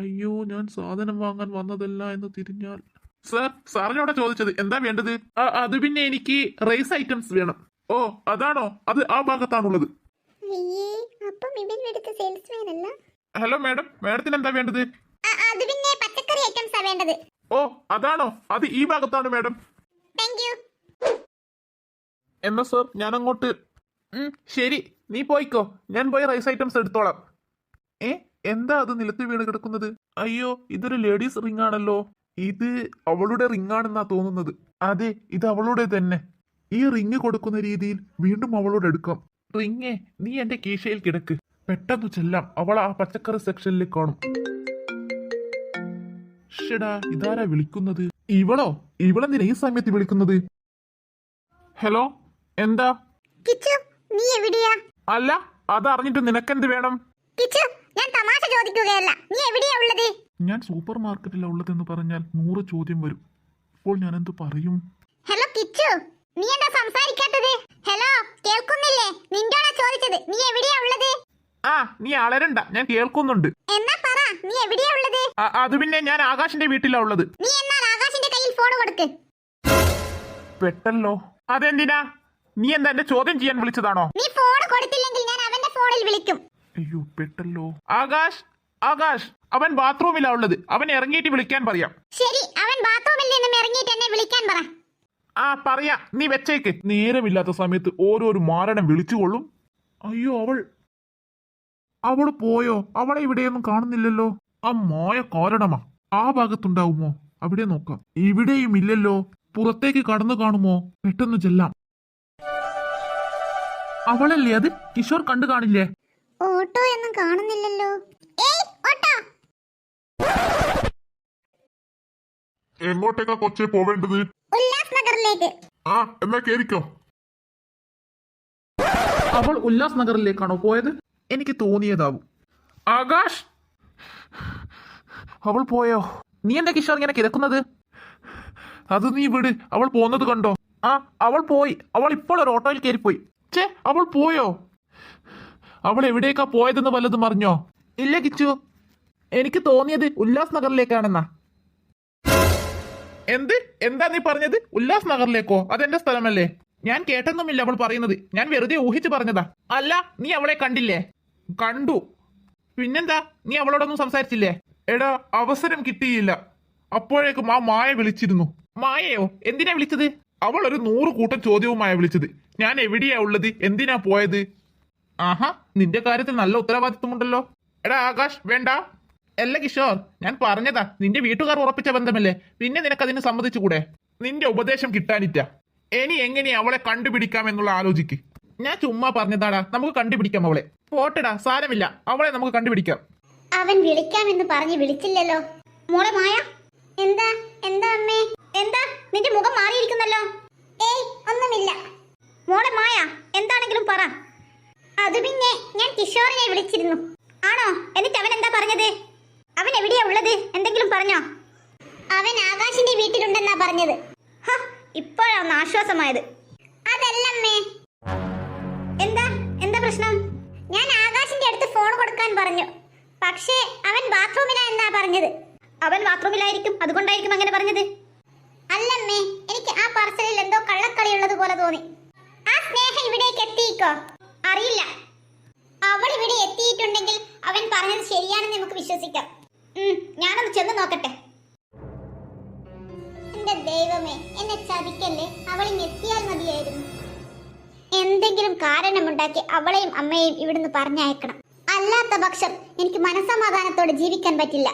അയ്യോ, ഞാൻ സാധനം വാങ്ങാൻ വന്നതല്ല എന്ന് തിരിഞ്ഞാൽ. സാറിനോടാ ചോദിച്ചത് എന്താ വേണ്ടത്? അത് പിന്നെ എനിക്ക് റൈസ് ഐറ്റംസ് വേണം. ഓ, അതാണോ? അത് ആ ഭാഗത്താണുള്ളത്. അയ്യേ, അപ്പം ഇവൻ എടുത്ത സെയിൽസ്മാൻ അല്ല. ഹലോ മാഡം, മാഡത്തിന് എന്താ വേണ്ടത്? അത് പിന്നെ പച്ചക്കറി ഐറ്റംസാ വേണ്ടത്. ഓ, അതാണോ? അത് ഈ ഭാഗത്താണ് മാഡം. Thank you. എന്നാ സർ, ഞാൻ അങ്ങോട്ട്. ശരി, നീ പോയിക്കോ. ഞാൻ പോയി റൈസ് ഐറ്റംസ് എടുത്തോളാം. എന്താ അത് നിലത്ത് വീണ് കിടക്കുന്നത്? അയ്യോ, ഇതൊരു ലേഡീസ് റിംഗ് ആണല്ലോ. ഇത് അവളുടെ റിംഗ് ആണെന്നാ തോന്നുന്നത്. അതെ, ഇത് അവളുടെ തന്നെ. ഈ റിംഗ് കൊടുക്കുന്ന രീതിയിൽ വീണ്ടും അവളോട് എടുക്കാം. റിംഗേ, നീ എന്റെ കീശയിൽ കിടക്ക്. പെട്ടെന്ന് ചെല്ലാം. അവൾ ആ പച്ചക്കറി സെക്ഷനിൽ കാണും. ഷടാ, ഇതാരാ വിളിക്കുന്നത്? ഇവളെന്തിനാ ഈ സമയത്ത് വിളിക്കുന്നത്? ഹലോ, എന്താ? കിച്ചു, നീ എവിടെയാ? അല്ല, അതറിഞ്ഞിട്ട് നിനക്കെന്ത് വേണം? കിച്ചു, ഞാൻ തമാശ ചോദിക്കുകയല്ല. നീ എവിടെയാ ഉള്ളത്? ഞാൻ സൂപ്പർ മാർക്കറ്റിലാണ് ഉള്ളതെന്ന് പറഞ്ഞാൽ 100 ചോദ്യം വരും. ഇപ്പോൾ ഞാൻ എന്ത് പറയും? ഹലോ കിച്ചു, നീ എന്താ സംസാരിക്കാത്തത്? ഹലോ, കേൾക്കുന്നില്ലേ? നിന്നോടാ ചോദിച്ചത്. നീ എവിടെയാ ഉള്ളത്? നീ അളരണ്ട, ഞാൻ കേൾക്കുന്നുണ്ട്. എന്നാ പറ, നീ എവിടെയാ ഉള്ളത്? അത് പിന്നെ ഞാൻ ആകാശിന്റെ വീട്ടിലാ ഉള്ളത്. നീ എന്നാൽ ആകാശിന്റെ കയ്യിൽ ഫോൺ കൊടുക്ക്. പെട്ടല്ലോ. അതെന്തിനാ? നീ എന്താ എന്റെ ചോദ്യം ചെയ്യാൻ വിളിച്ചതാണോ? നീ ഫോൺ കൊടുത്തില്ലെങ്കിൽ ഞാൻ അവന്റെ ഫോണിൽ വിളിക്കും. അയ്യോ, പെട്ടല്ലോ. ആകാശ്, അവൻ ബാത്റൂമിലാ ഉള്ളത്. അവൻ ഇറങ്ങിയിട്ട് വിളിക്കാൻ പറയാം. ശരി, അവൻ ബാത്റൂമിൽ നിന്നും ഇറങ്ങിയിട്ട് എന്നെ വിളിക്കാൻ പറ. പറയാ, നീ വെച്ചേക്ക്. നേരമില്ലാത്ത സമയത്ത് ഓരോരു മാരണം വിളിച്ചുകൊള്ളും. അയ്യോ, അവള് പോയോ? അവളെ ഇവിടെയൊന്നും കാണുന്നില്ലല്ലോ. ആ മായ കാരണമാ. ആ ഭാഗത്തുണ്ടാവുമോ? അവിടെ നോക്കാം. ഇവിടെയും ഇല്ലല്ലോ. പുറത്തേക്ക് കടന്നു കാണുമോ? പെട്ടെന്ന് ചെല്ലാം. അവളല്ലേ അത്? കിഷോർ കണ്ടു കാണില്ലേ? ഓട്ടോ ഒന്നും കാണുന്നില്ലല്ലോ. ഏയ്, ഓട്ടോ! എങ്ങോട്ടേക്കാ കൊച്ചേ പോവേണ്ടത്? ഉല്ലാസ് നഗറിലേക്ക്. എന്നാ കേറിക്കോ. അവൾ ഉല്ലാസ് നഗറിലേക്കാണോ പോയത്? എനിക്ക് തോന്നിയതാവും. ആകാശ്, അവൾ പോയോ? നീ എന്താ കിഷോർ ഇങ്ങനെ കിടക്കുന്നത്? അത് നീ വിട്. അവൾ പോകുന്നത് കണ്ടോ? അവൾ പോയി. അവൾ ഇപ്പോൾ ഒരു ഓട്ടോയിൽ കയറിപ്പോയി. അവൾ പോയോ? അവൾ എവിടേക്കാ പോയതെന്ന് വല്ലതും അറിഞ്ഞോ? ഇല്ല കിച്ചു, എനിക്ക് തോന്നിയത് ഉല്ലാസ് നഗറിലേക്കാണെന്നാ. എന്താ നീ പറഞ്ഞത്? ഉല്ലാസ് നഗറിലേക്കോ? അതെന്റെ സ്ഥലമല്ലേ. ഞാൻ കേട്ടൊന്നുമില്ല അവൾ പറയുന്നത്. ഞാൻ വെറുതെ ഊഹിച്ചു പറഞ്ഞതാ. അല്ല, നീ അവളെ കണ്ടില്ലേ? കണ്ടു. പിന്നെന്താ, നീ അവളോടൊന്നും സംസാരിച്ചില്ലേ? എടാ, അവസരം കിട്ടിയില്ല. അപ്പോഴേക്കും ആ മായ വിളിച്ചിരുന്നു. മായയോ? എന്തിനാ വിളിച്ചത്? അവൾ ഒരു 100 കൂട്ടം ചോദ്യവുമായ വിളിച്ചത്. ഞാൻ എവിടെയാ ഉള്ളത്, എന്തിനാ പോയത്? നിന്റെ കാര്യത്തിൽ നല്ല ഉത്തരവാദിത്വമുണ്ടല്ലോ. എടാ ആകാശ്, വേണ്ട. അല്ല കിഷോർ, ഞാൻ പറഞ്ഞതാ. നിന്റെ വീട്ടുകാർ ഉറപ്പിച്ച ബന്ധമല്ലേ, പിന്നെ നിനക്കതിന് സമ്മതിച്ചുകൂടെ? നിന്റെ ഉപദേശം കിട്ടാനില്ല. ഇനി എങ്ങനെ അവളെ കണ്ടുപിടിക്കാം എന്നുള്ള ആലോചിക്ക്. ഞാൻ ചുമ്മാ പറഞ്ഞതാടാ. നമുക്ക് കണ്ടുപിടിക്കാം അവളെ. പോട്ടടാ, സാരമില്ല. അവളെ നമുക്ക് കണ്ടുപിടിക്കാം. അവൻ വിളിക്കാമെന്ന് പറഞ്ഞ് വിളിച്ചില്ലല്ലോ. മോളെ മായ, എന്താ അമ്മേ? എന്താ നിന്റെ മുഖം മാറിയിരിക്കുന്നല്ലോ? ഏയ്, ഒന്നുമില്ല. മോളെ മായ, എന്താണെങ്കിലും പറ. അത് പിന്നെ ഞാൻ കിഷോറിനെ വിളിച്ചിരുന്നു. ആണോ? എന്നിട്ട് അവൻ എന്താ പറഞ്ഞത്? അവൻ എവിടെയാ ഉള്ളത്? എന്തെങ്കിലും പറഞ്ഞോ? അവൻ ആകാശിന്റെ പറഞ്ഞത്. ഇപ്പോഴാണ് ആശ്വാസമായത്. അതല്ലമ്മേ. എന്താ എന്താ പ്രശ്നം? ഞാൻ ആകാശിന്റെ അടുത്ത് ഫോൺ കൊടുക്കാൻ പറഞ്ഞു. പക്ഷേ അവൻ ബാത്റൂമിലാ എന്നാ പറഞ്ഞത്. അവൻ ബാത്റൂമിലായിരിക്കും, അതുകൊണ്ടായിരിക്കും അങ്ങനെ പറഞ്ഞത്. അല്ലമ്മേ, എനിക്ക് ആ പാർസലിൽ എന്തോ കള്ളക്കളിയുള്ളത് പോലെ തോന്നി. ആ സ്നേഹ ഇവിടേക്ക് എത്തിയിക്കോ? അറിയില്ല. അവൾ ഇവിടെ എത്തിയിട്ടുണ്ടെങ്കിൽ അവൻ പറഞ്ഞത് ശരിയാണെന്ന് നമുക്ക് വിശ്വസിക്കാം. ഞാനൊന്ന് ചെന്ന് നോക്കട്ടെ. എന്റെ ദൈവമേ, എന്നെ ചതിക്കല്ലേ. അവളിങ് എത്തിയാൽ മതിയായിരുന്നു. എന്തെങ്കിലും കാരണമുണ്ടാക്കി അവളെയും അമ്മയെയും ഇവിടുന്ന് പറഞ്ഞയക്കണം. അല്ലാത്ത പക്ഷം എനിക്ക് മനസ്സമാധാനത്തോടെ ജീവിക്കാൻ പറ്റില്ല.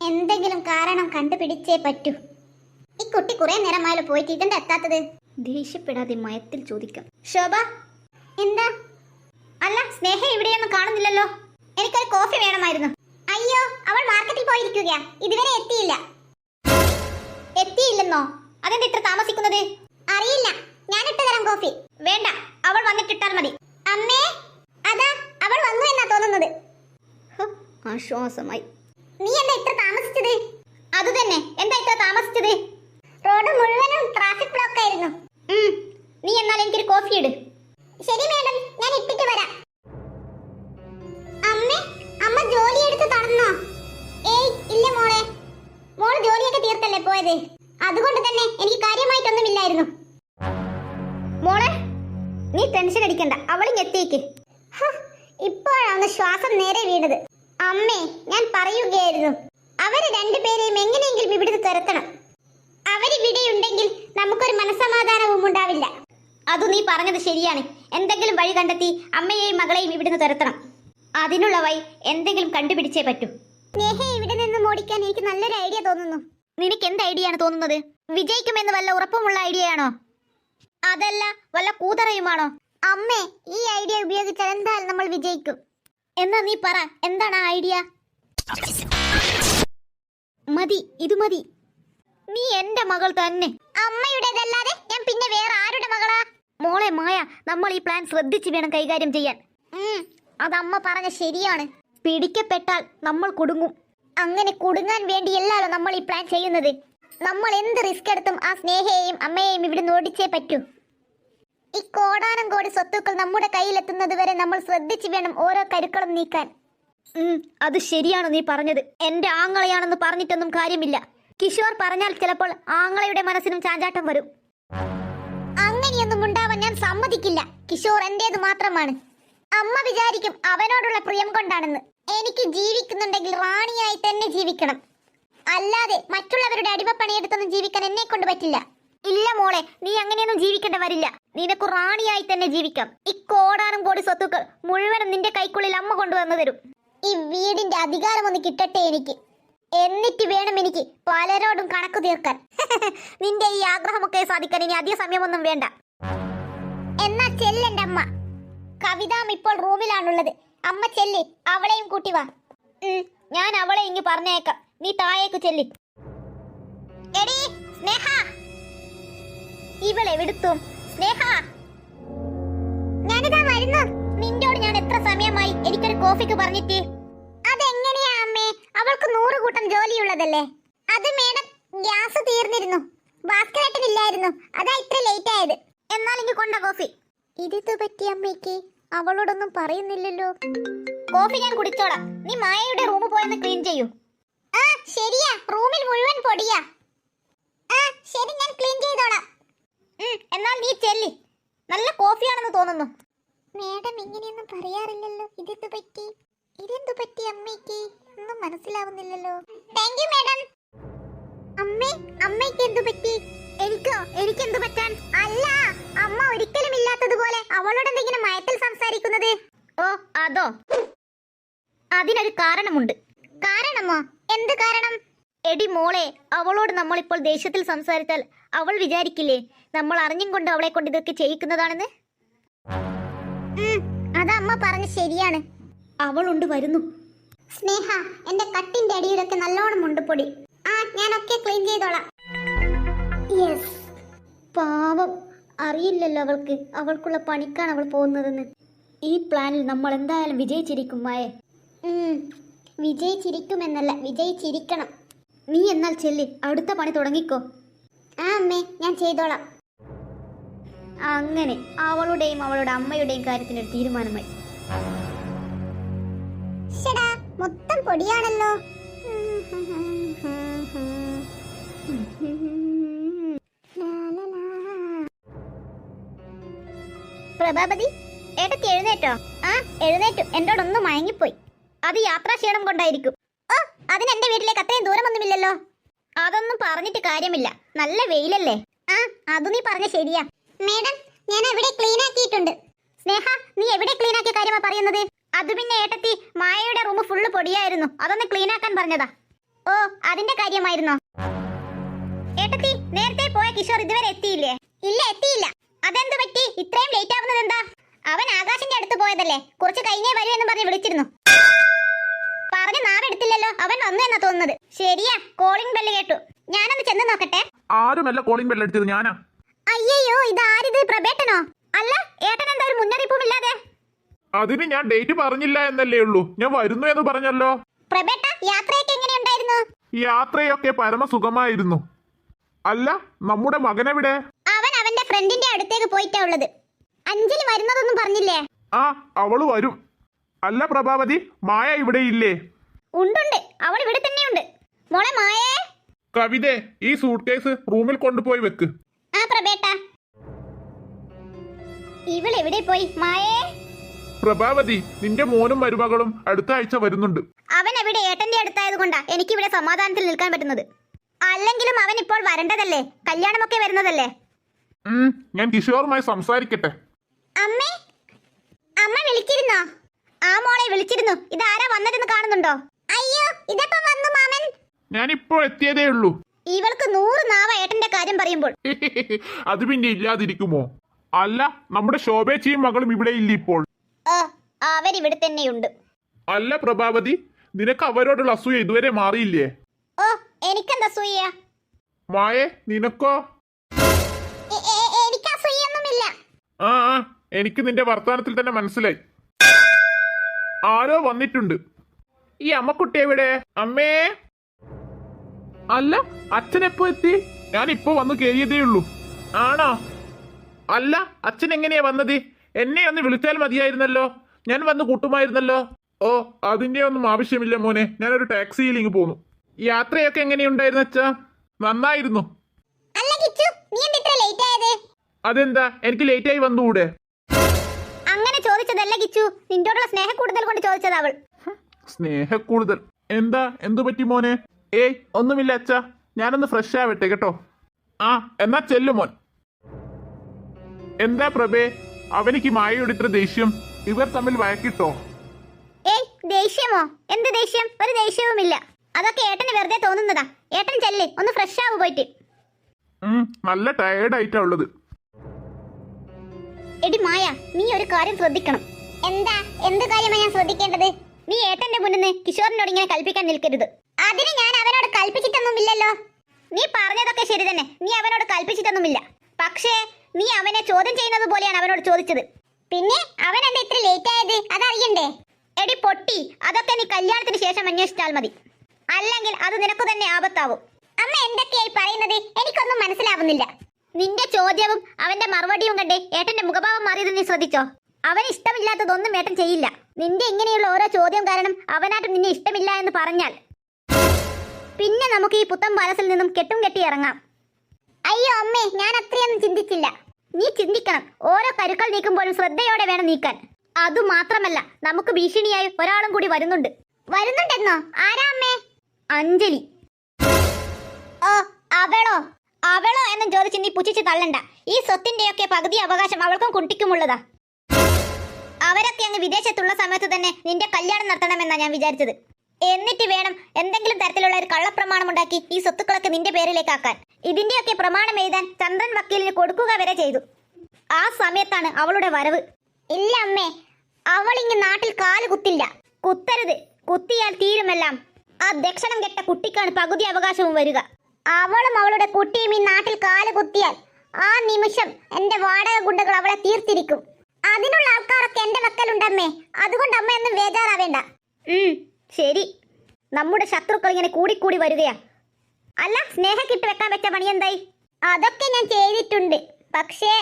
എന്തെങ്കിലും കാരണം കണ്ടുപിടിച്ചേ പറ്റൂ. ഈ കുട്ടി കുറെ നേരമായാലും പോയിട്ട് ഇതെന്താ എത്താത്തത്? ദേഷ്യപ്പെടാതെ മയത്തിൽ ചോദിക്കാം. ശോഭ, എന്താ? അല്ല, സ്നേഹ ഇവിടെയൊന്നും കാണുന്നില്ലല്ലോ. എനിക്കൊരു കോഫി വേണമായിരുന്നു. അയ്യോ, അവൾ മാർക്കറ്റിൽ പോയിരിക്കുകയാ. ഇതുവരെ എത്തിയില്ല. എത്തിയില്ലെന്നോ? അതെന്താ ഇത്ര താമസിക്കുന്നത്? അറിയില്ല, ഞാൻ ഇട്ട് തരാം കോഫി. വേണ്ട, അവൾ വന്നിട്ടിട്ടാൽ മതി. അമ്മേ, അതാ അവൾ വന്നു എന്നാ തോന്നുന്നത്. ആശ്വാസമായി. നീ എന്താ ഇത്ര താമസിച്ചത്? അത് തന്നെ, എന്താ ഇത്ര താമസിച്ചത്? റോഡ് മുഴുവനും ട്രാഫിക് ബ്ലോക്ക് ആയിരുന്നു. നീ എന്നാൽ എനിക്കൊരു കോഫി ഇട്. ശരി മേഡം, ഞാൻ ഇട്ടിട്ട് വരാം. അമ്മേ, അമ്മ ജോലി എടുത്ത് തടഞ്ഞോ? ഏയ് ഇല്ല മോളെ. മോള് ജോലിയൊക്കെ തീർത്തല്ലേ പോയത്? അതുകൊണ്ട് തന്നെ എനിക്ക് കാര്യമായിട്ടൊന്നുമില്ലായിരുന്നു. മോളെ, നീ ടെൻഷൻ അടിക്കണ്ട, അവളിങ് എത്തിയേക്ക്. ഇപ്പോഴാണ് ശ്വാസം നേരെ വീണത്. അമ്മേ, ഞാൻ പറയുകയായിരുന്നു, അവര് രണ്ടുപേരെയും എങ്ങനെയെങ്കിലും ഇവിടുന്ന് തുരത്തണം. അവരിവിടെയുണ്ടെങ്കിൽ നമുക്കൊരു മനസ്സമാധാനവും ഉണ്ടാവില്ല. അത് നീ പറഞ്ഞത് ശരിയാണ്. എന്തെങ്കിലും വഴി കണ്ടെത്തി അമ്മയെയും മകളെയും ഇവിടുന്ന് തുരത്തണം. അതിനുള്ള വഴി എന്തെങ്കിലും കണ്ടുപിടിച്ചേ പറ്റൂ. സ്നേഹയെ ഇവിടെ നിന്ന് ഓടിക്കാൻ എനിക്ക് നല്ലൊരു ഐഡിയ തോന്നുന്നു. നിനക്ക് എന്ത് ഐഡിയ ആണ് തോന്നുന്നത്? വിജയിക്കുമെന്ന് വല്ല ഉറപ്പുമുള്ള ഐഡിയ ആണോ? അതല്ല വല്ല കൂതറയുമാണോ? അമ്മേ, ഈ ഐഡിയ ഉപയോഗിച്ചാൽ എന്തായാലും നമ്മൾ വിജയിക്കും. എന്നാ നീ പറ, എന്താണ് ആ ഐഡിയ? മതി, ഇത് മതി. നീ എന്റെ മകൾ തന്നെ. അമ്മയുടേതല്ലാതെ ഞാൻ പിന്നെ വേറെ ആരുടെ മകളാ? മോളെ മായ, നമ്മൾ ഈ പ്ലാൻ ശ്രദ്ധിച്ച് വേണം കൈകാര്യം ചെയ്യാൻ. അതമ്മ പറഞ്ഞ ശരിയാണ്. പിടിക്കപ്പെട്ടാൽ നമ്മൾ കുടുങ്ങും. അങ്ങനെ കുടുങ്ങാൻ വേണ്ടിയല്ലല്ലോ നമ്മൾ ഈ പ്ലാൻ ചെയ്യുന്നത്. നമ്മൾ എന്ത് റിസ്ക് എടുത്തും ആ സ്നേഹയെയും അമ്മയെയും ഇവിടെ ഓടിച്ചേ പറ്റൂ. ഈ കോടാനം കോടി സ്വത്തുക്കൾ നമ്മുടെ കയ്യിലെത്തുന്നത് വരെ നമ്മൾ ശ്രദ്ധിച്ചു വേണം ഓരോ കരുക്കളും നീക്കാൻ. അത് ശരിയാണ് നീ പറഞ്ഞത്. എന്റെ ആങ്ങളെയാണെന്ന് പറഞ്ഞിട്ടൊന്നും കാര്യമില്ല. കിഷോർ പറഞ്ഞാൽ ചിലപ്പോൾ ആങ്ങളയുടെ മനസ്സിനും ചാഞ്ചാട്ടം വരും. അങ്ങനെയൊന്നും ഉണ്ടാവാൻ ഞാൻ സമ്മതിക്കില്ല. കിഷോർ എന്റേത് മാത്രമാണ്. അമ്മ വിചാരിക്കും അവനോടുള്ള പ്രിയം കൊണ്ടാണെന്ന്. എനിക്ക് ജീവിക്കുന്നുണ്ടെങ്കിൽ റാണിയായി തന്നെ ജീവിക്കണം. അല്ലാതെ മറ്റുള്ളവരുടെ അടിമപ്പണിയെടുത്തൊന്നും ജീവിക്കാൻ എന്നെ കൊണ്ട് പറ്റില്ല. ഇല്ല മോളെ, നീ അങ്ങനെയൊന്നും ജീവിക്കേണ്ട വരില്ല. നിനക്ക് റാണിയായി തന്നെ ജീവിക്കാം. ഈ കോടാനും കോടി സ്വത്തുക്കൾ മുഴുവനും നിന്റെ കൈക്കുള്ളിൽ അമ്മ കൊണ്ടുവന്നു തരും. ഈ വീടിന്റെ അധികാരം ഒന്ന് കിട്ടട്ടെ എനിക്ക്. എന്നിട്ട് വേണം എനിക്ക് പലരോടും കണക്ക് തീർക്കാൻ. നിന്റെ ഈ ആഗ്രഹമൊക്കെ സാധിക്കാൻ ഇനി അധിക സമയമൊന്നും വേണ്ട. എന്നാ ചെല്ലെന്റെ അമ്മ. കവിതാം ഇപ്പോൾ റൂമിലാണുള്ളത്. അമ്മ ചെല്ലി, അവളെയും കൂട്ടി വാ. ഞാൻ അവളെ ഇങ്ങ് പറഞ്ഞേക്കാം. നീ താഴേക്ക് ചെല്ലി. എടീ സ്നേഹ, ഇവളെവിടുത്തും. സ്നേഹ, ഞാനിതാ വരുന്നു. നിന്നോട് ഞാൻ എത്ര സമയമായി എനിക്കൊരു കോഫിക്ക് പറഞ്ഞിട്ട്? അതെങ്ങനെയാ അമ്മേ? അവൾക്ക് 100 കൂട്ടം ജോലിയുള്ളതല്ലേ. അത് മേഡം, ഗ്യാസ് തീർന്നിരുന്നു. ഭാസ്കരേട്ടനില്ലായിരുന്നു, അതാ ഇത്ര ലേറ്റ് ആയത്. എന്നാൽ ഇങ്ങ് കൊണ്ട കോഫി. ഇതെന്തു പറ്റി അമ്മയ്ക്ക്? അവളോടൊന്നും പറയുന്നില്ലല്ലോ. കോഫി ഞാൻ കുടിച്ചോളാം. നീ മായയുടെ റൂം പോയെന്ന് ക്ലീൻ ചെയ്യൂ. ആ ശരിയാ, റൂമിൽ മുഴുവൻ പൊടിയാ. ആ ശരി, ഞാൻ ക്ലീൻ ചെയ്തോളാം. എന്നാൽ നീ ചെല്ലി. നല്ല കോഫിയാണെന്ന് തോന്നുന്നു. മേഡം ഇങ്ങനെയൊന്നും പറയാറില്ലല്ലോ. ഇതെന്തു പറ്റി അമ്മയ്ക്ക്? ഒന്നും മനസ്സിലാവുന്നില്ലല്ലോ. Thank you madam. അമ്മയ്ക്ക് എന്തു പറ്റി? എനിക്കെന്ത് പറ്റാൻ? അല്ല, അമ്മ ഒരിക്കലും ഇല്ലാത്തതുപോലെ അവളോട് എന്തെങ്കിലും മയത്തിൽ സംസാരിക്കുന്നത്. ഓ അതോ? അതിനൊരു കാരണമുണ്ട്. കാരണമോ? എന്ത് കാരണം? എടി മോളെ, അവളോട് നമ്മളിപ്പോൾ ദേഷ്യത്തിൽ സംസാരിച്ചാൽ അവൾ വിചാരിക്കില്ലേ നമ്മൾ അറിഞ്ഞും കൊണ്ട് അവളെ കൊണ്ട് ഇതൊക്കെ ചെയ്യിക്കുന്നതാണെന്ന്? അത് അമ്മ പറഞ്ഞ ശരിയാണ്. അവളുണ്ട്, വരുന്നു. സ്നേഹ, എന്റെ കട്ടിന്റെ അടിയിലൊക്കെ നല്ലോണം ഉണ്ട് പൊടി. ഞാനൊക്കെ ക്ലീൻ ചെയ്തോളാം. യെസ്. പാവം, അറിയില്ലല്ലോ അവൾക്കുള്ള പണിക്കാണ് അവൾ പോകുന്നതെന്ന്. ഈ പ്ലാനിൽ നമ്മൾ എന്തായാലും വിജയിച്ചിരിക്കും മായേ. വിജയിച്ചിരിക്കുമെന്നല്ല, വിജയിച്ചിരിക്കണം. നീ എന്നാൽ ചെല്ലി, അടുത്ത പണി തുടങ്ങിക്കോ. ഞാൻ ചെയ്തോളാം. അങ്ങനെ അവളുടെയും അവളുടെ അമ്മയുടെയും കാര്യത്തിന് ഒരു തീരുമാനമായി. ശ്ശടാ, മൊത്തം പൊടിയാണല്ലോ. പ്രഭാപതി, ഏട്ടത്തി എഴുന്നേറ്റോ? ആ, എഴുന്നേറ്റു. എന്നോടൊന്ന് മയങ്ങിപ്പോയി. അത് യാത്രാക്ഷീണം കൊണ്ടായിരിക്കും. ഓ, അതിന് എന്റെ വീട്ടിലേക്ക് അത്രയും ദൂരമൊന്നുമില്ലല്ലോ. അതൊന്നും പറഞ്ഞിട്ട് കാര്യമില്ല, നല്ല വെയിലല്ലേ. ആ, അത് നീ പറഞ്ഞ ശരിയാ. മേഡം, ഞാൻ അവിടെ ക്ലീൻ ആക്കിയിട്ടുണ്ട്. സ്നേഹ, നീ എവിടെ ക്ലീൻ ആക്കിയ കാര്യമാ പറയുന്നത്? അത് പിന്നെ ഏട്ടത്തി, മായയുടെ റൂം ഫുള്ള് പൊടിയായിരുന്നു, അതൊന്ന് ക്ലീൻ ആക്കാൻ പറഞ്ഞതാ. ഓ, അതിന്റെ കാര്യമായിരുന്നോ? ഏട്ടത്തി, നേരത്തെ പോയ കിഷോർ ഇതുവരെ എത്തിയില്ലേ? ഇല്ല, എത്തിയില്ല. അതെന്ത് പറ്റി? ഇത്രയും ലേറ്റ് ആവുന്നത് എന്താ? അവൻ ആകാശിന്റെ അടുത്ത് പോയതല്ലേ, കുറച്ച് കഴിഞ്ഞേ വരൂ എന്ന് പറഞ്ഞ് വിളിച്ചിരുന്നു. പറഞ്ഞ് നാവെടുത്തില്ലല്ലോ. അവൻ വന്നു എന്നാ തോന്നുന്നത്. ശരിയാ, കോളിംഗ് ബെല്ല് കേട്ടു. ഞാനൊന്ന് ചെന്ന് നോക്കട്ടെ. ആരുമല്ല കോളിംഗ് ബെൽ അടിച്ചത്, ഞാനാ. അയ്യോ, ഇതാരിത്? പ്രബേട്ടനോ? അല്ല, ഏട്ടൻ എന്താ ഒരു മുന്നറിയിപ്പും ഇല്ലാതെ? അതിന് ഞാൻ ഡേറ്റ് പറഞ്ഞില്ല എന്നല്ലേ ഉള്ളൂ, ഞാൻ വരുന്നു എന്ന് പറഞ്ഞല്ലോ. പ്രബേട്ട, യാത്രയൊക്കെ എങ്ങനെയുണ്ടായിരുന്നു? യാത്രയൊക്കെ പരമസുഖമായിരുന്നു. അല്ല, നമ്മുടെ മകനെവിടെ? അവൻ അവന്റെ ഫ്രണ്ടിന്റെ അടുത്തേക്ക് പോയിട്ടാ ഉള്ളത്. അഞ്ജലി വരുന്നതൊന്നും പറഞ്ഞില്ലേ? ആ, അവള് വരും. അല്ല പ്രഭാവതി, മായ ഇവിടെ ഇല്ലേ? ഉണ്ടുണ്ട്, അവൾ ഇവിടെ തന്നെയുണ്ട്. മോളെ മായേ. കവിതേ, ഈ സൂട്ട് കേസ് റൂമിൽ കൊണ്ടുപോയി വെക്ക്. ആ പ്രബേട്ട. ഇവൾ എവിടെ പോയി? മായേ. പ്രഭാവതി, നിന്റെ മോനും മരുമകളും അടുത്ത ആഴ്ച വരുന്നുണ്ട്. അവൻ എവിടെ? ഏട്ടന്റെ അടുത്തായത് കൊണ്ടാ എനിക്കിവിടെ സമാധാനത്തിൽ നിൽക്കാൻ പറ്റുന്നത്. അല്ലെങ്കിലും അവൻ ഇപ്പോൾ വരേണ്ടതല്ലേ, കല്യാണമൊക്കെ വരുന്നതല്ലേ. ഞാൻ കിഷോറുമായി സംസാരിക്കട്ടെ. അമ്മേ, അമ്മ വിളിച്ചിരുന്നോ? ആ മോളെ വിളിച്ചിരുന്നു. ഇതാരാ വന്നതെന്ന് കാണുന്നുണ്ടോ? അയ്യോ, ഇതെപ്പോ വന്നു മാമൻ? ഞാനിപ്പോ എത്തിയതേ ഉള്ളൂ. ഇവൾക്ക് 100 നാവ ഏട്ടന്റെ കാര്യം പറയുമ്പോൾ. അത് പിന്നെ ഇല്ലാതിരിക്കുമോ? അല്ല, നമ്മുടെ ശോഭേച്ചിയും മകളും ഇവിടെ ഇല്ല ഇപ്പോൾ. അവരിവിടെ തന്നെയുണ്ട്. അല്ല പ്രഭാവതി, നിനക്ക് അവരോടുള്ള അസൂയ ഇതുവരെ മാറിയില്ലേ? ഓ, എനിക്കെന്താ അസൂയ? മായേ, നിനക്കോ? എനിക്ക് അസൂയൊന്നുമില്ല. ആ, എനിക്ക് നിന്റെ വർത്തമാനത്തിൽ തന്നെ മനസ്സിലായി. ആരോ വന്നിട്ടുണ്ട്. ഈ അമ്മക്കുട്ടി എവിടെ? അമ്മേ. അല്ല, അച്ഛൻ എപ്പോ എത്തി? ഞാൻ ഇപ്പൊ വന്നു കേറിയതേ ഉള്ളൂ. ആണോ? അല്ല, അച്ഛൻ എങ്ങനെയാ വന്നത്? എന്നെ ഒന്ന് വിളിച്ചാൽ മതിയായിരുന്നല്ലോ, ഞാൻ വന്ന് കൂട്ടുമായിരുന്നല്ലോ. ഓ, അതിന്റെ ഒന്നും ആവശ്യമില്ല മോനെ, ഞാനൊരു ടാക്സിയിൽ ഇങ്ങ് പോന്നു. യാത്രയൊക്കെ എങ്ങനെയുണ്ടായിരുന്നു അച്ഛാ? നന്നായിരുന്നു. അല്ല കിച്ചു, നീ എന്താ ഇത്ര ലേറ്റ് ആയത്? അതെന്താ, എനിക്ക് ലേറ്റായി വന്നുകൂടെ? അങ്ങനെ ചോദിച്ചതല്ല കിച്ചു, നിന്നോടുള്ള സ്നേഹ കൂടുതൽ കൊണ്ട് ചോദിച്ചത് അവൾ. സ്നേഹക്കൂടുതൽ? എന്താ, എന്തു പറ്റി മോനെ? ഏയ്, ഒന്നുമില്ല അച്ഛാ, ഞാനൊന്ന് ഫ്രഷ് ആവട്ടെ കേട്ടോ. ആ, എന്നാ ചെല്ലു മോൻ. എന്താ പ്രഭേ, അവനിക്ക് മായയോട് ഇത്ര ദേഷ്യം? ഇവർ തമ്മിൽ വഴക്കിട്ടോ? ഏയ്, ദേഷ്യമോ? എന്ത് ദേഷ്യം? ഒരു ദേഷ്യവുമില്ല. അതൊക്കെ ഏട്ടന് വെറുതെ തോന്നുന്നതാ. ഏട്ടൻ ചെല്ല്, ഒന്ന് ഫ്രഷ് ആവു പോയിട്ട്. നല്ല ടയേർഡ് ആയിട്ടാ ഉള്ളത്. എടി മായ, നീ ഒരു കാര്യം ശ്രദ്ധിക്കണം. എന്താ? എന്ത് കാര്യമാ ഞാൻ ശ്രദ്ധിക്കേണ്ടത്? നീ ഏട്ടന്റെ മുന്നിൽ കിഷോറിനോട് ഇങ്ങനെ കൽപ്പിക്കാൻ നിൽക്കരുത്. അതിന് ഞാൻ അവനോട് കൽപ്പിച്ചിട്ടൊന്നുമില്ലല്ലോ. നീ പറഞ്ഞതൊക്കെ ശരി തന്നെ, നീ അവനോട് കൽപ്പിച്ചിട്ടൊന്നുമില്ല. പക്ഷേ നീ അവനെ ചോദ്യം ചെയ്യുന്നത് പോലെയാണ് അവനോട് ചോദിച്ചത്. പിന്നെ അവൻ എന്താ ഇത്ര ലേറ്റ് ആയത്? അതറിയണ്ടേ? എടി പൊട്ടി, അതൊക്കെ നീ കല്യാണത്തിന് ശേഷം അന്വേഷിച്ചാൽ മതി. അല്ലെങ്കിൽ അത് നിനക്ക് തന്നെ ആപത്താവും. അമ്മ എന്തൊക്കെയായി പറയുന്നത്? എനിക്കൊന്നും മനസ്സിലാവുന്നില്ല. നിന്റെ ചോദ്യവും അവന്റെ മറുപടിയും കണ്ടേ ഏട്ടന്റെ മുഖഭാവം മാറിയത് നീ ശ്രദ്ധിച്ചോ? അവന് ഇഷ്ടമില്ലാത്തതൊന്നും ഏട്ടൻ ചെയ്യില്ല. നിന്റെ ഇങ്ങനെയുള്ള ഓരോ ചോദ്യം കാരണം അവനായിട്ട് നിന്നെ ഇഷ്ടമില്ല എന്ന് പറഞ്ഞാൽ പിന്നെ നമുക്ക് ഈ പുത്തൻ പാലസിൽ നിന്നും കെട്ടും കെട്ടി ഇറങ്ങാം. അയ്യോ അമ്മേ, ഞാൻ അത്രയൊന്നും ചിന്തിച്ചില്ല. നീ ചിന്തിക്കണം, ഓരോ കരുക്കൾ നീക്കുമ്പോഴും ശ്രദ്ധയോടെ വേണം നീക്കാൻ. അതുമാത്രമല്ല, നമുക്ക് ഭീഷണിയായി ഒരാളും കൂടി വരുന്നുണ്ട്. വരുന്നുണ്ടെന്നോ? ആരാ അമ്മേ? അഞ്ജലി. ഓ, അവളോ? അവളോ എന്നും ചോദിച്ച് നീ പുച്ഛിച്ച് തള്ളണ്ട. ഈ സ്വത്തിന്റെയൊക്കെ പകുതി അവകാശം അവൾക്കും കുട്ടിക്കുമുള്ളതാ. അവരൊക്കെ അങ്ങ് വിദേശത്തുള്ള സമയത്ത് തന്നെ നിന്റെ കല്യാണം നടത്തണമെന്നാ ഞാൻ വിചാരിച്ചത്. എന്നിട്ട് വേണം എന്തെങ്കിലും തരത്തിലുള്ള ഒരു കള്ളപ്രമാണം ഉണ്ടാക്കി ഈ സ്വത്തുക്കളൊക്കെ നിന്റെ പേരിലേക്കാക്കാൻ. ഇതിന്റെയൊക്കെ പ്രമാണം എഴുതാൻ ചന്ദ്രൻ വക്കീലിന് കൊടുക്കുക വരെ ചെയ്തു. ആ സമയത്താണ് അവളുടെ വരവ്. ഇല്ല അമ്മേ, അവൾ ഇങ്ങ് നാട്ടിൽ കാല് കുത്തില്ല. കുത്തരുത്, കുത്തിയാൽ തീരുമെല്ലാം. ആ ദക്ഷണം കെട്ട കുട്ടിക്കാണ് പകുതി അവകാശവും വരിക. അവളും അവളുടെ കുട്ടിയും ഈ നാട്ടിൽ കാല് കുത്തിയാൽ ആ നിമിഷം എന്റെ വാടക ഗുണ്ടകൾ അവളെ തീർത്തിരിക്കും. അതിനുള്ള ആൾക്കാരൊക്കെ എന്റെ വക്കലുണ്ടമ്മേ. അതുകൊണ്ട് അമ്മ ഒന്നും ബേജാറാവേണ്ട. ശരി, നമ്മുടെ ശത്രുക്കൾ ഇങ്ങനെ കൂടിക്കൂടി വരികയാ. അല്ല, സ്നേഹക്കിട്ട് വെക്കാൻ വെച്ച പണി എന്തായി? അതൊക്കെ ഞാൻ ചെയ്തിട്ടുണ്ട്. പക്ഷേ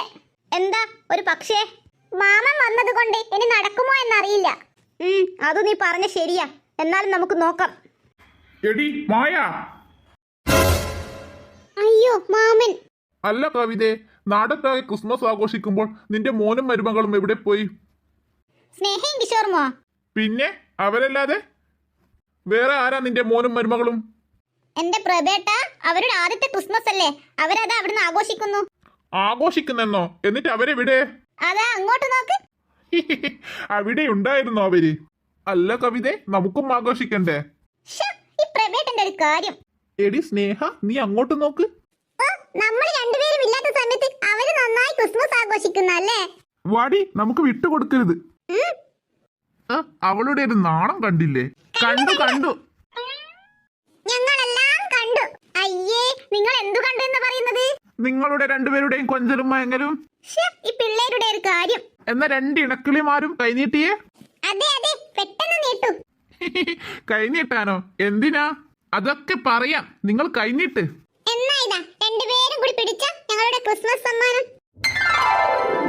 എന്താ ഒരു പക്ഷേ? മാമൻ വന്നത് കൊണ്ട് ഇനി നടക്കുമോ എന്നറിയില്ല. അത് നീ പറഞ്ഞ ശരിയാ. എന്നാലും നമുക്ക് നോക്കാം. എടി മായ. അയ്യോ മാമൻ. അല്ല കവിതേ, നാടൊട്ടാകെ ക്രിസ്മസ് ആഘോഷിക്കുമ്പോൾ നിന്റെ മോനും മരുമകളും എവിടെ പോയി? സ്നേഹയും കിഷോറുമോ? പിന്നെ അവരല്ലാതെ വേറെ ആരാ നിന്റെ മോനും മരുമകളും? എന്റെ പ്രഭേട്ട, അവരുടെ ആദ്യത്തെ ക്രിസ്മസ് അല്ലേ, അവരത് അവിടുന്ന് ആഘോഷിക്കുന്നു. ആഘോഷിക്കുന്നെന്നോ? എന്നിട്ട് അവരെവിടെ? അതാ അങ്ങോട്ട് നോക്ക്. അവിടെ ഉണ്ടായിരുന്നോ അവര്? അല്ല കവിതേ, നമുക്കും ആഘോഷിക്കണ്ടേ? ഈ പ്രഭേട്ടന്റെ ഒരു കാര്യം. എടി സ്നേഹ, നീ അങ്ങോട്ട് നോക്ക്. നമ്മൾ രണ്ടുപേരും ഇല്ലാത്ത സമയത്ത് അവര് നന്നായി ക്രിസ്മസ് ആഘോഷിക്കുന്നല്ലേ? വാടി, നമുക്ക് വിട്ടുകൊടുക്കരുത്. അവളുടെ ഒരു നാണം കണ്ടില്ലേ? കണ്ടു. ഞങ്ങളെല്ലാം കണ്ടു. അയ്യേ, നിങ്ങൾ എന്തു കണ്ടു എന്ന് പറയുന്നത്? നിങ്ങളുടെ രണ്ടുപേരുടെയും കൊഞ്ചലും മയങ്ങലും. ഈ പിള്ളേരുടെ ഒരു കാര്യം. എന്നാ രണ്ട് ഇണക്കിളിമാരും കൈനീട്ടിയേ. അതെ അതെ, പെട്ടെന്ന് നീട്ടു. കൈനീട്ടാനോ? എന്തിനാ? അതൊക്കെ പറയാം, നിങ്ങൾ കൈനീട്ട്. എന്നാ ഇതാ രണ്ടുപേരും കൂടി പിടിച്ച ഞങ്ങളുടെ ക്രിസ്മസ് സമ്മാനം.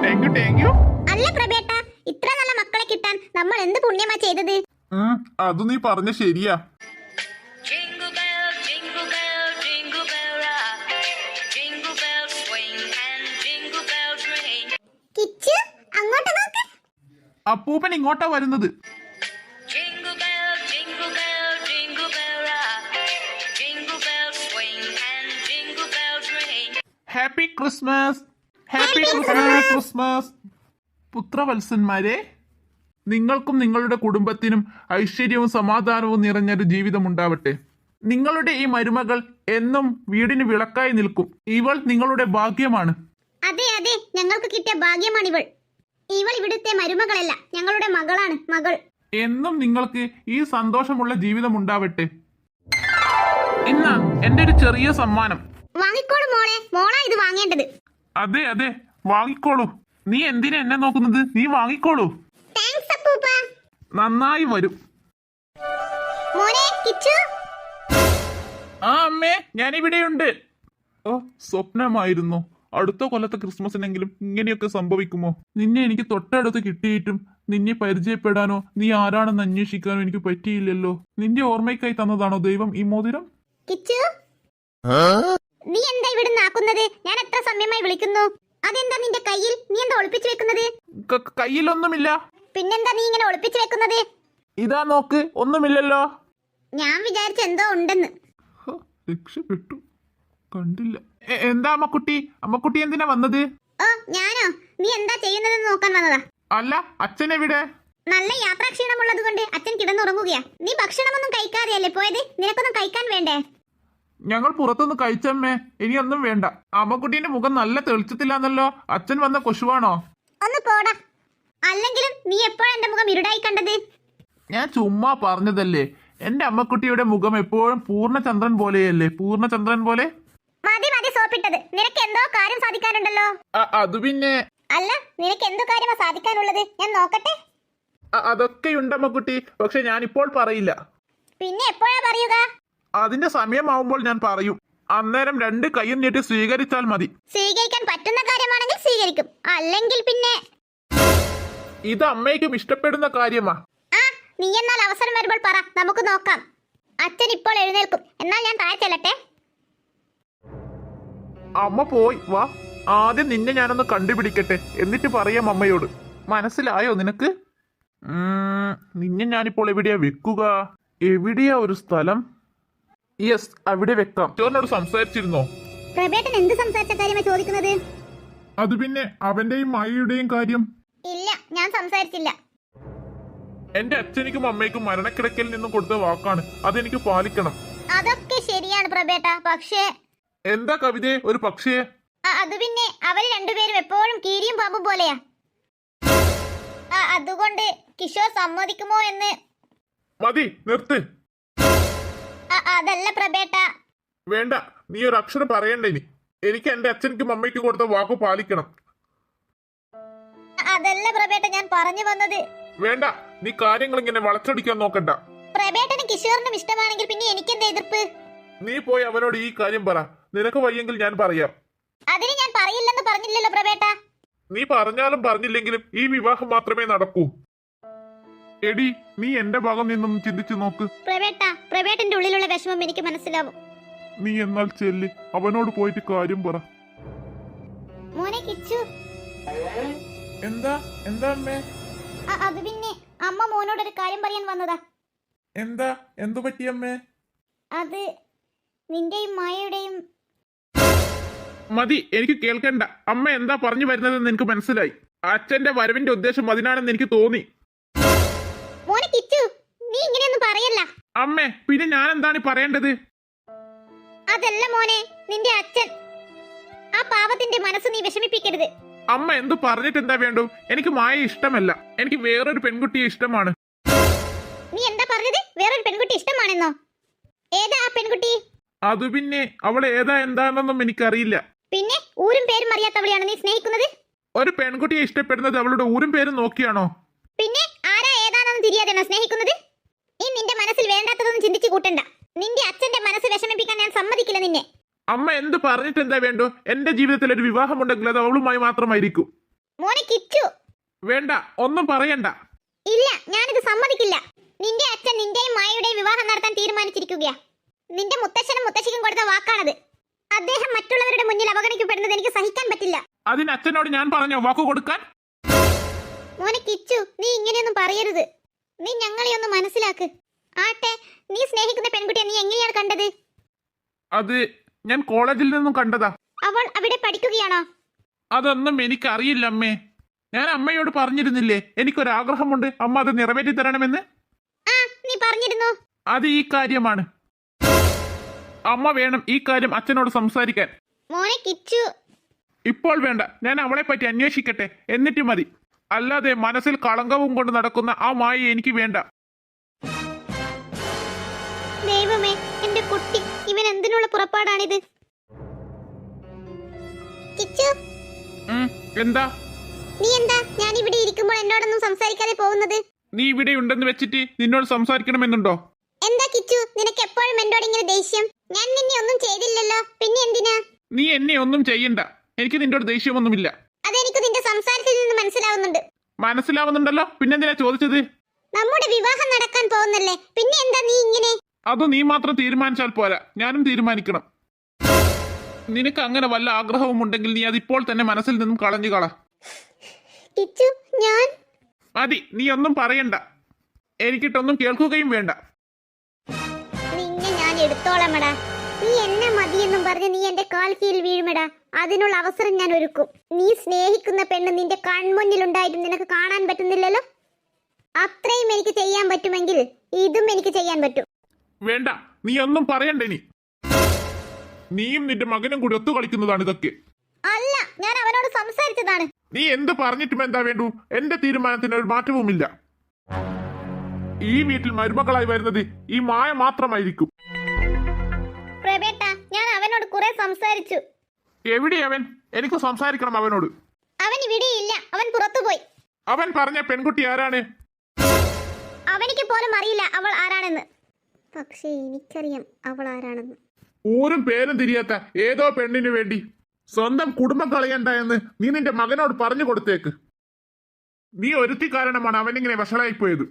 Thank you. അല്ല പ്രഭേട്ട, ഇത്ര നല്ല മക്കളെ കിട്ടാൻ നമ്മൾ എന്ത് പുണ്യമാ ചെയ്തത്? അത് നീ പറഞ്ഞ ശരിയാ. Jingle bell, jingle bell, jingle bell rock. Jingle bells swing and jingle bells ring. Kichu, അങ്ങോട്ട് നോക്ക്. അപ്പൂപ്പൻ ഇങ്ങോട്ടാ വരുന്നത്. Jingle bell, jingle bell, jingle bell rock. Jingle bells swing and jingle bells ring. Happy Christmas. Happy Christmas. പുത്രവത്സന്മാരെ, നിങ്ങൾക്കും നിങ്ങളുടെ കുടുംബത്തിനും ഐശ്വര്യവും സമാധാനവും നിറഞ്ഞൊരു ജീവിതം ഉണ്ടാവട്ടെ. നിങ്ങളുടെ ഈ മരുമകൾ എന്നും വീടിന് വിളക്കായി നിൽക്കും. ഇവൾ നിങ്ങളുടെ ഭാഗ്യമാണ്. അതെ അതെ, ഞങ്ങൾക്ക് കിട്ടിയ ഭാഗ്യമാണിവൾ. ഇവൾ ഇവിടുത്തെ മരുമകളല്ല, ഞങ്ങളുടെ മകളാണ്, മകൾ. എന്നും നിങ്ങൾക്ക് ഈ സന്തോഷമുള്ള ജീവിതം ഉണ്ടാവട്ടെ. ഇന്ന് എന്റെ ഒരു ചെറിയ സമ്മാനം. വാങ്ങിക്കോളൂ മോളെ, മോളാ ഇത് വാങ്ങേണ്ടത്. അതെ, വാങ്ങിക്കോളൂ. നീ എന്തിനാ എന്നെ നോക്കുന്നത്? നീ വാങ്ങിക്കോളൂ. താങ്ക്സ് അപ്പൂപ്പ. നന്നായി വരും. മോനെ കിച്ചു. അമ്മേ, ഞാനിവിടെയുണ്ട്. ഓ, സ്വപ്നമായിരുന്നു. അടുത്ത കൊല്ലത്തെ ക്രിസ്മസിനെങ്കിലും ഇങ്ങനെയൊക്കെ സംഭവിക്കുമോ? നിന്നെ എനിക്ക് തൊട്ടടുത്ത് കിട്ടിയിട്ടും നിന്നെ പരിചയപ്പെടാനോ നീ ആരാണെന്ന് അന്വേഷിക്കാനോ എനിക്ക് പറ്റിയില്ലല്ലോ. നിന്റെ ഓർമ്മയ്ക്കായി തന്നതാണോ ദൈവം ഈ മോതിരം? കിച്ചു, നീ എന്താ ഇവിടെ ആക്കുന്നത്? ഞാൻ എത്ര സമയമായി വിളിക്കുന്നു. അതെന്താ നിന്റെ കയ്യിൽ? നീ എന്താ ഒളിപ്പിച്ചു വെക്കുന്നത്? കയ്യിലൊന്നുമില്ല. പിന്നെന്താ നീ ഇങ്ങനെ ഒളിപ്പിച്ചു വെക്കുന്നത്? ഇതാ നോക്ക്, ഒന്നുമില്ലല്ലോ. ഞാൻ വിചാരിച്ച എന്തോ ഉണ്ടെന്ന്. രക്ഷപ്പെട്ടു, കണ്ടില്ല. എന്താ അമ്മക്കുട്ടി എന്തിനാ വന്നത്? ഓ, ഞാനോ? നീ എന്താ ചെയ്യുന്നതെന്ന് നോക്കാൻ വന്നതാ. അല്ല, അച്ഛൻ എവിടെ? നല്ല യാത്രാക്ഷീണമുള്ളത് കൊണ്ട് അച്ഛൻ കിടന്നുറങ്ങുകയാ. നീ ഭക്ഷണമൊന്നും കഴിക്കാതെയല്ലേ പോയത്? നിനക്കൊന്നും കഴിക്കാൻ വേണ്ടേ? ഞങ്ങൾ പുറത്തുനിന്ന് കഴിച്ചമ്മേ, ഇനിയൊന്നും വേണ്ട. അമ്മക്കുട്ടീന്റെ മുഖം നല്ല തെളിച്ചത്തില്ലാന്നല്ലോ. അച്ഛൻ വന്ന കൊശുവാണോ? ഒന്ന് പോടാ. അല്ലെങ്കിലും നീ എപ്പോഴാ എന്റെ മുഖം ഇരുടായി കണ്ടത്? ഞാൻ ചുമ്മാ പറഞ്ഞതല്ലേ. എന്റെ അമ്മക്കുട്ടിയുടെ മുഖം എപ്പോഴും പൂർണ്ണചന്ദ്രൻ പോലെയല്ലേ? പൂർണ്ണചന്ദ്രൻ പോലെ. മതി സോപ്പിട്ടത്. നിനക്ക് എന്തോ കാര്യം സാധിക്കാനുണ്ടല്ലോ. അത് പിന്നെ. അല്ല, നിനക്ക് എന്തോ കാര്യമാ സാധിക്കാനുള്ളത്? ഞാൻ നോക്കട്ടെ. അതൊക്കെയുണ്ട് അമ്മക്കുട്ടി, പക്ഷെ ഞാനിപ്പോൾ പറയില്ല. പിന്നെ എപ്പോഴാ പറയുക? അതിന്റെ സമയമാവുമ്പോൾ ഞാൻ പറയും. അന്നേരം രണ്ട് കൈയും നീട്ടി സ്വീകരിച്ചാൽ മതി. സ്വീകരിക്കാൻ പറ്റുന്ന കാര്യമാണെങ്കിൽ സ്വീകരിക്കും, അല്ലെങ്കിൽ പിന്നെ. ഇത് അമ്മയ്ക്കും ഇഷ്ടപ്പെടുന്ന കാര്യമാ. നീ എന്നാൽ അവസരം വരുമ്പോൾ പറ, നമുക്ക് നോക്കാം. അച്ഛൻ ഇപ്പോൾ എഴുന്നേൽക്കും. എന്നാൽ ഞാൻ താഴെ ചെല്ലട്ടെ. അമ്മ പോയി വാ. ആദ്യം നിന്നെ ഞാനൊന്ന് കണ്ടുപിടിക്കട്ടെ, എന്നിട്ട് പറയാം അമ്മയോട്. മനസ്സിലായോ നിനക്ക്? നിന്നെ ഞാനിപ്പോൾ എവിടെയാ വെക്കുക? എവിടെയാ ഒരു സ്ഥലം? യെസ്, അവിടെ വെക്കാം. ചോറിനോട് സംസാരിച്ചിരുന്നോ? പ്രഭേട്ടൻ എന്ത് സംസാരിച്ച കാര്യമാ ചോദിക്കുന്നത്? അത് പിന്നെ അവന്റെയും മായയുടെയും കാര്യം. ഇല്ല, ഞാൻ സംസാരിച്ചില്ല. എന്റെ അച്ഛനിക്കും അമ്മയ്ക്കും മരണക്കിടക്കൽ നിന്നും കൊടുത്ത വാക്കാണ്, അതെനിക്ക് പാലിക്കണം. അതൊക്കെ ശരിയാണ് പ്രഭേട്ട, പക്ഷേ. എന്താ കവിതയെ ഒരു പക്ഷേ? അത് പിന്നെ അവര് രണ്ടുപേരും എപ്പോഴും കീരിയും പാമ്പും പോലെയാ. അതുകൊണ്ട് കിഷോർ സമ്മതിക്കുമോ എന്ന്. മതി, നിർത്ത്. അതല്ല പ്രഭേട്ട. വേണ്ട, നീ ഒരു അക്ഷരം പറയണ്ട ഇനി. എനിക്ക് എന്റെ അച്ഛനിക്കും അമ്മയ്ക്കും കൊടുത്ത വാക്ക് പാലിക്കണം. അതല്ല പ്രഭേട്ട ഞാൻ പറഞ്ഞു വന്നത്. വേണ്ട, നീ കാര്യങ്ങൾ ഇങ്ങനെ വളച്ചൊടിക്കാൻ നോക്കണ്ട. പ്രഭേട്ടനും കിഷോറിനും ഇഷ്ടമാണെങ്കിൽ പിന്നെ എനിക്കെന്താ എതിർപ്പ്? നീ പോയി അവനോട് ഈ കാര്യം പറ. നിനക്ക് വയ്യെങ്കിൽ ഞാൻ പറയാം. പറഞ്ഞില്ലല്ലോ പ്രവേട്ട. നീ പറഞ്ഞാലും പറഞ്ഞില്ലെങ്കിലും ഈ വിവാഹം മാത്രമേ നടക്കൂ. എടി, നീ എന്റെ ഭാഗം നിന്നൊന്ന് ചിന്തിച്ചു നോക്ക്. പ്രവേട്ടന്റെ ഉള്ളിലുള്ള വിഷമം എനിക്ക് മനസ്സിലാവും. നീ എന്നാൽ ചെല്ല്, അവനോട് പോയിട്ട് കാര്യം പറ. മോനെ കിച്ചു. എന്താ എന്താ അമ്മേ? അത് പിന്നെ അമ്മ മോനോടൊരു കാര്യം പറയാൻ വന്നതാ. എന്താ, എന്തു പറ്റി അമ്മേ? അത് നിന്റെയും മായയുടെയും. മതി, എനിക്ക് കേൾക്കണ്ട. അമ്മ എന്താ പറഞ്ഞു വരുന്നതെന്ന് എനിക്ക് മനസ്സിലായി. അച്ഛന്റെ വരവിന്റെ ഉദ്ദേശം അതിനാണെന്ന് എനിക്ക് തോന്നി. മോനെ കിച്ചു, നീ ഇങ്ങനെയൊന്നും പറയല്ല. അമ്മേ, പിന്നെ ഞാൻ എന്താണ് പറയേണ്ടത്? അതല്ല മോനെ, നിന്റെ അച്ഛൻ. ആ പാവത്തിന്റെ മനസ്സ് നീ വിഷമിപ്പിക്കരുത്. അമ്മ എന്തു പറഞ്ഞിട്ട് എന്താ വേണ്ടു? എനിക്ക് മായ ഇഷ്ടമല്ല, എനിക്ക് വേറൊരു പെൺകുട്ടിയെ ഇഷ്ടമാണ്. നീ എന്താ പറഞ്ഞത്? വേറൊരു പെൺകുട്ടി ഇഷ്ടമാണെന്നോ? ഏതാ ആ പെൺകുട്ടി? അത് പിന്നെ അവൾ ഏതാ എന്താണെന്നൊന്നും എനിക്കറിയില്ല. പിന്നെ ഊരും പേരും അറിയാത്തവളെയാണ് നീ സ്നേഹിക്കുന്നത്? ഒരു പെൺകുട്ടിയെ ഇഷ്ടപ്പെടുന്നത് അവളുടെ ഊരും പേരും നോക്കിയാണോ? പിന്നെ ആരാ ഏതാണെന്ന് തിരിയാതെയാണോ സ്നേഹിക്കുന്നത്? ഈ നിന്റെ മനസ്സിൽ വേണ്ടാത്തതൊന്നും ചിന്തിച്ചു കൂട്ടണ്ട. നിന്റെ അച്ഛന്റെ മനസ്സ് വിഷമിപ്പിക്കാൻ ഞാൻ സമ്മതിക്കില്ല നിന്നെ. അമ്മ എന്ത് പറഞ്ഞിട്ട് എന്താ വേണ്ടു? എന്റെ ജീവിതത്തിൽ ഒരു വിവാഹമുണ്ടെങ്കിൽ അത് അവളുമായി മാത്രമായിരിക്കും. മോനെ കിച്ചു. വേണ്ട, ഒന്നും പറയണ്ട. ഇല്ല, ഞാനിത് സമ്മതിക്കില്ല. നിന്റെ അച്ഛൻ നിന്റെയും മായയുടെയും വിവാഹം നടത്താൻ തീരുമാനിച്ചിരിക്കുകയാ. നിന്റെ മുത്തച്ഛനും മുത്തശ്ശിക്കും കൊടുത്ത വാക്കാണത്. അദ്ദേഹം മറ്റുള്ളവരുടെ മുന്നിൽ അവഗണിക്കപ്പെടുന്നത് എനിക്ക് സഹിക്കാൻ പറ്റില്ല. അതിന് അച്ഛനോട് ഞാൻ പറഞ്ഞോ വാക്കു കൊടുക്കാൻ? മോനെ കിച്ചു, നീ ഇങ്ങനെയൊന്നും പറയരുത്. നീ ഞങ്ങളെ ഒന്ന് മനസ്സിലാക്ക്. ആട്ടെ, നീ സ്നേഹിക്കുന്ന പെൺകുട്ടിയെ നീ എങ്ങനെയാണ് കണ്ടത്? അത് ഞാൻ കോളേജിൽ നിന്നും കണ്ടതാ. അവൾ അവിടെ പഠിക്കുകയാണോ? അതൊന്നും എനിക്കറിയില്ല അമ്മേ. ഞാൻ അമ്മയോട് പറഞ്ഞിരുന്നില്ലേ എനിക്കൊരാഗ്രഹമുണ്ട്, അമ്മ അത് നിറവേറ്റി തരണമെന്ന്. ആ, നീ പറഞ്ഞിരുന്നു. അത് ഈ കാര്യമാണ്. അമ്മ വേണം ഈ കാര്യം അച്ഛനോട് സംസാരിക്കാൻ. മോനെ കിച്ചു. ഇപ്പോൾ വേണ്ട, ഞാൻ അവളെ പറ്റി അന്വേഷിക്കട്ടെ, എന്നിട്ട് മതി. അല്ലാതെ മനസ്സിൽ കളങ്കവും കൊണ്ട് നടക്കുന്ന ആ മായ എനിക്ക് വേണ്ട. ദൈവമേ, എന്റെ കുട്ടി, ഇവൻ എന്തിനുള്ള പുറപ്പാടാണിത്? കിച്ചു, എന്താ നീ എന്താ ഞാൻ ഇവിടെ ഇരിക്കുമ്പോൾ എന്നോടൊന്നും സംസാരിക്കാതെ പോകുന്നത്? നീ ഇവിടെ ഉണ്ടെന്ന് വെച്ചിട്ട് നിന്നോട് സംസാരിക്കണമെന്നുണ്ടോ? എന്താ കിച്ചു, നിനക്ക് എപ്പോഴും എന്നോട് ഇങ്ങനെ ദേഷ്യം? ഞാൻ നിന്നെ ഒന്നും ചെയ്തില്ലല്ലോ, പിന്നെ എന്തിനാ? നീ എന്നെ ഒന്നും ചെയ്യണ്ട, എനിക്ക് നിന്നോട് ദേഷ്യമൊന്നുമില്ല. അതെനിക്ക് നിന്റെ സംസാരത്തിൽ നിന്ന് മനസ്സിലാവുന്നുണ്ട്. മനസ്സിലാവുന്നുണ്ടല്ലോ, പിന്നെന്തിനാ ചോദിച്ചത്? നമ്മുടെ വിവാഹം നടക്കാൻ പോകുന്നല്ലേ, പിന്നെ എന്താ നീ ഇങ്ങനെ? അത് നീ മാത്രം തീരുമാനിച്ചാൽ പോരാ, ഞാനും തീരുമാനിക്കണം. നിനക്ക് അങ്ങനെ വല്ല ആഗ്രഹവും ഉണ്ടെങ്കിൽ നീ അതിപ്പോൾ തന്നെ മനസ്സിൽ നിന്നും കളഞ്ഞു കള. കിച്ചു, ഞാൻ മതി, നീ ഒന്നും പറയണ്ട, എനിക്കിട്ടൊന്നും കേൾക്കുകയും വേണ്ട. നിന്നെ ഞാൻ എടുത്തോളാമടാ. നീ എന്നെ മതിയെന്നും പറഞ്ഞ് നീ എന്റെ കാൽ കീഴിൽ വീഴുമെടാ. അതിനുള്ള അവസരം ഞാൻ ഒരുക്കും. നീ സ്നേഹിക്കുന്ന പെണ്ണ് നിന്റെ കൺമുന്നിലുണ്ടായിട്ടും നിനക്ക് കാണാൻ പറ്റുന്നില്ലല്ലോ. അത്രയും എനിക്ക് ചെയ്യാൻ പറ്റുമെങ്കിൽ ഇതും എനിക്ക് ചെയ്യാൻ പറ്റും. വേണ്ട, നീ ഒന്നും പറയണ്ട. നീയും നിന്റെ മകനും കൂടി ഒത്തു കളിക്കുന്നതാണ് ഇതൊക്കെ. അല്ല, ഞാൻ അവനോട് സംസാരിച്ചതാണ്. നീ എന്ത് പറഞ്ഞിട്ടും എന്താ വേണ്ടു? എന്റെ തീരുമാനത്തിന് ഒരു മാറ്റവുമില്ല. ഈ വീട്ടിൽ മരുമകളായി വരുന്നത് ഈ മായ മാത്രമായിരിക്കും. പ്രവേട്ട, ഞാൻ അവനോട് കുറെ സംസാരിച്ചു. എവിടെ അവൻ? എനിക്ക് സംസാരിക്കണം അവനോട്. അവൻ ഇവിടെയില്ല, അവൻ പുറത്തുപോയി. അവൻ പറഞ്ഞ പെൺകുട്ടി ആരാണ്? അവനിക്ക് പോലും അറിയില്ല അവൾ ആരാണെന്ന്. പക്ഷേ എനിക്കറിയാം അവൾ ആരാണെന്ന്. ഊരും പേരും തിരിയാത്ത ഏതോ പെണ്ണിനു വേണ്ടി സ്വന്തം കുടുംബം കളയണ്ട എന്ന് നീ നിന്റെ മകനോട് പറഞ്ഞു കൊടുത്തേക്ക്. നീ ഒരുത്തി കാരണമാണ് അവനിങ്ങനെ വഷളായിപ്പോയത്.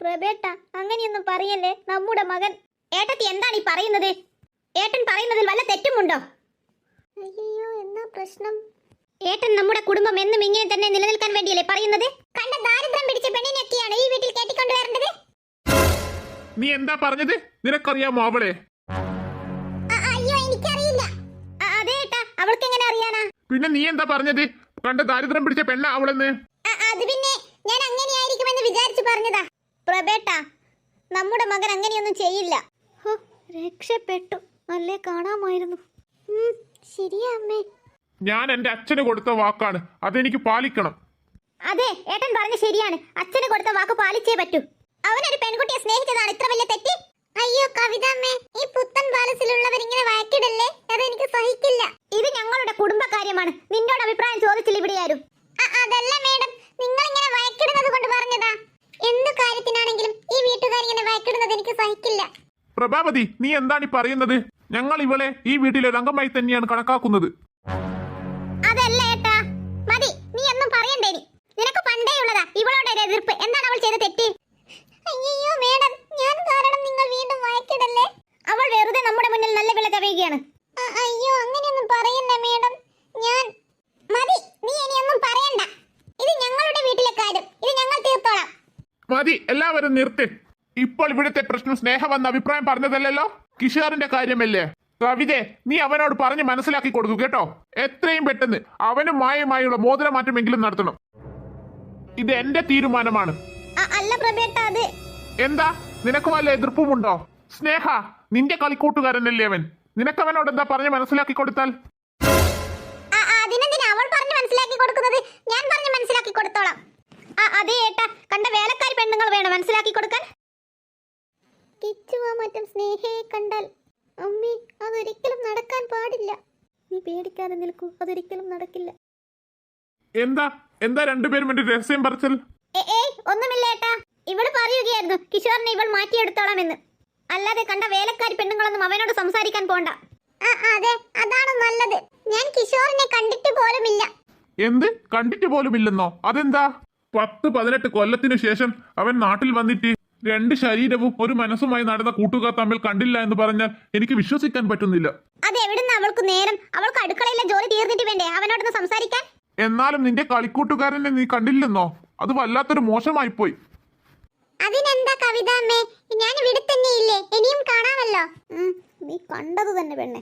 പ്രവേട്ട, അങ്ങനെയൊന്നും പറയല്ലേ. നമ്മുടെ മകൻ. ഏട്ടത്തി എന്താണ് ഈ പറയുന്നത്? ഏട്ടൻ പറയുന്നതിൽ വല്ല തെറ്റുമുണ്ടോ? അയ്യോ, എന്നാ പ്രശ്നം? ഏട്ടൻ നമ്മുടെ കുടുംബം എന്നും ഇങ്ങനെ തന്നെ നിലനിൽക്കാൻ വേണ്ടിയല്ലേ പറയുന്നത്? കണ്ട ദാരിദ്ര്യം പിടിച്ച പെണ്ണിനെയൊക്കെയാണ് ഈ വീട്ടിൽ കെട്ടിക്കൊണ്ടുവരേണ്ടത്. നീ എന്താ പറഞ്ഞത്? നിനക്കറിയാമോ അവളെ? അയ്യോ, എനിക്കറിയില്ല. അതെ ഏട്ടാ, അവൾക്ക് എങ്ങനെ അറിയാനാ? പിന്നെ നീ എന്താ പറഞ്ഞത്? കണ്ട ദാരിദ്ര്യം പിടിച്ച പെണ്ണ അവളെന്ന്. അത് പിന്നെ ഞാൻ അങ്ങനെയായിരിക്കുമെന്ന് വിചാരിച്ചു പറഞ്ഞതാ. പ്രബേട്ട, നമ്മുടെ മകൻ അങ്ങനെയൊന്നും ചെയ്യില്ല. രക്ഷപ്പെട്ടു. അല്ലേ കാണാമായിരുന്നു. ശരിയാ അമ്മേ. ഞാൻ എന്റെ അച്ഛന് കൊടുത്ത വാക്കാണ്, അതെനിക്ക് പാലിക്കണം. അതെ, ഏട്ടൻ പറഞ്ഞ ശരിയാണ്. അച്ഛന് കൊടുത്ത വാക്ക് പാലിച്ചേ പറ്റൂ. അവനൊരു പെൺകുട്ടിയെ സ്നേഹിച്ചതാണ് ഇത്ര വലിയ തെറ്റ്. അയ്യോ കവിതമ്മേ, ഈ പുത്തൻ പാലസിലുള്ളവർ ഇങ്ങനെ വഴക്കിടല്ലേ, അതെനിക്ക് സഹിക്കില്ല. ഇത് ഞങ്ങളുടെ കുടുംബകാര്യമാണ്. നിന്നോട് അഭിപ്രായം ചോദിച്ചില്ല ഇവിടെ ആരും. അതല്ല മേഡം, നിങ്ങൾ ഇങ്ങനെ വഴക്കിടുന്നത് കൊണ്ട് പറഞ്ഞതാ. എന്ത് കാര്യത്തിനാണെങ്കിലും ഈ വീട്ടുകാർ ഇങ്ങനെ വഴക്കിടുന്നത് എനിക്ക് സഹിക്കില്ല. പ്രഭാവതി, നീ എന്താണ് ഈ പറയുന്നത്? ഞങ്ങൾ ഇവളെ ഈ വീട്ടിലെ ഒരു അംഗമായി തന്നെയാണ് കണക്കാക്കുന്നത്. അതല്ല ഏട്ടാ, നിനക്ക് പണ്ടേ ഉള്ളതാ ഇവളോട് ഒരു എതിർപ്പ്. എന്താണ് അവൾ ചെയ്ത തെറ്റ്? അയ്യോ മേഡം, ഞാൻ കാരണം നിങ്ങൾ വീണ്ടും വഴക്കിടല്ലേ. അവൾ വെറുതെ നമ്മുടെ മുന്നിൽ നല്ല വില കവയുകയാണ്. അയ്യോ അങ്ങനെയൊന്നും പറയണ്ട മേഡം. ഞാൻ മതി, നീ ഇനിയൊന്നും പറയണ്ട. ഇത് ഞങ്ങളുടെ വീട്ടിലെ കാര്യം, ഇത് ഞങ്ങൾ തീർത്തോളാം. മതി, എല്ലാവരും നിർത്ത്. ഇപ്പോൾ ഇവിടുത്തെ പ്രശ്നം സ്നേഹ വന്ന അഭിപ്രായം പറഞ്ഞതല്ലല്ലോ, കിഷോറിന്റെ കാര്യമല്ലേ. കവിതേ, നീ അവനോട് പറഞ്ഞ് മനസ്സിലാക്കി കൊടുക്കൂ കേട്ടോ. എത്രയും പെട്ടെന്ന് അവനും മായയുമായുള്ള മോതിരമാറ്റമെങ്കിലും നടത്തണം. ഇത് എന്റെ തീരുമാനമാണ്. അല്ല പ്രഭേട്ട, അത് എന്താ, നിനക്ക് വല്ല എതിർപ്പുമുണ്ടോ? സ്നേഹ, നിന്റെ കളിക്കൂട്ടുകാരനല്ലേ അവൻ. നിനക്കവനോട് എന്താ പറഞ്ഞ് മനസ്സിലാക്കി കൊടുത്താൽ? അതിനെന്തിനാ അവൾ പറഞ്ഞ് മനസ്സിലാക്കി കൊടുക്കുന്നത്? ഞാൻ പറഞ്ഞ് മനസ്സിലാക്കി കൊടുത്തോളാം. അതേ ഏട്ടാ, കണ്ട വേലക്കാരി പെണ്ണുങ്ങൾ വേണം മനസ്സിലാക്കി കൊടുക്കാൻ. കിച്ചുവാ മറ്റും സ്നേഹയെ കണ്ടാൽ അമ്മേ, അതൊരിക്കലും നടക്കാൻ പാടില്ല. നീ പേടിക്കാതെ നിൽക്കൂ, അതൊരിക്കലും നടക്കില്ല. എന്താ എന്താ രണ്ടുപേരും എന്റെ രഹസ്യം പറച്ചൽ? ഏയ് ഒന്നുമില്ല ഏട്ടാ, ഇവള് പറയുകയായിരുന്നു കിഷോറിനെ ഇവൾ മാറ്റിയെടുത്തോളാമെന്ന്. അല്ലാതെ കണ്ട വേലക്കാരി പെണ്ണുങ്ങളൊന്നും അവനോട് സംസാരിക്കാൻ പോണ്ട. അതെ, അതാണ് നല്ലത്. ഞാൻ കിഷോറിനെ കണ്ടിട്ട് പോലുമില്ല. എന്ത് കണ്ടിട്ട് പോലുമില്ലെന്നോ? അതെന്താ? 10-18 കൊല്ലത്തിനു ശേഷം അവൻ നാട്ടിൽ വന്നിട്ട് രണ്ട് ശരീരവും ഒരു മനസ്സുമായി നടന്ന കൂട്ടുകാർ തമ്മിൽ കണ്ടില്ല എന്ന് പറഞ്ഞാൽ എനിക്ക് വിശ്വസിക്കാൻ പറ്റുന്നില്ല. അത് എവിടുന്ന് അവൾക്ക് നേരം? അവൾക്ക് അടുക്കളയിലെ ജോലി തീർന്നിട്ട് വേണ്ടേ അവനോടൊന്ന് സംസാരിക്കാൻ? എന്നാലും നിന്റെ കളിക്കൂട്ടുകാരനെ നീ കണ്ടില്ലെന്നോ? അത് വല്ലാത്തൊരു മോശമായി പോയി. അതിനെന്താ കവിതാമ്മേ, ഞാൻ ഇവിടെ തന്നെ ഇല്ലേ, ഇനിയും കാണാമല്ലോ. നീ കണ്ടത് തന്നെ പെണ്ണെ.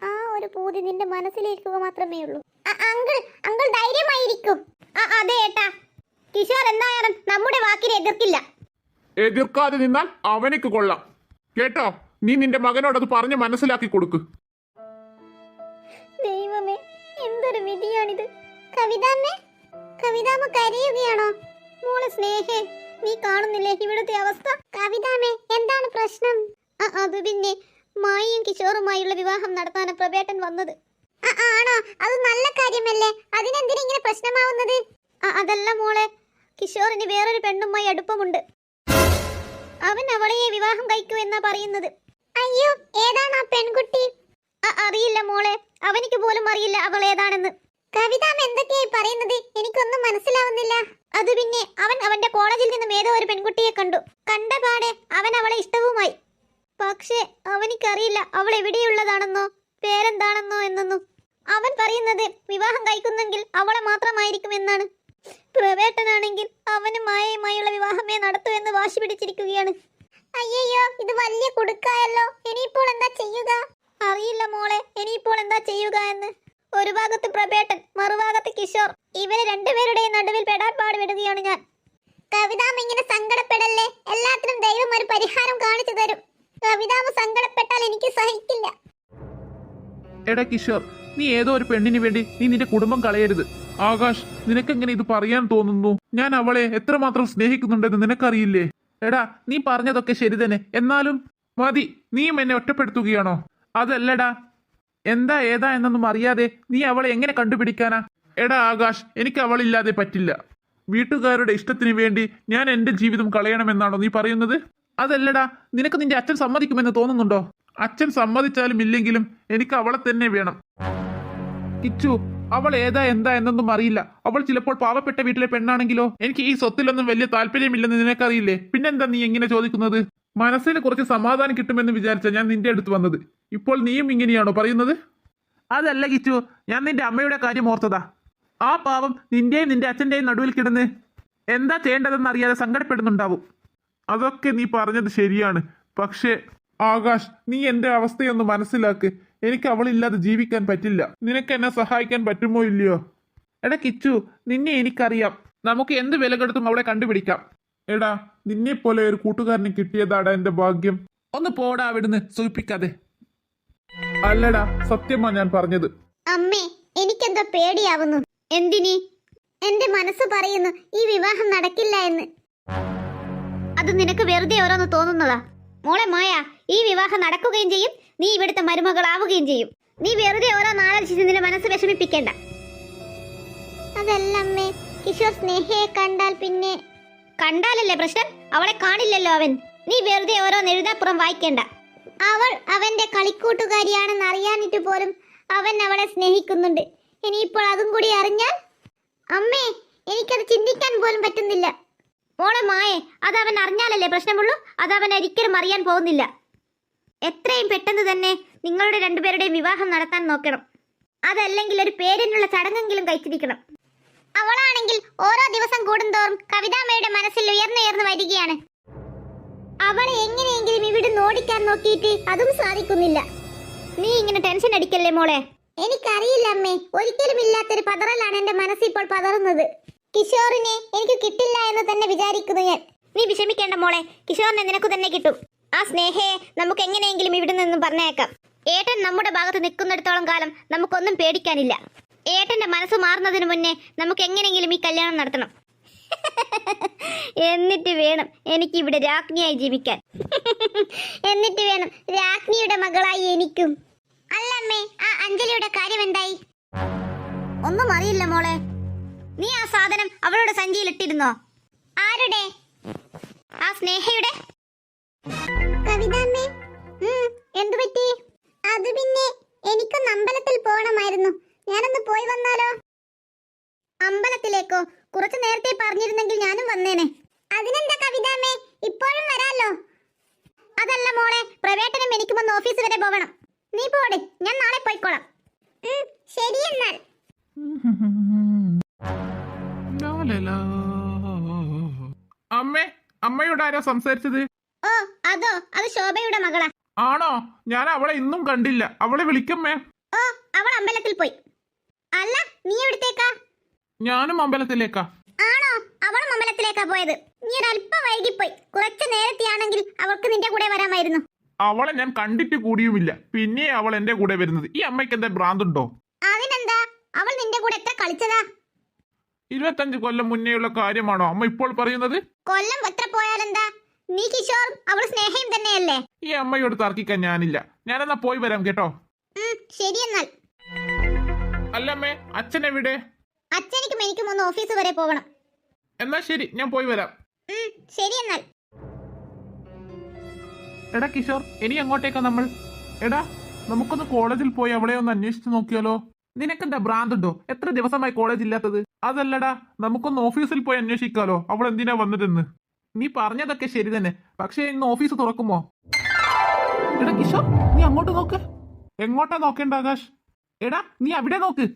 ആ ഒരു പൂതി നിന്റെ മനസ്സിലിരിക്കുക മാത്രമേ ഉള്ളൂ. അങ്കിൾ ധൈര്യമായിരിക്കും. അതെ ഏട്ടാ, കിഷോർ എന്തായാലും നമ്മുടെ വാക്കിനെ എതിർക്കില്ല. എതിർക്കാതെ നിന്നാൽ അവനക്ക് കൊള്ളാം കേട്ടോ. നീ നിന്റെ മകനോട് അത് പറഞ്ഞ് മനസ്സിലാക്കി കൊടുക്ക്. ദൈവമേ, എന്തൊരു വിധിയാണിത്. കവിതാമ്മ കരയുകയാണോ? മോളെ സ്നേഹേ, നീ കാണുന്നില്ലേ ഇവിടുത്തെ അവസ്ഥ? കവിതാമ്മേ, എന്താണ് പ്രശ്നം? അത് പിന്നെ മായയും കിഷോറുമായുള്ള വിവാഹം നടത്താനാണ് പ്രഭേട്ടൻ വന്നത്. ആണോ? അത് നല്ല കാര്യമല്ലേ, അതിനെന്തിനാ ഇങ്ങനെ പ്രശ്നമാവുന്നത്? അതല്ല മോളെ, കിഷോറിന് വേറൊരു പെണ്ണുമായി അടുപ്പമുണ്ട്. അവൻ അവളെ വിവാഹം കഴിക്കൂ എന്നാ പറയുന്നത്. അയ്യോ, ഏതാണ് ആ പെൺകുട്ടി? അറിയില്ല മോളെ, അവനിക്ക് പോലും അറിയില്ല അവൾ ഏതാണെന്ന്. കവിതാമ്മ എന്തൊക്കെയായി പറയുന്നത്? എനിക്കൊന്നും മനസ്സിലാവുന്നില്ല. അത് പിന്നെ അവൻ അവന്റെ കോളേജിൽ നിന്നും ഏതോ ഒരു പെൺകുട്ടിയെ കണ്ടു. കണ്ട പാടെ അവൻ അവളെ ഇഷ്ടവുമായി. പക്ഷേ അവനിക്കറിയില്ല അവൾ എവിടെയുള്ളതാണെന്നോ പേരെന്താണെന്നോ എന്നൊന്നും. അവൻ പറയുന്നത് വിവാഹം കഴിക്കുന്നെങ്കിൽ അവളെ മാത്രമായിരിക്കുമെന്നാണ്. പ്രവേട്ടനാണെങ്കിൽ അവന് മായയുമായുള്ള വിവാഹമേ നടത്തൂ എന്ന് വാശി പിടിച്ചിരിക്കുകയാണ്. അയ്യോ, ഇത് വലിയ കുടുക്കായല്ലോ. ഇനിയിപ്പോൾ എന്താ ചെയ്യുക? അറിയില്ല മോളെ, ഇനിയിപ്പോൾ എന്താ ചെയ്യുക എന്ന്. ഒരു ഭാഗത്ത് പ്രഭേട്ടൻ, മറുഭാഗത്ത് കിഷോർ. ഇവര് രണ്ടുപേരുടെയും നടുവിൽ പെടാൻ പാടുപെടുകയാണ് ഞാൻ. കവിതാമ്മ ഇങ്ങനെ സങ്കടപ്പെടല്ലേ, എല്ലാത്തിനും ദൈവം ഒരു പരിഹാരം കാണിച്ചു തരും. കവിതാമ്മ സങ്കടപ്പെട്ടാൽ എനിക്ക് സഹിക്കില്ല. എടാ കിഷോർ, നീ ഏതോ ഒരു പെണ്ണിന് വേണ്ടി നീ നിന്റെ കുടുംബം കളയരുത്. ആകാശ്, നിനക്കെങ്ങനെ ഇത് പറയാൻ തോന്നുന്നു? ഞാൻ അവളെ എത്രമാത്രം സ്നേഹിക്കുന്നുണ്ടെന്ന് നിനക്കറിയില്ലേ? എടാ, നീ പറഞ്ഞതൊക്കെ ശരി തന്നെ, എന്നാലും മതി. നീയും എന്നെ ഒറ്റപ്പെടുത്തുകയാണോ? അതല്ലടാ, എന്താ ഏതാ എന്നൊന്നും അറിയാതെ നീ അവളെ എങ്ങനെ കണ്ടുപിടിക്കാനാ? എടാ ആകാശ്, എനിക്ക് അവളില്ലാതെ പറ്റില്ല. വീട്ടുകാരുടെ ഇഷ്ടത്തിന് വേണ്ടി ഞാൻ എന്റെ ജീവിതം കളയണമെന്നാണോ നീ പറയുന്നത്? അതല്ലടാ, നിനക്ക് നിന്റെ അച്ഛൻ സമ്മതിക്കുമെന്ന് തോന്നുന്നുണ്ടോ? അച്ഛൻ സമ്മതിച്ചാലും ഇല്ലെങ്കിലും എനിക്ക് അവളെ തന്നെ വേണം. കിച്ചു, അവൾ ഏതാ എന്താ എന്നൊന്നും അറിയില്ല. അവൾ ചിലപ്പോൾ പാവപ്പെട്ട വീട്ടിലെ പെണ്ണാണെങ്കിലോ? എനിക്ക് ഈ സ്വത്തിലൊന്നും വലിയ താല്പര്യമില്ലെന്ന് നിനക്കറിയില്ലേ? പിന്നെന്താ നീ എങ്ങനെ ചോദിക്കുന്നത്? മനസ്സിന് കുറച്ച് സമാധാനം കിട്ടുമെന്ന് വിചാരിച്ച ഞാൻ നിന്റെ അടുത്ത് വന്നത്. ഇപ്പോൾ നീയും ഇങ്ങനെയാണോ പറയുന്നത്? അതല്ല കിച്ചു, ഞാൻ നിന്റെ അമ്മയുടെ കാര്യം ഓർത്തതാ. ആ പാവം നിന്റെയും നിന്റെ അച്ഛന്റെയും നടുവിൽ കിടന്ന് എന്താ ചെയ്യേണ്ടതെന്ന് അറിയാതെ സങ്കടപ്പെടുന്നുണ്ടാവും. അതൊക്കെ നീ പറഞ്ഞത് ശരിയാണ്. പക്ഷേ ആകാശ്, നീ എന്റെ അവസ്ഥയൊന്ന് മനസ്സിലാക്ക്. എനിക്ക് അവളില്ലാതെ ജീവിക്കാൻ പറ്റില്ല. നിനക്ക് എന്നെ സഹായിക്കാൻ പറ്റുമോ ഇല്ലയോ? എടാ കിച്ചു, നിന്നെ എനിക്കറിയാം. നമുക്ക് എന്ത് വില കൊടുത്തും അവളെ കണ്ടുപിടിക്കാം. എടാ, നിന്നെ പോലെ ഒരു കൂട്ടുകാരനെ കിട്ടിയതാടാ എന്റെ ഭാഗ്യം. ഒന്ന് പോടാ അവിടുന്ന്, സൂചിപ്പിക്കാതെ. അല്ലടാ, സത്യമാ ഞാൻ പറഞ്ഞത്. അമ്മേ, എനിക്കെന്താ പേടിയാവുന്നു. എന്തിനി? എന്റെ മനസ്സ് പറയുന്നു ഈ വിവാഹം നടക്കില്ല എന്ന്. അത് നിനക്ക് വെറുതെ ഓരോന്ന് തോന്നുന്നതാ. മോളെ മായ, ഈ വിവാഹം നടക്കുകയും ചെയ്യും, നീ ഇവിടുത്തെ മരുമകളാവുകയും ചെയ്യും. നീ വെറുതെ ഓരോ നാലോചിച്ച് നിന്റെ മനസ്സ് വിഷമിപ്പിക്കേണ്ട. അതല്ല അമ്മേ, കിഷോർ സ്നേഹയെ കണ്ടാൽ പിന്നെ... കണ്ടാലല്ലേ പ്രശ്നം? അവളെ കാണില്ലല്ലോ അവൻ. നീ വെറുതെ ഓരോ എഴുതാപ്പുറം വായിക്കേണ്ട. അവൾ അവന്റെ കളിക്കൂട്ടുകാരിയാണെന്ന് അറിയാനിട്ട് പോലും അവൻ അവളെ സ്നേഹിക്കുന്നുണ്ട്. ഇനിയിപ്പോൾ അതും കൂടി അറിഞ്ഞാൽ... അമ്മേ, എനിക്കത് ചിന്തിക്കാൻ പോലും പറ്റുന്നില്ല. മോളെ മായേ, അത് അവൻ അറിഞ്ഞാലല്ലേ പ്രശ്നമുള്ളൂ. അത് അവൻ ഒരിക്കലും അറിയാൻ പോകുന്നില്ല. എത്രയും പെട്ടെന്ന് തന്നെ നിങ്ങളുടെ രണ്ടുപേരുടെയും വിവാഹം നടത്താൻ നോക്കണം. അതല്ലെങ്കിൽ ഒരു പേരിനുള്ള ചടങ്ങെങ്കിലും കഴിച്ചിരിക്കണം. അവളാണെങ്കിൽ ഓരോ ദിവസം കൂടുന്തോറും കവിതാമ്മയുടെ മനസ്സിൽ ഉയർന്നുയർന്നു വരികയാണ്. അവളെ എങ്ങനെയെങ്കിലും ഇവിടുന്ന് ഓടിക്കാൻ നോക്കിയിട്ട് അതും സാധിക്കുന്നില്ല. നീ ഇങ്ങനെ ടെൻഷൻ അടിക്കല്ലേ മോളെ. എനിക്കറിയില്ല അമ്മേ, ഒരിക്കലും ഇല്ലാത്തൊരു പതറലാണ് എന്റെ മനസ്സിപ്പോൾ പതറുന്നത്. കിഷോറിനെ എനിക്ക് കിട്ടില്ല എന്ന് തന്നെ വിചാരിക്കുന്നു ഞാൻ. നീ വിഷമിക്കേണ്ട മോളെ, കിഷോറിനെ നിനക്ക് തന്നെ കിട്ടും. ആ സ്നേഹയെ നമുക്ക് എങ്ങനെയെങ്കിലും ഇവിടെ നിന്നും പറഞ്ഞേക്കാം. ഏട്ടൻ നമ്മുടെ ഭാഗത്ത് നിൽക്കുന്നിടത്തോളം കാലം നമുക്കൊന്നും പേടിക്കാനില്ല. ഏട്ടന്റെ മനസ്സ് മാറുന്നതിന് മുന്നേ നമുക്ക് എങ്ങനെയെങ്കിലും ഈ കല്യാണം നടത്തണം. എന്നിട്ട് വേണം എനിക്ക് ഇവിടെ രാജ്ഞിയായി ജീവിക്കാൻ. എന്നിട്ട് വേണം രാജ്ഞിയുടെ മകളായി എനിക്കും. അല്ലമ്മേ, ആ അഞ്ജലിയുടെ കാര്യം എന്തായി? ഒന്നും അറിയില്ല മോളെ. നീ ആ സാധനം അവളുടെ സഞ്ചിയിൽ ഇട്ടിരുന്നോ? ആരുടെ? ആ സ്നേഹയുടെ. കവിതാമ്മേ, എന്തു പറ്റി? അത് പിന്നെ എനിക്കൊന്ന് അമ്പലത്തിൽ പോകണമായിരുന്നു. ഞാനൊന്ന് പോയി വന്നാലോ? അമ്പലത്തിലേക്കോ? കുറച്ചു നേരത്തെ പറഞ്ഞിരുന്നെങ്കിൽ ഞാനും വന്നേനെ. അതിനെന്താ കവിതാമ്മേ, ഇപ്പോഴും വരാലോ. അതല്ല മോളെ, പ്രവേട്ടനും എനിക്കും ഒന്ന് ഓഫീസ് വരെ പോകണം. നീ പോടെ, ഞാൻ നാളെ പോയിക്കോളാം. ശരി എന്നാൽ. അമ്മേ, അമ്മയോട് ആരാ സംസാരിച്ചത്? ഓ അതോ, അത് ശോഭയുടെ മകളാ. ആണോ? ഞാൻ അവളെ ഇന്നും കണ്ടില്ല. അവളെ വിളിക്കമ്മേ. ഓ, അവൾ അമ്പലത്തിൽ പോയി. അല്ല, നീ എവിടത്തേക്കാ? ഞാനും അമ്പലത്തിലേക്കാ. ആണോ? അവളും അമ്പലത്തിലേക്കാ പോയത്. നീ ഒരല്പം വൈകിപ്പോയി. കുറച്ചു നേരത്തെയാണെങ്കിൽ അവൾക്ക് നിന്റെ കൂടെ വരാമായിരുന്നു. അവളെ ഞാൻ കണ്ടിട്ട് കൂടിയുമില്ല. പിന്നെ അവൾ എന്റെ കൂടെ വരുന്നത്. ഈ അമ്മയ്ക്ക് എന്താ ഭ്രാന്തുണ്ടോ? അതിനെന്താ, അവൾ നിന്റെ കൂടെ എത്ര കളിച്ചതാ? 25 കൊല്ലം മുന്നേയുള്ള കാര്യമാണോ അമ്മ ഇപ്പോൾ പറയുന്നത്? കൊല്ലം എത്ര പോയാലെന്താ? നീ കിഷോറും അവൾ സ്നേഹയും തന്നെയല്ലേ? ഈ അമ്മയോട് തർക്കിക്കാൻ ഞാനില്ല. ഞാനെന്നാ പോയി വരാം കേട്ടോ. ശരി എന്നാൽ. അല്ലമ്മേ, അച്ഛൻ എവിടെ? അച്ഛനിക്കും എനിക്കും ഒന്ന് ഓഫീസ് വരെ പോകണം. എന്നാ ശരി, ഞാൻ പോയി വരാം. ശരി എന്നാൽ. എടാ കിഷോർ, ഇനി എങ്ങോട്ടേക്കാ നമ്മൾ? എടാ, നമുക്കൊന്ന് കോളേജിൽ പോയി അവളെ ഒന്ന് അന്വേഷിച്ച് നോക്കിയാലോ? നിനക്കെന്താ ഭ്രാന്തുണ്ടോ? എത്ര ദിവസമായി കോളേജ് ഇല്ലാത്തത്? അതല്ലടാ, നമുക്കൊന്ന് ഓഫീസിൽ പോയി അന്വേഷിക്കാലോ അവൾ എന്തിനാ വന്നതെന്ന്. നീ പറഞ്ഞതൊക്കെ ശരി തന്നെ, പക്ഷേ ഇന്ന് ഓഫീസ് തുറക്കുമോ? എടാ കിഷോർ, നീ അങ്ങോട്ട് നോക്ക്. എങ്ങോട്ടാ നോക്കേണ്ട ആകാശ്? എടാ, നീ അവിടെ നോക്ക്.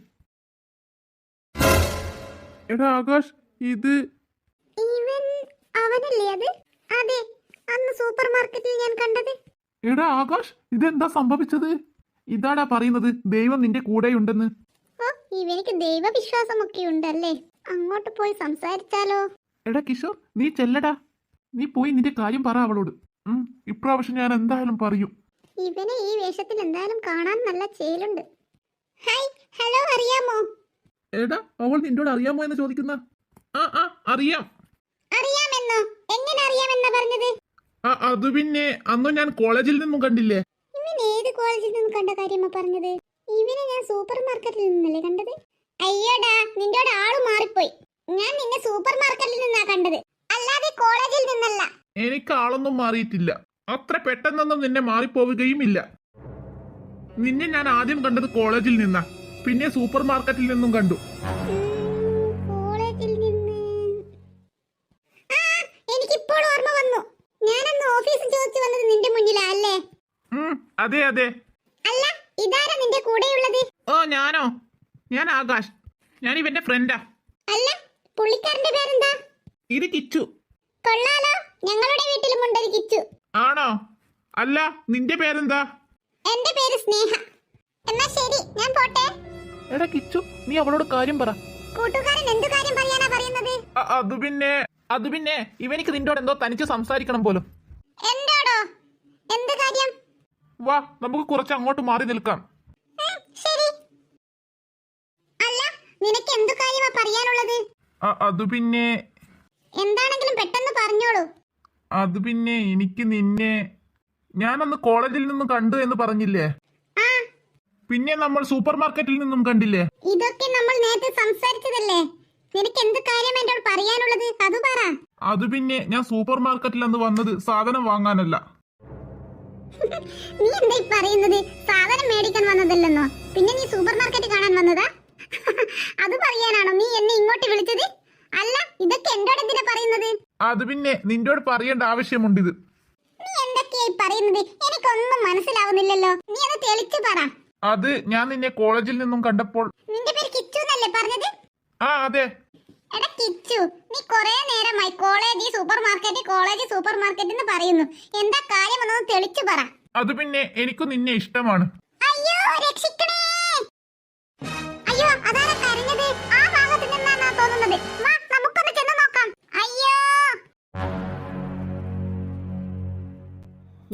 എടാ ആകാശ്, ഇത് ഇവൻ അവനല്ലേ അത്? അതെ, അന്ന് സൂപ്പർ മാർക്കറ്റിൽ ഞാൻ കണ്ടത്. എടാ ആകാശ്, ഇതെന്താ സംഭവിച്ചത്? ഇതാടാ പറയുന്നത് ദൈവം നിന്റെ കൂടെയുണ്ടെന്ന്. ഓ, ഇവനിക്ക് ദൈവവിശ്വാസമൊക്കെ ഉണ്ടല്ലേ. അങ്ങോട്ട് പോയി സംസാരിച്ചാലോ? എടാ കിഷോർ, നീ ചെല്ലടാ. നീ പോയി നിന്റെ കാര്യം പറ അവളോട്. ഇപ്രാവശ്യം ഞാൻ എന്തായാലും പറയും. ഇവനെ ഈ വേഷത്തിൽ എന്തായാലും കാണാൻ നല്ല ചേലുണ്ട്. ഹായ്, ഹലോ, അറിയാമോ? എടാ, അവൾ നിന്നോട് അറിയാമോ എന്ന് ചോദിക്കുന്ന. ആ അറിയാം. അറിയാമെന്നോ? എങ്ങനെ അറിയാമെന്നാ പറഞ്ഞത്? അത് പിന്നെ അന്ന് ഞാൻ കോളേജിൽ നിന്നും കണ്ടില്ലേ. ഇവൻ ഏത് കോളേജിൽ നിന്ന് കണ്ട കാര്യമാ പറഞ്ഞത്? ഇവനെ ഞാൻ സൂപ്പർ മാർക്കറ്റിൽ നിന്നല്ലേ കണ്ടത്. അയ്യോടാ, നിന്റോട് ആള് മാറിപ്പോയി. ഞാൻ നിന്നെ സൂപ്പർ മാർക്കറ്റിൽ നിന്നാ കണ്ടത്, അല്ലാതെ കോളേജിൽ നിന്നല്ല. എനിക്ക് ആളൊന്നും മാറിയിട്ടില്ല. അത്ര പെട്ടെന്നൊന്നും നിന്നെ മാറിപ്പോവുകയും ഇല്ല. നിന്നെ ഞാൻ ആദ്യം കണ്ടത് കോളേജിൽ നിന്നാ, പിന്നെ സൂപ്പർ മാർക്കറ്റിൽ നിന്നും കണ്ടു. കോളേജിൽ നിന്ന് എനിക്കിപ്പോൾ ഓർമ്മ വന്നു. ഞാനന്ന് ഓഫീസിൽ ചോദിച്ചു വന്നത് നിന്റെ മുന്നിലാ അല്ലേ? അതെ അതെ. അല്ല, ഇതാരാ നിന്റെ കൂടെയുള്ളത്? ഓ ഞാനോ? ഞാൻ ആകാശ്. ഞാൻ ഇവന്റെ ഫ്രണ്ടാ. അല്ല, പുള്ളിക്കാരന്റെ പേരെന്താ? ഇത് കിച്ചു. കൊള്ളാലോ, ഞങ്ങളുടെ വീട്ടിലും ഉണ്ടൊരു കിച്ചു. ആണോ? അല്ല, നിന്റെ പേരെന്താ? എന്റെ പേര് സ്നേഹ. എന്നാ ശരി, ഞാൻ പോട്ടെ. എടാ കിച്ചു, നീ അവളോട് കാര്യം പറ. കൂട്ടുകാരൻ എന്തു കാര്യം പറയാനാ പറയുന്നത്? അത് പിന്നെ ഇവനിക്ക് നിന്നോട് എന്തോ തനിച്ച് സംസാരിക്കണം പോലും. എന്നോടോ? എന്ത് കാര്യം? വാ, നമുക്ക് കുറച്ച് അങ്ങോട്ട് മാറി നിൽക്കാം. ശരി. അല്ല, നിനക്ക് എന്തു കാര്യമാ പറയാനുള്ളത്? അത് പിന്നെ എന്താണെങ്കിലും പെട്ടെന്ന് പറഞ്ഞോളൂ. അത് പിന്നെ എനിക്ക് നിന്നെ ഞാനന്ന് കോളേജിൽ നിന്നും കണ്ടു എന്ന് പറഞ്ഞില്ലേ? പിന്നെ നമ്മൾ സൂപ്പർ മാർക്കറ്റിൽ നിന്നും കണ്ടില്ലേ? ഇതൊക്കെ നമ്മൾ നേരത്തെ സംസാരിച്ചതല്ലേ. നിനക്ക് എന്ത് കാര്യം എന്നോട് പറയാനുള്ളത്? അത് പറ. അത് പിന്നെ ഞാൻ സൂപ്പർ മാർക്കറ്റിൽ അന്ന് വന്നത് സാധനം വാങ്ങാനല്ല. നീ എന്താ ഈ പറയുന്നത്? സാധനം മേടിക്കാൻ വന്നതല്ലെന്നോ? പിന്നെ നീ സൂപ്പർ മാർക്കറ്റ് കാണാൻ വന്നതാ? അത് പറയാനാണോ നീ എന്നെ ഇങ്ങോട്ട് വിളിച്ചത്? ഇതൊക്കെ എന്നോട് എന്തിനാ പറയുന്നത്? അത് പിന്നെ നിന്നോട് പറയേണ്ട ആവശ്യമുണ്ട് ഇത്. നീ എന്തൊക്കെയായി പറയുന്നത്? എനിക്കൊന്നും മനസ്സിലാവുന്നില്ലല്ലോ. നീ അത് തെളിച്ചു പറ. അത് ഞാൻ നിന്നെ കോളേജിൽ നിന്നും കണ്ടപ്പോൾ. നിന്റെ പേര് കിച്ചു എന്നല്ലേ പറഞ്ഞത്? ആ അതെ. എടാ കിച്ചു, നീ കൊറേ നേരമായി കോളേജ് സൂപ്പർ മാർക്കറ്റ് എന്ന് പറയുന്നു. എന്താ കാര്യം എന്നൊന്ന് തെളിച്ചു പറ. അത് പിന്നെ എനിക്ക് നിന്നെ ഇഷ്ടമാണ്. അയ്യോ രക്ഷിക്കണേ! അയ്യോ അതാരാ കരഞ്ഞത്? ആ ഭാഗത്ത് നിന്നാണ് തോന്നുന്നത്. വാ നമുക്കൊന്ന് ചെന്ന് നോക്കാം. അയ്യോ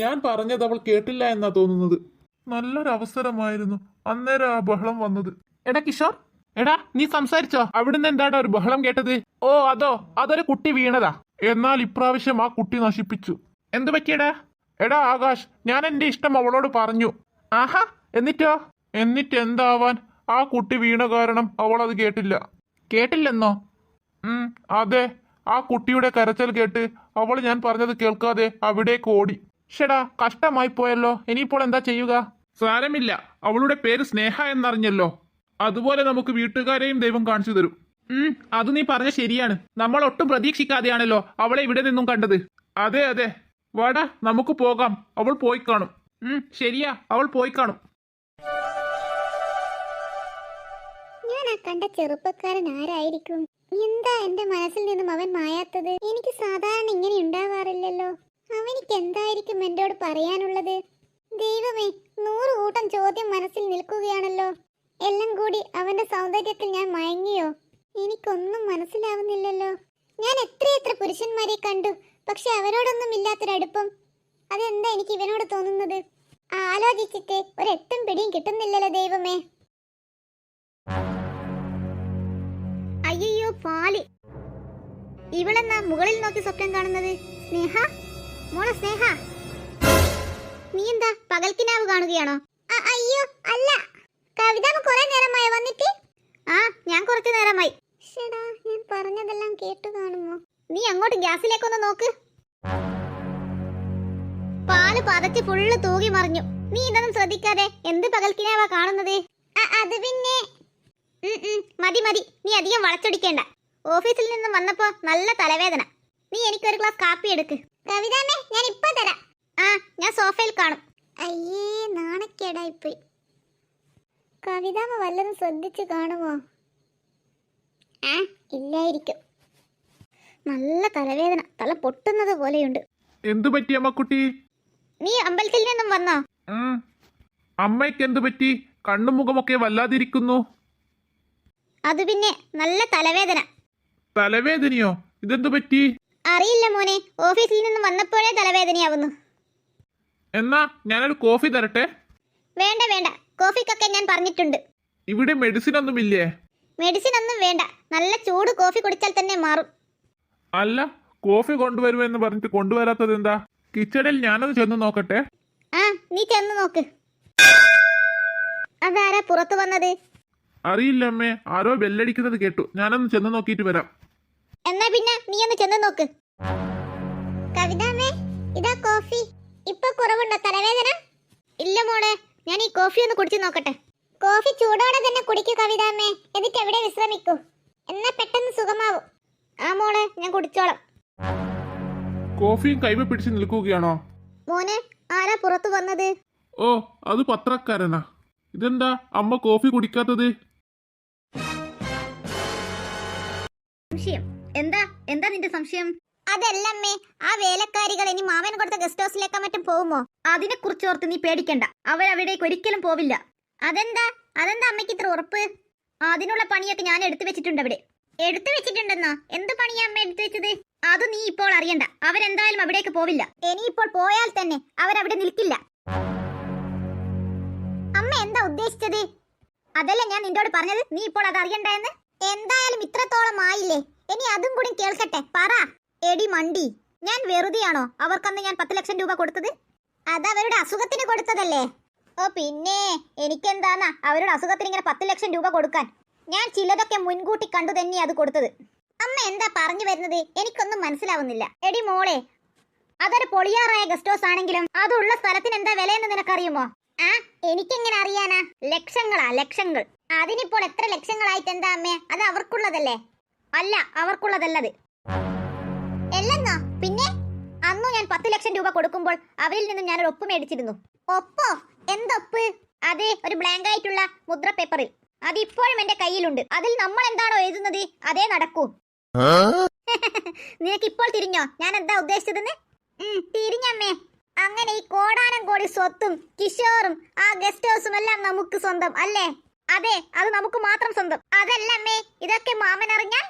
ഞാൻ പറഞ്ഞത് അവൾ കേട്ടില്ല എന്നാ തോന്നുന്നത്. നല്ലൊരു അവസരമായിരുന്നു അന്നേരം ആ ബഹളം വന്നത്. എടാ കിഷോർ, എടാ നീ സംസാരിച്ചോ? അവിടുന്ന് എന്താടാ ഒരു ബഹളം കേട്ടത്? ഓ അതൊരു കുട്ടി വീണതാ. എന്നാൽ ഇപ്രാവശ്യം ആ കുട്ടി നശിപ്പിച്ചു. എന്തു പറ്റിയടാ? എടാ ആകാശ്, ഞാൻ എന്റെ ഇഷ്ടം അവളോട് പറഞ്ഞു. ആഹാ, എന്നിട്ട് എന്താവാൻ? ആ കുട്ടി വീണ കാരണം അവൾ അത് കേട്ടില്ല. കേട്ടില്ലെന്നോ? അതെ, ആ കുട്ടിയുടെ കരച്ചിൽ കേട്ട് അവൾ ഞാൻ പറഞ്ഞത് കേൾക്കാതെ അവിടേക്ക് ഓടി. ഷെടാ, കഷ്ടമായി പോയല്ലോ. ഇനിയിപ്പോൾ എന്താ ചെയ്യുക? സാരമില്ല, അവളുടെ പേര് സ്നേഹ എന്നറിഞ്ഞല്ലോ. അതുപോലെ നമുക്ക് വീട്ടുകാരെയും ദൈവം കാണിച്ചു തരും. അത് നീ പറഞ്ഞ ശരിയാണ്. നമ്മൾ ഒട്ടും പ്രതീക്ഷിക്കാതെയാണല്ലോ അവളെ ഇവിടെ നിന്നും കണ്ടത്. അതെ, വാടാ നമുക്ക് പോകാം. അവൾ പോയി കാണും. ശരിയാ, അവൾ പോയി കാണും. ഞാൻ ആ കണ്ട ചെറുപ്പക്കാരൻ ആരായിരിക്കും? എന്താ എന്റെ മനസ്സിൽ നിന്നും അവൻ മായാത്തത്? എനിക്ക് സാധാരണ ഇങ്ങനെ ഉണ്ടാവാറില്ലല്ലോ. അവനിക്ക് എന്തായിരിക്കും എന്നോട് പറയാനുള്ളത്? ദൈവമേ, 100 കൂട്ടം ചോദ്യം മനസ്സിൽ നിൽക്കുകയാണല്ലോ. എല്ലാം കൂടി അവന്റെ സൗന്ദര്യത്തിൽ ഞാൻ മയങ്ങിയോ? എനിക്കൊന്നും മനസ്സിലാവുന്നില്ലല്ലോ. ഞാൻ എത്രയെത്ര പുരുഷന്മാരെ കണ്ടു, പക്ഷെ അവരോടൊന്നും ഇല്ലാത്തൊരടുപ്പം. അതെന്താ എനിക്ക് ഇവനോട് തോന്നുന്നത്? ആലോചിച്ചിട്ട് ഒരെത്തും പിടിയും കിട്ടുന്നില്ലല്ലോ ദൈവമേ. അയ്യോ പാല്. ഇവളെന്നാ മുകളിൽ നോക്കി സ്വപ്നം കാണുന്നത്? സ്നേഹ, മോളെ സ്നേഹ, നീ എന്താ പകൽക്കിനാവ് കാണുകയാണോ? അയ്യോ അല്ല, കവിത കുറെ നേരമായി വന്നിട്ട്. ആ, ഞാൻ കുറച്ചു നേരമായി. ഷെടാ, ഞാൻ പറഞ്ഞതെല്ലാം കേട്ടു കാണുമോ? നീ അങ്ങോട്ട് ഗ്യാസിലേക്കൊന്ന് നോക്ക്. പാല് പതച്ച് ഫുള്ള് തൂകി മറിഞ്ഞു. നീ ഇതൊന്നും ശ്രദ്ധിക്കാതെ എന്ത് പകൽക്കിനാവാ കാണുന്നത്? അത് പിന്നെ മതി, നീ അധികം വളച്ചൊടിക്കേണ്ട. ഓഫീസിൽ നിന്നും വന്നപ്പോ നല്ല തലവേദന. നീ എനിക്കൊരു ഗ്ലാസ് കാപ്പി എടുക്ക്. കവിതാമ്മേ, ഞാൻ ഇപ്പൊ തരാം. ആ, ഞാൻ സോഫയിൽ കാണും. അയ്യേ, നാണക്കേടായിപ്പോയി. കവിതാമ്മ വല്ലതും ശ്രദ്ധിച്ചു കാണുമോ? ഇല്ലായിരിക്കും. നല്ല തലവേദന, തല പൊട്ടുന്നത് പോലെയുണ്ട്. എന്തു പറ്റി അമ്മക്കുട്ടി? നീ അമ്പലത്തിൽ നിന്നും വന്നോ? അമ്മയ്ക്ക് എന്തു പറ്റി? കണ്ണും മുഖമൊക്കെ വല്ലാതിരിക്കുന്നു. അത് പിന്നെ നല്ല തലവേദന. തലവേദനയോ? ഇതെന്തു പറ്റി? അറിയില്ല മോനെ, ഓഫീസിൽ നിന്നും വന്നപ്പോഴേ തലവേദനയാവുന്നു. എന്നാ ഞാനൊരു കോഫി തരട്ടെ? വേണ്ട, കോഫിക്കൊക്കെ ഞാൻ പറഞ്ഞിട്ടുണ്ട്. ഇവിടെ മെഡിസിൻ ഒന്നുമില്ലേ? മെഡിസിൻ ഒന്നും വേണ്ട, നല്ല ചൂട് കോഫി കുടിച്ചാൽ തന്നെ മാറും. അല്ല, കോഫി കൊണ്ടുവരുമെന്ന് പറഞ്ഞിട്ട് കൊണ്ടുവരാത്തത് എന്താ? കിച്ചണിൽ ഞാനത് ചെന്ന് നോക്കട്ടെ. ആ, നീ ചെന്ന് നോക്ക്. അതാരാ പുറത്തു വന്നത്? അറിയില്ല അമ്മേ, ആരോ ബെല്ലടിക്കുന്നത് കേട്ടു. ഞാനൊന്ന് ചെന്ന് നോക്കിയിട്ട് വരാം. എന്നാ പിന്നെ നീ ഒന്ന് ചെന്ന് നോക്ക്. കവിതാമ്മേ, ഇതാ കോഫി. ഇപ്പൊ കുറവുണ്ടോ തലവേദന? ഇല്ല മോളെ, ഞാൻ ഈ കോഫി ഒന്ന് കുടിച്ചു നോക്കട്ടെ. കോഫി ചൂടോടെ തന്നെ കുടിക്കൂ കവിതാമ്മേ, എന്നിട്ട് എവിടെ വിശ്രമിക്കൂ. എന്നാ പെട്ടെന്ന് സുഖമാവും. ആ മോളെ, ഞാൻ കുടിച്ചോളാം. കോഫിയും കൈമ പിടിച്ച് നിൽക്കുകയാണോ? മോനെ, ആരാ പുറത്തു വന്നത്? ഓ, അത് പത്രക്കാരനാ. ഇതെന്താ അമ്മ കോഫി കുടിക്കാത്തത്? സംശയം എന്താ നിന്റെ സംശയം? അതല്ലമ്മേ, ആ വേലക്കാരികൾ ഇനി മാമൻ കൊടുത്ത ഗസ്റ്റ് ഹൗസിലേക്ക് മറ്റും പോകുമോ? അതിനെ കുറിച്ച് ഓർത്ത് നീ പേടിക്കണ്ട. അവരവിടേക്ക് ഒരിക്കലും പോവില്ല. അതെന്താ അമ്മയ്ക്ക് ഇത്ര ഉറപ്പ്? അതിനുള്ള പണിയൊക്കെ ഞാൻ എടുത്തു വെച്ചിട്ടുണ്ട് അവിടെ. എടുത്തു വെച്ചിട്ടുണ്ടെന്നോ? എന്ത് പണിയാ അമ്മ എടുത്തു വെച്ചത്? അത് നീ ഇപ്പോൾ അറിയണ്ട. അവരെന്തായാലും അവിടേക്ക് പോവില്ല. ഇനിയിപ്പോൾ പോയാൽ തന്നെ അവരവിടെ നിൽക്കില്ല. അമ്മ എന്താ ഉദ്ദേശിച്ചത്? അതല്ല ഞാൻ നിന്നോട് പറഞ്ഞത്, നീ ഇപ്പോൾ അത് അറിയണ്ട എന്ന്. എന്തായാലും ഇത്രത്തോളം ആയില്ലേ, ഇനി അതും കൂടി കേൾക്കട്ടെ. പറ. എടി മണ്ടി, ഞാൻ വെറുതെയാണോ അവർക്കന്ന് ഞാൻ 10 ലക്ഷം രൂപ കൊടുത്തത്? അത് അവരുടെ അസുഖത്തിന് കൊടുത്തതല്ലേ? ഓ പിന്നെ, എനിക്കെന്താന്നാ അവരുടെ അസുഖത്തിന് ഇങ്ങനെ 10 ലക്ഷം രൂപ കൊടുക്കാൻ? ഞാൻ ചിലതൊക്കെ മുൻകൂട്ടി കണ്ടു തന്നെ അത് കൊടുത്തത്. അമ്മ എന്താ പറഞ്ഞു വരുന്നത്? എനിക്കൊന്നും മനസ്സിലാവുന്നില്ല. എടി മോളെ, അതൊരു പൊളിയാറായ ഗസ്റ്റ് ഹൗസ് ആണെങ്കിലും അതുള്ള സ്ഥലത്തിന് എന്താ വിലയെന്ന് നിനക്കറിയുമോ? ആ, എനിക്കെങ്ങനെ അറിയാനാ? ലക്ഷങ്ങൾ. അതിനിപ്പോൾ എത്ര ലക്ഷങ്ങളായിട്ട് എന്താ അമ്മേ? അത് അവർക്കുള്ളതല്ലേ. അല്ല, അവർക്കുള്ളതല്ലത്. അല്ലെന്നോ? പിന്നെ അന്നു ഞാൻ 10 ലക്ഷം രൂപ കൊടുക്കുമ്പോൾ അവരിൽ നിന്നും ഞാനൊരു ഒപ്പ് മേടിച്ചിരുന്നു. ഒപ്പോ? എന്തൊപ്പ്? അതെ, ഒരു ബ്ലാങ്ക് ആയിട്ടുള്ള മുദ്ര പേപ്പറിൽ. അത് ഇപ്പോഴും എന്റെ കയ്യിലുണ്ട്. അതിൽ നമ്മൾ എന്താണോ എഴുതുന്നത് അതേ നടക്കൂ. നിനക്ക് ഇപ്പോൾ തിരിഞ്ഞോ ഞാൻ എന്താ ഉദ്ദേശിച്ചതെന്ന്? തിരിഞ്ഞമ്മേ. അങ്ങനെ ഈ കോടാനം കോടി സ്വത്തും കിഷോറും ആ ഗസ്റ്റ് ഹൗസും എല്ലാം നമുക്ക് സ്വന്തം അല്ലേ? അതെ, അത് നമുക്ക് മാത്രം സ്വന്തം. അതല്ലമ്മേ, ഇതൊക്കെ മാമൻ അറിഞ്ഞാൽ?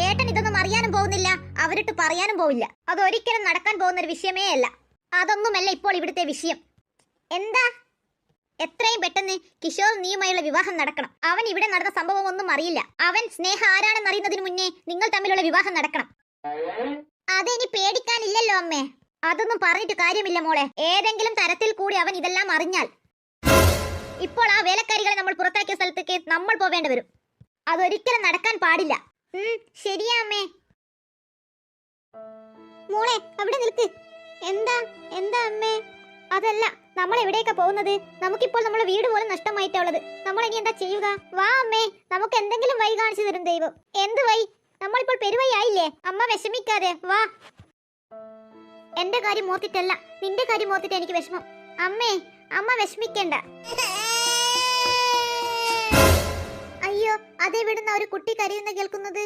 ഏട്ടൻ ഇതൊന്നും അറിയാനും പോകുന്നില്ല, അവരിട്ട് പറയാനും പോവില്ല. അതൊരിക്കലും നടക്കാൻ പോകുന്ന ഒരു വിഷയമേ അല്ല. അതൊന്നുമല്ല ഇപ്പോൾ ഇവിടുത്തെ വിഷയം. എന്താ? എത്രയും പെട്ടെന്ന് കിഷോർ നീയുമായുള്ള വിവാഹം നടക്കണം. അവൻ ഇവിടെ നടന്ന സംഭവം ഒന്നും അറിയില്ല. അവൻ സ്നേഹ ആരാണെന്ന് അറിയുന്നതിന് മുന്നേ നിങ്ങൾ തമ്മിലുള്ള വിവാഹം നടക്കണം. അതിനി പേടിക്കാനില്ലല്ലോ അമ്മേ. അതൊന്നും പറഞ്ഞിട്ട് കാര്യമില്ല മോളെ. ഏതെങ്കിലും തരത്തിൽ കൂടി അവൻ ഇതെല്ലാം അറിഞ്ഞാൽ ഇപ്പോൾ ആ വേലക്കാരികളെ നമ്മൾ പുറത്താക്കിയ സ്ഥലത്തേക്ക് നമ്മൾ പോവേണ്ടി വരും. അതൊരിക്കലും നടക്കാൻ പാടില്ല. ശരിയാ അമ്മേ. മോളെ അവിടെ നിൽക്ക്. എന്താ എന്താ അമ്മേ? അതല്ല, നമ്മൾ എവിടേക്കാ പോകുന്നത്? നമുക്കിപ്പോൾ നമ്മുടെ വീട് പോലും നഷ്ടമായിട്ടുള്ളത്. നമ്മൾ ഇനി എന്താ ചെയ്യുക? വാ അമ്മേ, നമുക്ക് എന്തെങ്കിലും വഴി കാണിച്ചു തരും ദൈവം. എന്ത് വഴി? നമ്മളിപ്പോൾ പെരുവഴി ആയില്ലേ. അമ്മ വിഷമിക്കാതെ വാ. എന്റെ കാര്യം ഓർത്തിട്ടല്ല, നിന്റെ കാര്യം ഓർത്തിട്ട് എനിക്ക് വിഷമം. അമ്മേ, അമ്മ വിഷമിക്കണ്ട. അയ്യോ, അതേ വിടുന്ന ഒരു കുട്ടി കരയുന്ന കേൾക്കുന്നത്.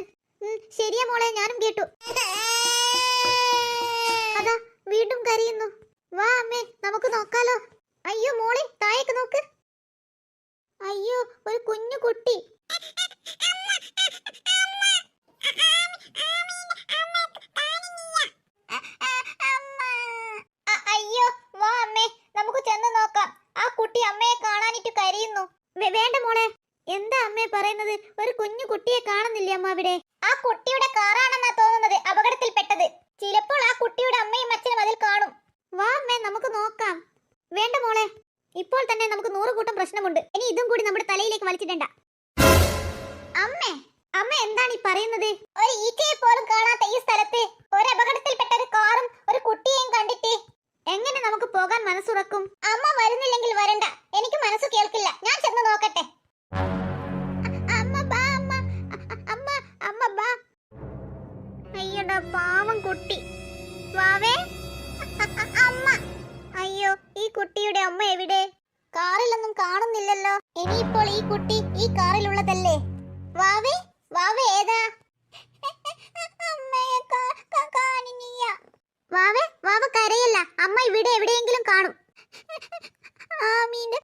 ശരിയാ മോളെ, ഞാനും കേട്ടു. അതാ വീണ്ടും കരയുന്നു. വാ അമ്മേ, നമുക്ക് നോക്കാലോ. അയ്യോ മോളെ, താഴേക്ക് നോക്ക്. അയ്യോ, ഒരു കുഞ്ഞു കുട്ടി. അയ്യോ, വാ അമ്മേ, നമുക്ക് ചെന്ന് നോക്കാം. ആ കുട്ടി അമ്മയെ കാണാനിട്ട് കരയുന്നു. വേണ്ട മോളെ. എന്താ അമ്മേ പറയുന്നത്? ഒരു കുഞ്ഞു കുട്ടിയെ കാണുന്നില്ലേ അമ്മ അവിടെ? ആ കുട്ടിയുടെ കാറാണെന്നാ തോന്നുന്നത് അപകടത്തിൽപ്പെട്ടത്. ചിലപ്പോൾ ആ കുട്ടിയുടെ അമ്മയും അച്ഛനും അതിൽ കാണും. വാ അമ്മേ, നമുക്ക് നോക്കാം. വേണ്ട മോളെ, ഇപ്പോൾ തന്നെ നമുക്ക് 100 കൂട്ടം പ്രശ്നമുണ്ട്. ഇനി ഇതും കൂടി നമ്മുടെ തലയിലേക്ക് വലിച്ചിടണ്ട. അമ്മേ, അമ്മ എന്താണ് ഈ പറയുന്നത്? ഒരു ഈച്ചയെ പോലും കാണാത്ത ഈ സ്ഥലത്ത് ഒരു അപകടത്തിൽപ്പെട്ട ഒരു കാറും ഒരു കുട്ടിയെയും കണ്ടിട്ട് എങ്ങനെ നമുക്ക് പോകാൻ മനസ്സുറക്കും? അമ്മ വരുന്നില്ലെങ്കിൽ വരണ്ട. എനിക്ക് മനസ്സ് കേൾക്കില്ല. ഞാൻ ചെന്ന് നോക്കട്ടെ. അമ്മ ബാ, അമ്മ അമ്മ അമ്മ ബാ. അയ്യടാ, പാവം കുട്ടി. വാവേ, അമ്മ. അയ്യോ, ഈ കുട്ടിയുടെ അമ്മ എവിടെ? കാറിലൊന്നും കാണുന്നില്ലല്ലോ. ഇനിയിപ്പോൾ ഈ കുട്ടി ഈ കാറിലുള്ളതല്ലേ? വാവേ, വാവേ ഏതാ? അമ്മയെ കാണില്ല. വാവേ, വാവ കരയല്ല. അമ്മ ഇവിടെ എവിടെയെങ്കിലും കാണും. ആമീന്റെ